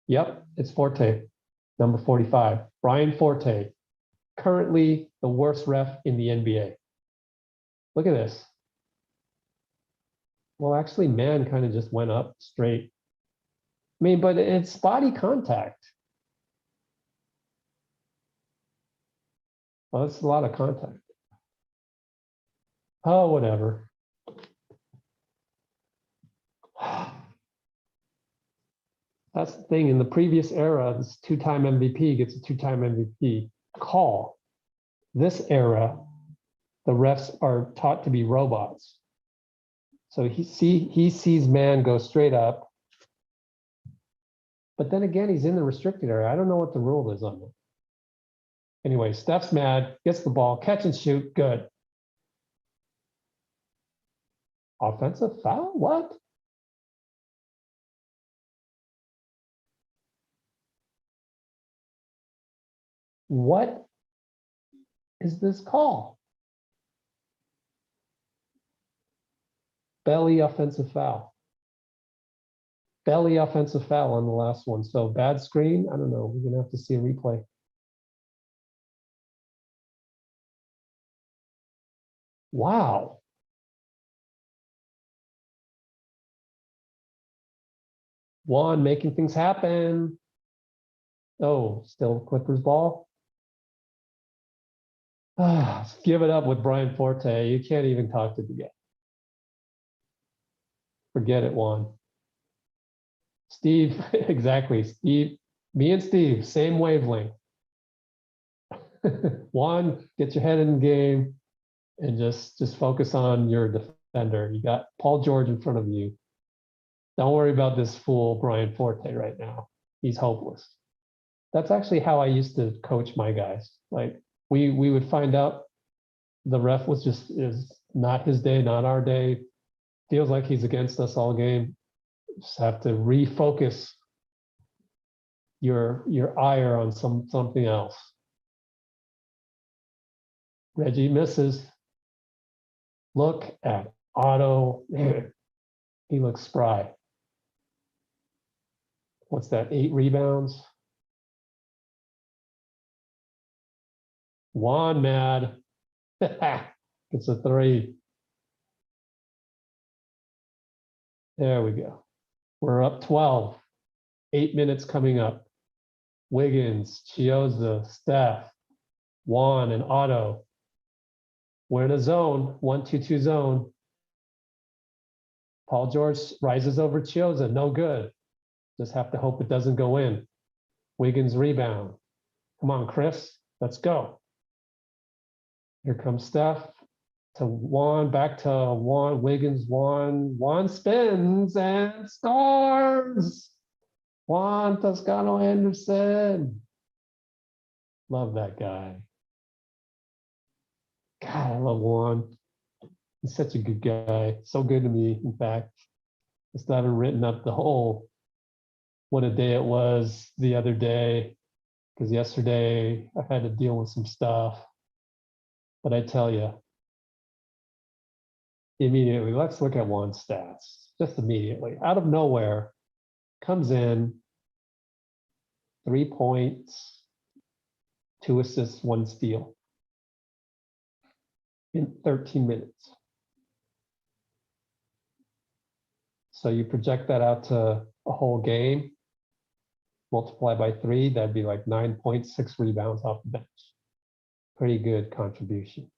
Yep, it's Forte, number 45. Brian Forte, currently the worst ref in the NBA. Look at this. Well, actually, man kind of just went up straight. I mean, but it's body contact. Well, that's a lot of contact. Oh, whatever. That's the thing. In the previous era, this 2-time MVP gets a 2-time MVP call. This era, the refs are taught to be robots. So he sees man go straight up. But then again, he's in the restricted area. I don't know what the rule is on that. Anyway, Steph's mad, gets the ball, catch and shoot, good. Offensive foul? What? What is this call? Belly offensive foul. Belly offensive foul on the last one. So bad screen. I don't know. We're gonna have to see a replay. Wow. Juan making things happen. Oh, still Clippers ball. Give it up with Brian Forte. You can't even talk to the guy. Forget it, Juan. Steve, exactly. Steve, me and Steve, same wavelength. Juan, get your head in the game and just focus on your defender. You got Paul George in front of you. Don't worry about this fool, Brian Forte, right now. He's hopeless. That's actually how I used to coach my guys. Like we would find out the ref is not his day, not our day. Feels like he's against us all game. Just have to refocus your ire on something else. Reggie misses. Look at Otto. Man, he looks spry. What's that? 8 rebounds. Juan mad. It's a 3. There we go. We're up 12. 8 minutes coming up. Wiggins, Chioza, Steph, Juan, and Otto. We're in a zone, 1-2-2 zone. Paul George rises over Chioza, no good. Just have to hope it doesn't go in. Wiggins rebound. Come on, Chris, let's go. Here comes Steph to Juan, back to Juan, Wiggins, Juan spins and scores. Juan Toscano Anderson. Love that guy. God, I love Juan. He's such a good guy. So good to me, in fact. Just haven't written up the whole what a day it was the other day, because yesterday I had to deal with some stuff. But I tell you, immediately, let's look at Juan's stats. Just immediately, out of nowhere, comes in, 3 points, 2 assists, 1 steal in 13 minutes. So you project that out to a whole game, multiply by 3, that'd be like 9.6 rebounds off the bench. Pretty good contribution.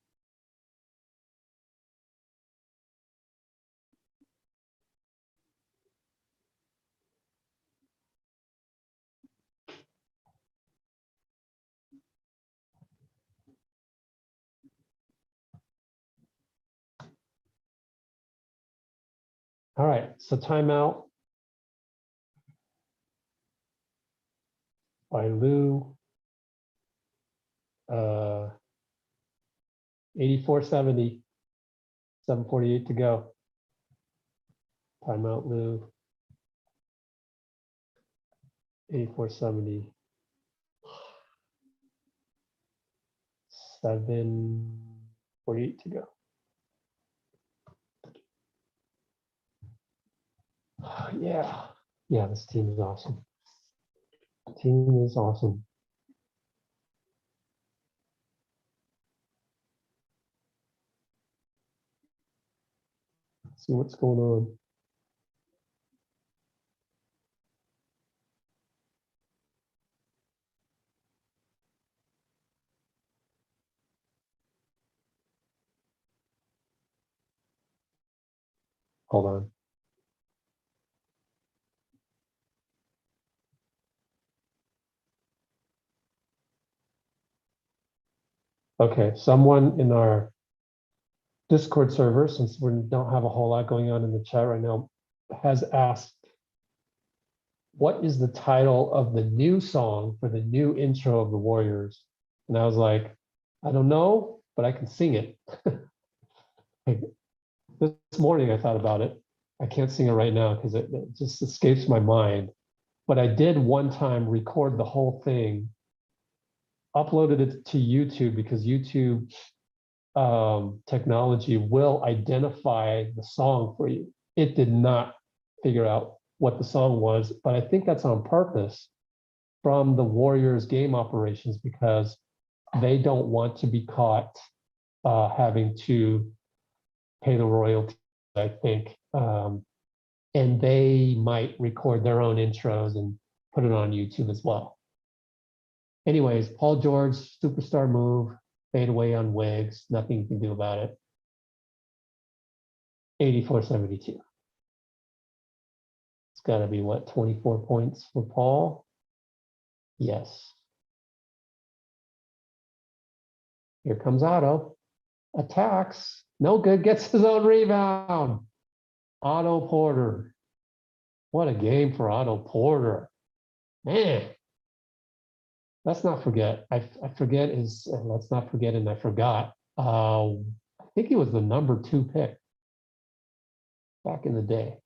All right, so timeout by Lou. 84-70, 7:48 to go. Timeout, Lou. 84-70. 7:48 to go. Yeah, this team is awesome. The team is awesome. Let's see what's going on. Hold on. Okay, someone in our Discord server, since we don't have a whole lot going on in the chat right now, has asked, what is the title of the new song for the new intro of the Warriors? And I was like, I don't know, but I can sing it. Like, this morning I thought about it. I can't sing it right now because it just escapes my mind. But I did one time record the whole thing uploaded it to YouTube because YouTube technology will identify the song for you. It did not figure out what the song was, but I think that's on purpose from the Warriors game operations because they don't want to be caught having to pay the royalty, I think. And they might record their own intros and put it on YouTube as well. Anyways, Paul George, superstar move, fade away on Wiggs, nothing you can do about it. 84-72. It's got to be what, 24 points for Paul? Yes. Here comes Otto. Attacks. No good, gets his own rebound. Otto Porter. What a game for Otto Porter. Man. Let's not forget. I forget his, let's not forget, and I forgot. I think he was the #2 pick back in the day.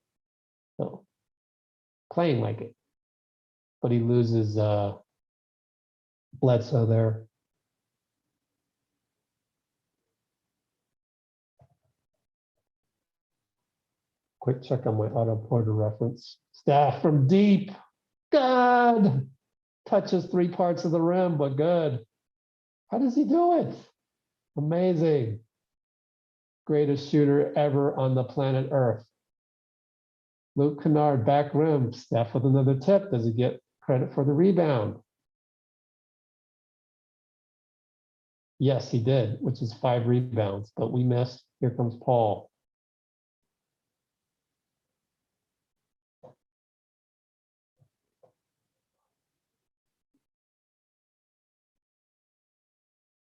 So playing like it. But he loses Bledsoe there. Quick check on my Otto Porter reference. Staff from deep. Good. Touches 3 parts of the rim, but good. How does he do it? Amazing. Greatest shooter ever on the planet Earth. Luke Kennard, back rim. Steph with another tip. Does he get credit for the rebound? Yes, he did, which is 5 rebounds, but we missed. Here comes Paul.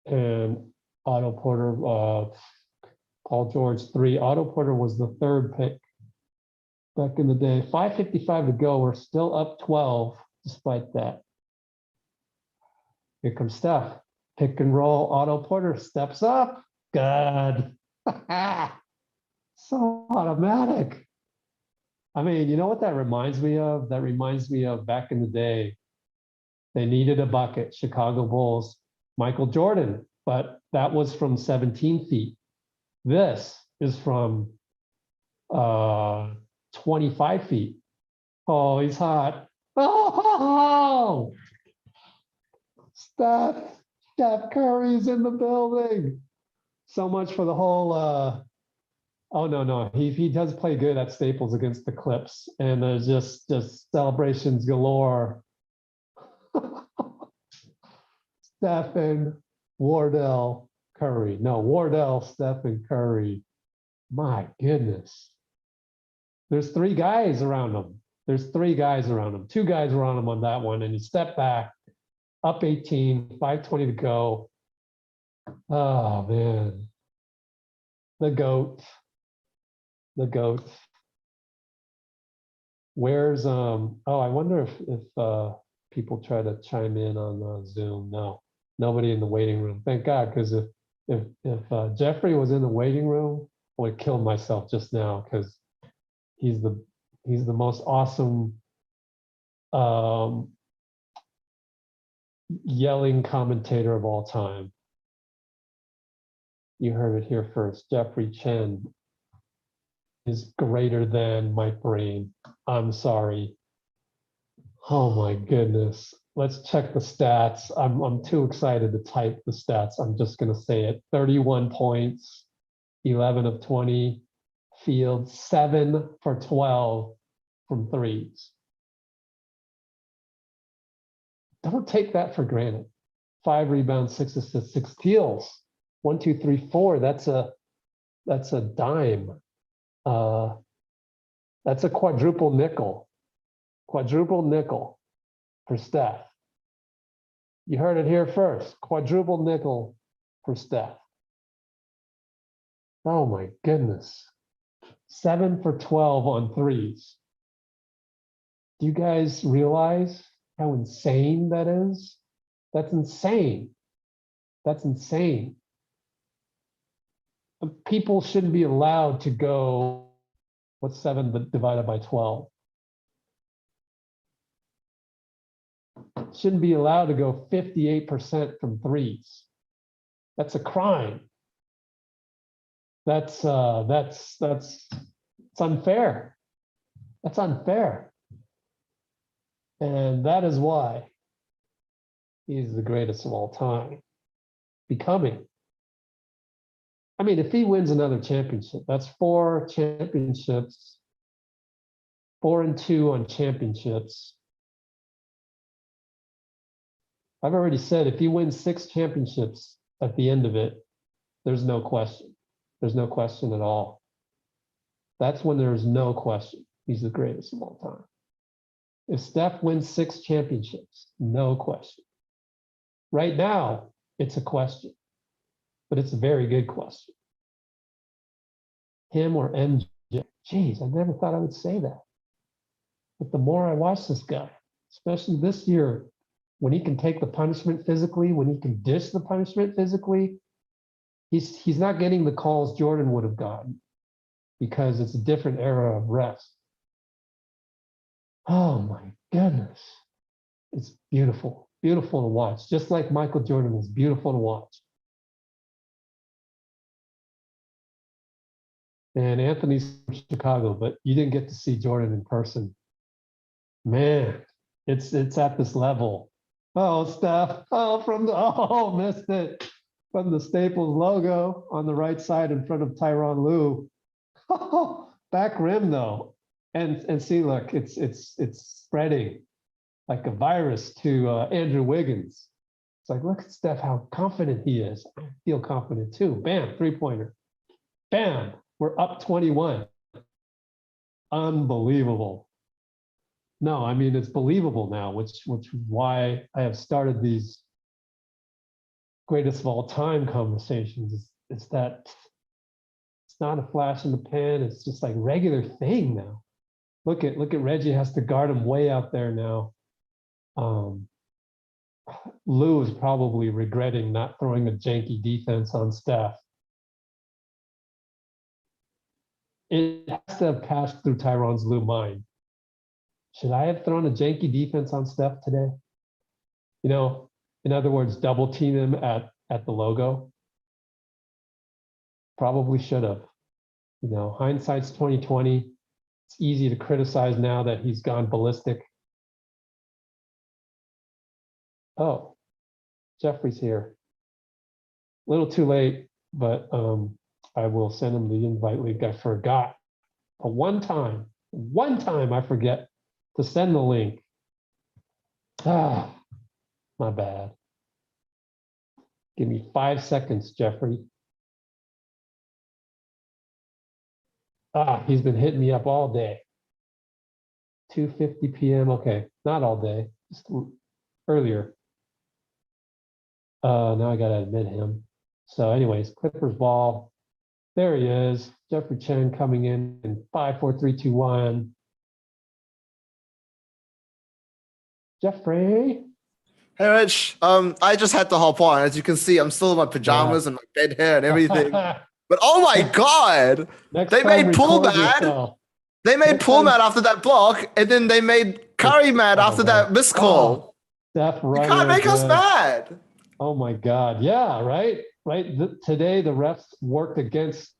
And Otto Porter, Paul George 3. Otto Porter was the 3rd pick back in the day. 5:55 to go. We're still up 12 despite that. Here comes Steph. Pick and roll. Otto Porter steps up. Good. So automatic. I mean, you know what that reminds me of? That reminds me of back in the day. They needed a bucket. Chicago Bulls. Michael Jordan, but that was from 17 feet. This is from 25 feet. Oh, he's hot. Oh, Steph Curry's in the building. So much for the whole, oh, no, he does play good at Staples against the Clips, and there's just celebrations galore. Stephen Wardell Curry. No, Wardell, Stephen Curry. My goodness. There's 3 guys around him. There's 3 guys around him. 2 guys around him on that one, and he stepped back, up 18, 5:20 to go. Oh, man. The GOAT. The GOAT. Where's, oh, I wonder if people try to chime in on Zoom. No. Nobody in the waiting room. Thank God, because if Jeffrey was in the waiting room, I would have killed myself just now because he's the most awesome yelling commentator of all time. You heard it here first. Jeffrey Chen is greater than my brain. I'm sorry. Oh my goodness. Let's check the stats. I'm too excited to type the stats. I'm just going to say it. 31 points, 11 of 20 field, 7 for 12 from threes. Don't take that for granted. 5 rebounds, 6 assists, 6 steals. 1, 2, 3, 4. That's a dime. That's a quadruple nickel. Quadruple nickel for Steph. You heard it here first. Quadruple nickel for Steph. Oh my goodness. 7 for 12 on threes. Do you guys realize how insane that is? That's insane. That's insane. People shouldn't be allowed to go, what's 7 divided by 12? shouldn't be allowed to go 58% from threes. That's a crime. That's it's unfair. That's unfair. And that is why he's the greatest of all time. Becoming. I mean, if he wins another championship, that's 4 championships, 4-2 on championships. I've already said if he wins 6 championships at the end of it, there's no question. There's no question at all. That's when there's no question. He's the greatest of all time. If Steph wins 6 championships, no question. Right now, it's a question, but it's a very good question. Him or MJ? Jeez, I never thought I would say that. But the more I watch this guy, especially this year, when he can take the punishment physically, when he can dish the punishment physically, he's not getting the calls Jordan would have gotten because it's a different era of refs. Oh my goodness. It's beautiful, beautiful to watch. Just like Michael Jordan was beautiful to watch. And Anthony's from Chicago, but you didn't get to see Jordan in person. Man, it's at this level. Oh, Steph. Oh, missed it. From the Staples logo on the right side in front of Tyronn Lue. Oh, back rim though. And see, look, it's spreading like a virus to Andrew Wiggins. It's like, look at Steph, how confident he is. I feel confident too. Bam, 3-pointer. Bam, we're up 21. Unbelievable. No, I mean, it's believable now, which is why I have started these greatest of all time conversations. It's that it's not a flash in the pan. It's just like regular thing now. Look at Reggie has to guard him way out there now. Lou is probably regretting not throwing a janky defense on Steph. It has to have passed through Tyronn Lue's mind. Should I have thrown a janky defense on Steph today? You know, in other words, double team him at the logo. Probably should have. You know, hindsight's 2020. It's easy to criticize now that he's gone ballistic. Oh, Jeffrey's here. A little too late, but I will send him the invite link. I forgot. One time I forget to send the link. Ah, my bad. Give me 5 seconds, Jeffrey. Ah, he's been hitting me up all day. 2:50 p.m. Okay, not all day, just earlier. Now I gotta admit him. So anyways, Clippers ball. There he is. Jeffrey Chen coming in 5, 4, 3, 2, 1. Jeffrey. Hey, Rich. I just had to hop on. As you can see, I'm still in my pajamas and my bed hair and everything. But oh my God, they made Poole mad. They made Poole mad after that block, and then they made Curry mad after that missed call. You can't make us mad. Oh my God. Yeah, right. Today, the refs worked against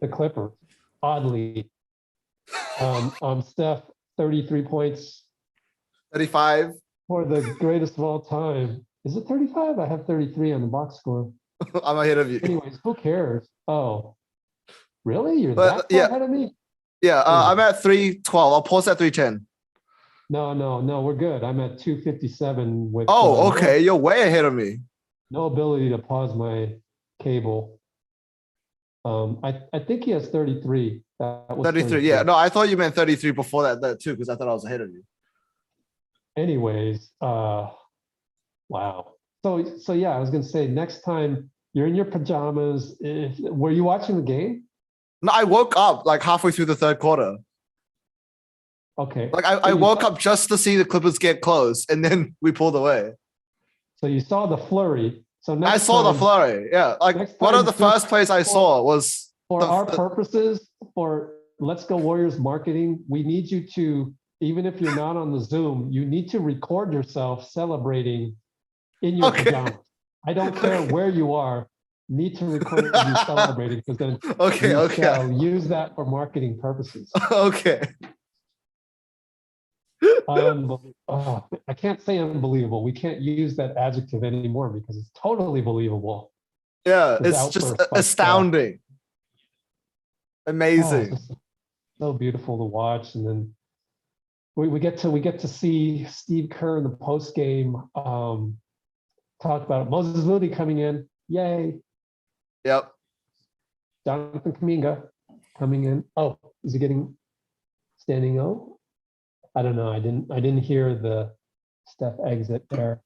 the Clippers, oddly. Steph, 33 points. 35. For the greatest of all time. Is it 35? I have 33 on the box score. I'm ahead of you. Anyways, who cares? Oh, really? You're that far ahead of me? Yeah, I'm at 312. I'll post at 310. No, we're good. I'm at 257 with. Oh, okay. You're way ahead of me. No ability to pause my cable. I think he has 33. That was 33. Yeah, no, I thought you meant 33 before that too, because I thought I was ahead of you. Anyways, wow. So yeah, I was gonna say next time you're in your pajamas. Were you watching the game? No, I woke up like halfway through the third quarter. Okay. Like I woke up just to see the Clippers get close, and then we pulled away. So you saw the flurry. So I saw the flurry. Yeah, like one of the first plays I saw was for our purposes for Let's Go Warriors marketing. We need you to even if you're not on the Zoom, you need to record yourself celebrating in your pajamas. I don't care where you are, need to record you celebrating because then we shall use that for marketing purposes. Okay. I can't say unbelievable. We can't use that adjective anymore because it's totally believable. Yeah, it's just astounding. Amazing. So beautiful to watch. And then we get to see Steve Kerr in the post game talk about it. Moses Moody coming in. Yay. Yep. Jonathan Kuminga coming in. Oh, is he getting standing O? I don't know. I didn't hear the Steph exit there.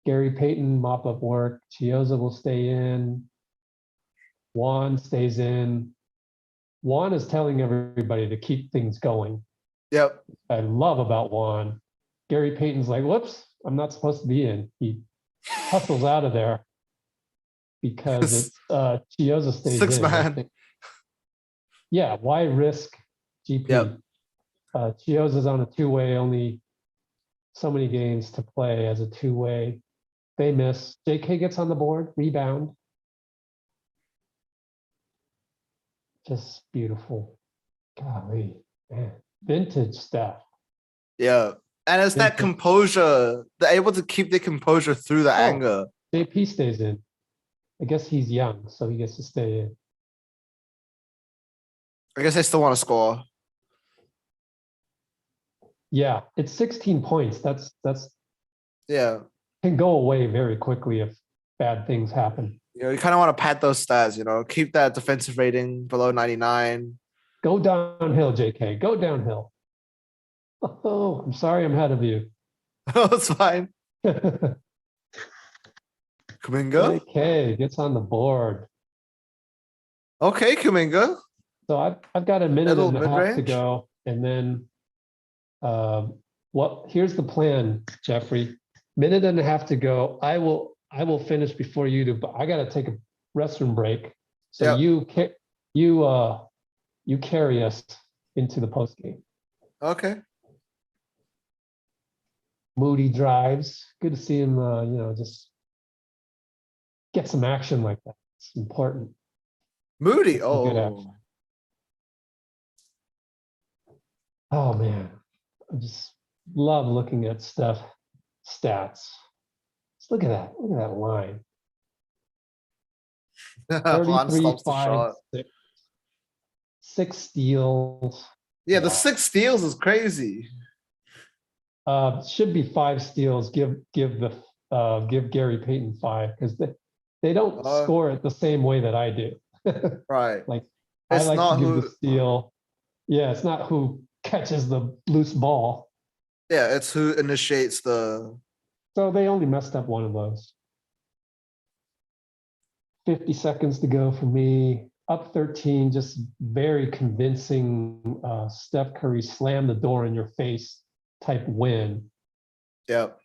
Gary Payton mop up work. Chioza will stay in. Juan stays in. Juan is telling everybody to keep things going. Yep. I love about Juan. Gary Payton's like, whoops, I'm not supposed to be in. He hustles out of there because it's Chioza stays in. 6-man. Yeah, why risk GP? Yep. Chioza's on a two-way, only so many games to play as a two-way. They miss. JK gets on the board, rebound. Just beautiful. Golly, man. Vintage stuff. Yeah. And it's that composure. They're able to keep the composure through the anger. JP stays in. I guess he's young, so he gets to stay in. I guess they still want to score. Yeah, it's 16 points. That's yeah. Can go away very quickly if bad things happen. You know, you kind of want to pad those stats, you know, keep that defensive rating below 99. Go downhill, JK. Go downhill. Oh, I'm sorry I'm ahead of you. Oh, it's fine. Kuminga? JK gets on the board. Okay, Kuminga. So I've got a minute and a half to go. And then here's the plan, Jeffrey. Minute and a half to go. I will finish before you do, but I got to take a restroom break. So you carry us into the post game. Okay. Moody drives. Good to see him. Just get some action like that. It's important. Moody. Oh man, I just love looking at stats. Just look at that. Look at that line. 33, 5, 6 steals. Yeah, the 6 steals is crazy. Should be 5 steals. Give Gary Payton 5 because they don't score it the same way that I do. Right. Like it's I like not to give the steal. Yeah, it's not who catches the loose ball. Yeah, it's who initiates the. So they only messed up one of those. 50 seconds to go for me. Up 13, just very convincing Steph Curry slam the door in your face type win. Yep.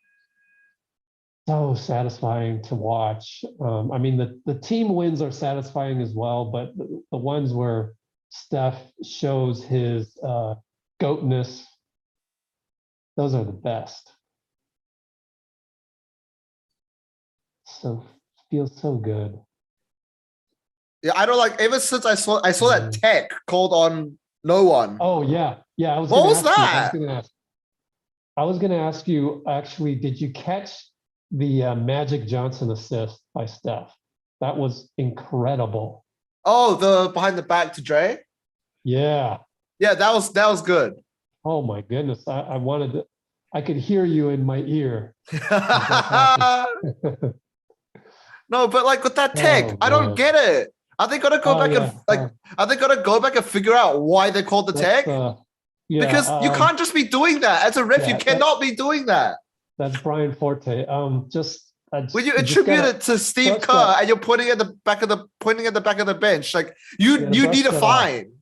So satisfying to watch. I mean, the team wins are satisfying as well, but the ones where Steph shows his goatness, those are the best. So feels so good. Yeah, I don't like. Ever since I saw that tech called on no one. Oh yeah. What was that? I was gonna ask you. Actually, did you catch the Magic Johnson assist by Steph? That was incredible. Oh, the behind the back to Dre. Yeah. Yeah, that was good. Oh my goodness! I could hear you in my ear. No, but like with that tech, I don't get it. Are they gonna go back are they gonna go back and figure out why they called the tech? Because you can't just be doing that. As a ref, you cannot be doing that. That's Brian Forte. When you attribute it to Steve Kerr and you're pointing at the back of the bench, like you need a fine.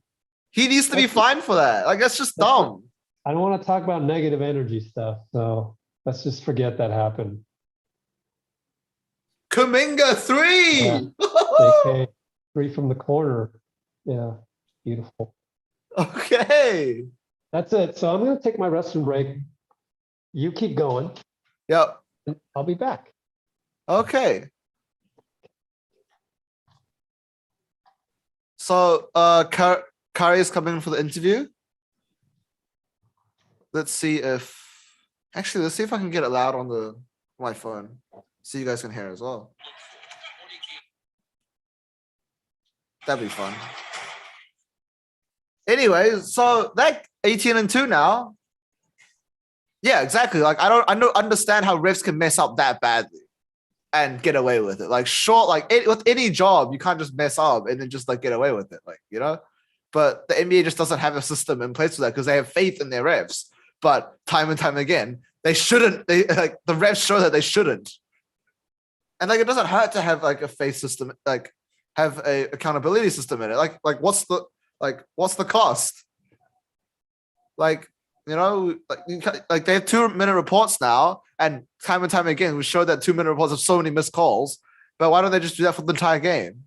He needs to be fined for that. Like that's just dumb. I don't want to talk about negative energy stuff, so let's just forget that happened. Kuminga 3. Yeah. JK, 3 from the corner. Yeah, beautiful. Okay. That's it. So I'm going to take my restroom break. You keep going. Yep. And I'll be back. Okay. So Kari is coming for the interview. Let's see if let's see if I can get it loud on my phone. So you guys can hear as well. That'd be fun. Anyway, so that 18-2 now. Yeah, exactly. Like I don't understand how refs can mess up that badly and get away with it. Like sure, like with any job, you can't just mess up and then just like get away with it, like, you know. But the NBA just doesn't have a system in place for that because they have faith in their refs. But time and time again, they shouldn't. They like the refs show that they shouldn't. And like it doesn't hurt to have like a faith system, like have a accountability system in it. Like what's the cost? Like, you know, like they have 2-minute reports now, and time again, we showed that 2-minute reports have so many missed calls. But why don't they just do that for the entire game?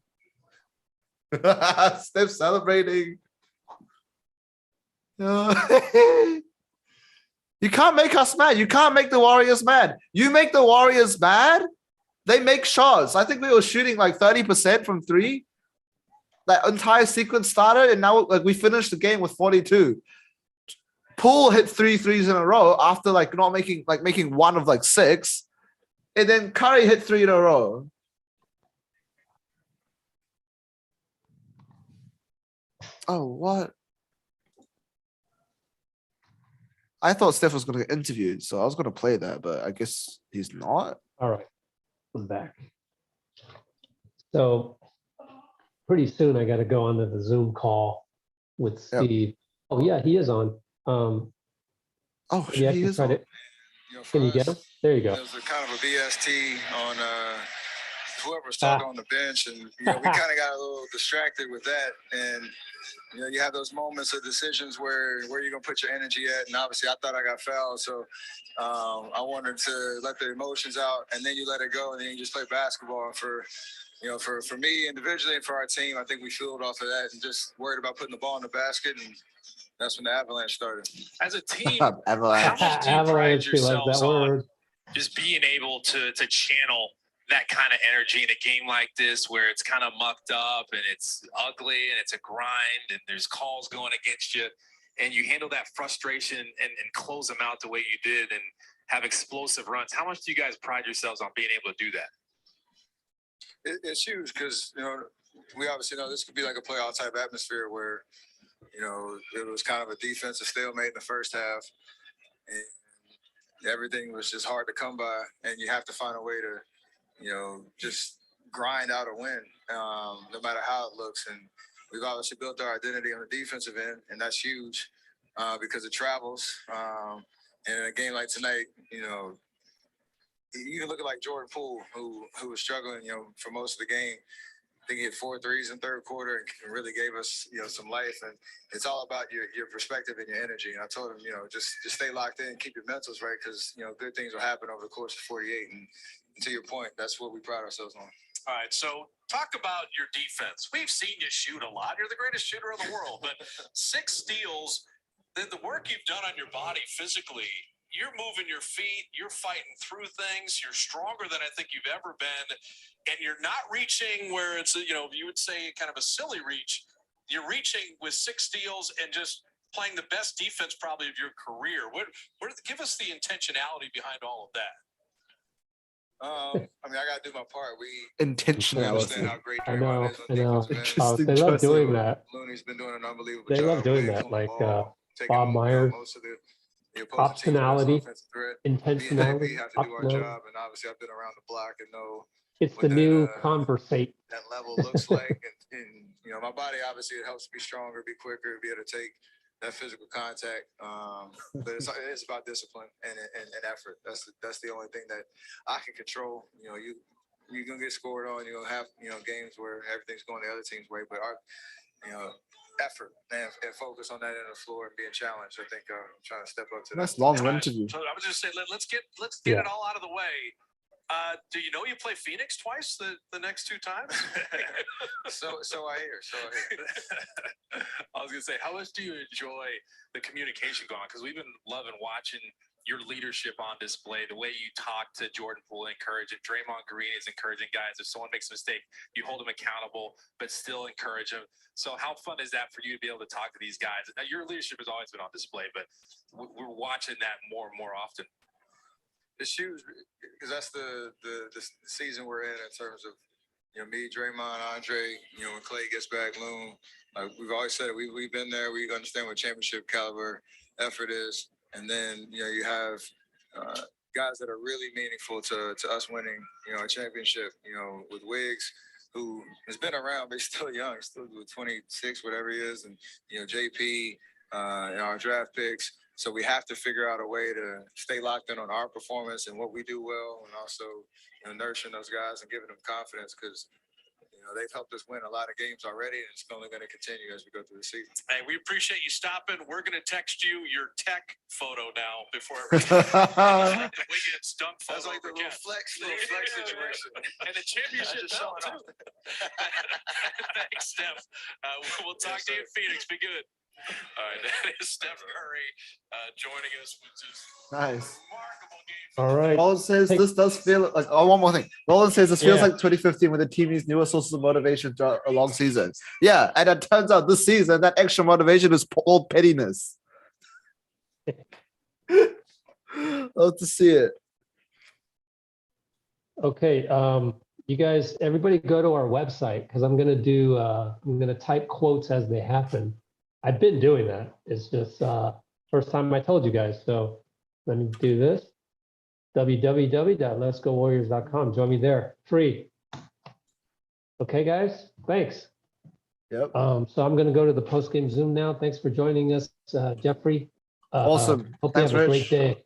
Steph celebrating. You can't make us mad. You can't make the Warriors mad. You make the Warriors mad, they make shots. I think we were shooting like 30% from 3. That entire sequence started, and now like we finished the game with 42. Poole hit 3 threes in a row after like not making making 1 of like 6, and then Curry hit 3 in a row. Oh, what? I thought Steph was going to get interviewed, so I was going to play that, but I guess he's not. All right, I'm back. So pretty soon I got to go onto the Zoom call with Steve. Yep. Oh yeah, he is on. Oh, yeah, he is on. Can you get him? There you go. It was a kind of a BST on whoever's talking on the bench, and we kind of got a little distracted with that. And you have those moments of decisions where you're gonna put your energy at. And obviously, I thought I got fouled, so I wanted to let the emotions out, and then you let it go, and then you just play basketball. And for me individually and for our team, I think we fueled off of that and just worried about putting the ball in the basket, and that's when the avalanche started. As a team, avalanche. how much do you pride yourselves on word. just being able to channel that kind of energy in a game like this where it's kind of mucked up and it's ugly and it's a grind and there's calls going against you, and you handle that frustration and close them out the way you did and have explosive runs? How much do you guys pride yourselves on being able to do that? It's huge because, we obviously know this could be like a playoff type atmosphere where, it was kind of a defensive stalemate in the first half, and everything was just hard to come by, and you have to find a way to, just grind out a win, no matter how it looks. And we've obviously built our identity on the defensive end, and that's huge because it travels. And in a game like tonight, you can look at like Jordan Poole, who was struggling, for most of the game. I think he hit 4 threes in third quarter and really gave us, some life. And it's all about your perspective and your energy. And I told him, just stay locked in, keep your mentals right, because, good things will happen over the course of 48. And to your point, that's what we pride ourselves on. All right, so talk about your defense. We've seen you shoot a lot. You're the greatest shooter in the world, but 6 steals, the work you've done on your body physically, you're moving your feet, you're fighting through things, you're stronger than I think you've ever been, and you're not reaching where it's, you would say kind of a silly reach. You're reaching with 6 steals and just playing the best defense probably of your career. Give us the intentionality behind all of that. I got to do my part. Intentionality. Understand how great I know. Interesting they love doing word. that. Looney's been doing an unbelievable They job. love doing that, like Bob Myers. Most of the Optionality, intentionality. We have to do our job, and obviously I've been around the block and know it's the new conversate. That level looks like, and my body obviously it helps be stronger, be quicker, be able to take that physical contact. But it's about discipline and effort. That's the only thing that I can control. You're gonna get scored on. You're gonna have games where everything's going the other team's way, but our effort and focus on that end of the floor and being challenged. I think I'm trying to step up to that's that. long interview. So I was just saying, let's get it all out of the way. Do you know you play Phoenix twice the next 2 times? So I hear. I was gonna say, how much do you enjoy the communication going on? Because we've been loving watching your leadership on display, the way you talk to Jordan Poole, encourage it. Draymond Green is encouraging guys. If someone makes a mistake, you hold them accountable, but still encourage them. So how fun is that for you to be able to talk to these guys? Now, your leadership has always been on display, but we're watching that more and more often. It's huge because that's the season we're in terms of, me, Draymond, Andre, when Clay gets back, Loon. Like we've always said it, we've been there. We understand what championship caliber effort is. And then, you have guys that are really meaningful to us winning, a championship, with Wiggs, who has been around, but he's still young. He's still 26, whatever he is. And, JP, our draft picks. So we have to figure out a way to stay locked in on our performance and what we do well, and also, nurturing those guys and giving them confidence because, they've helped us win a lot of games already, and it's only going to continue as we go through the season. Hey, we appreciate you stopping. We're going to text you your tech photo now before we get stump photo. That's like the little flex situation. And the championship belt, too. Thanks, Steph. We'll talk to you in Phoenix. Be good. All right, that is Steph Curry joining us, which is Nice. remarkable game. All right. Roland says this does feel like, one more thing. Roland says this feels like 2015 when the team needs newer sources of motivation throughout a long season. Yeah, and it turns out this season that extra motivation is called pettiness. Love to see it. Okay, you guys, everybody go to our website because I'm gonna type quotes as they happen. I've been doing that. It's just first time I told you guys. So let me do this. www.letsgowarriors.com. Join me there. Free. Okay, guys. Thanks. Yep. So I'm going to go to the post-game Zoom now. Thanks for joining us, Jeffrey. Awesome. Hope Thanks, you have a Rich. great day.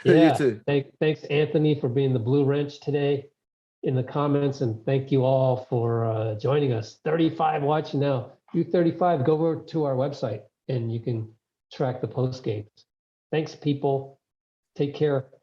You too. Thanks, Anthony, for being the blue wrench today in the comments. And thank you all for joining us. 35 watching now. You 35, go over to our website and you can track the post games. Thanks, people. Take care.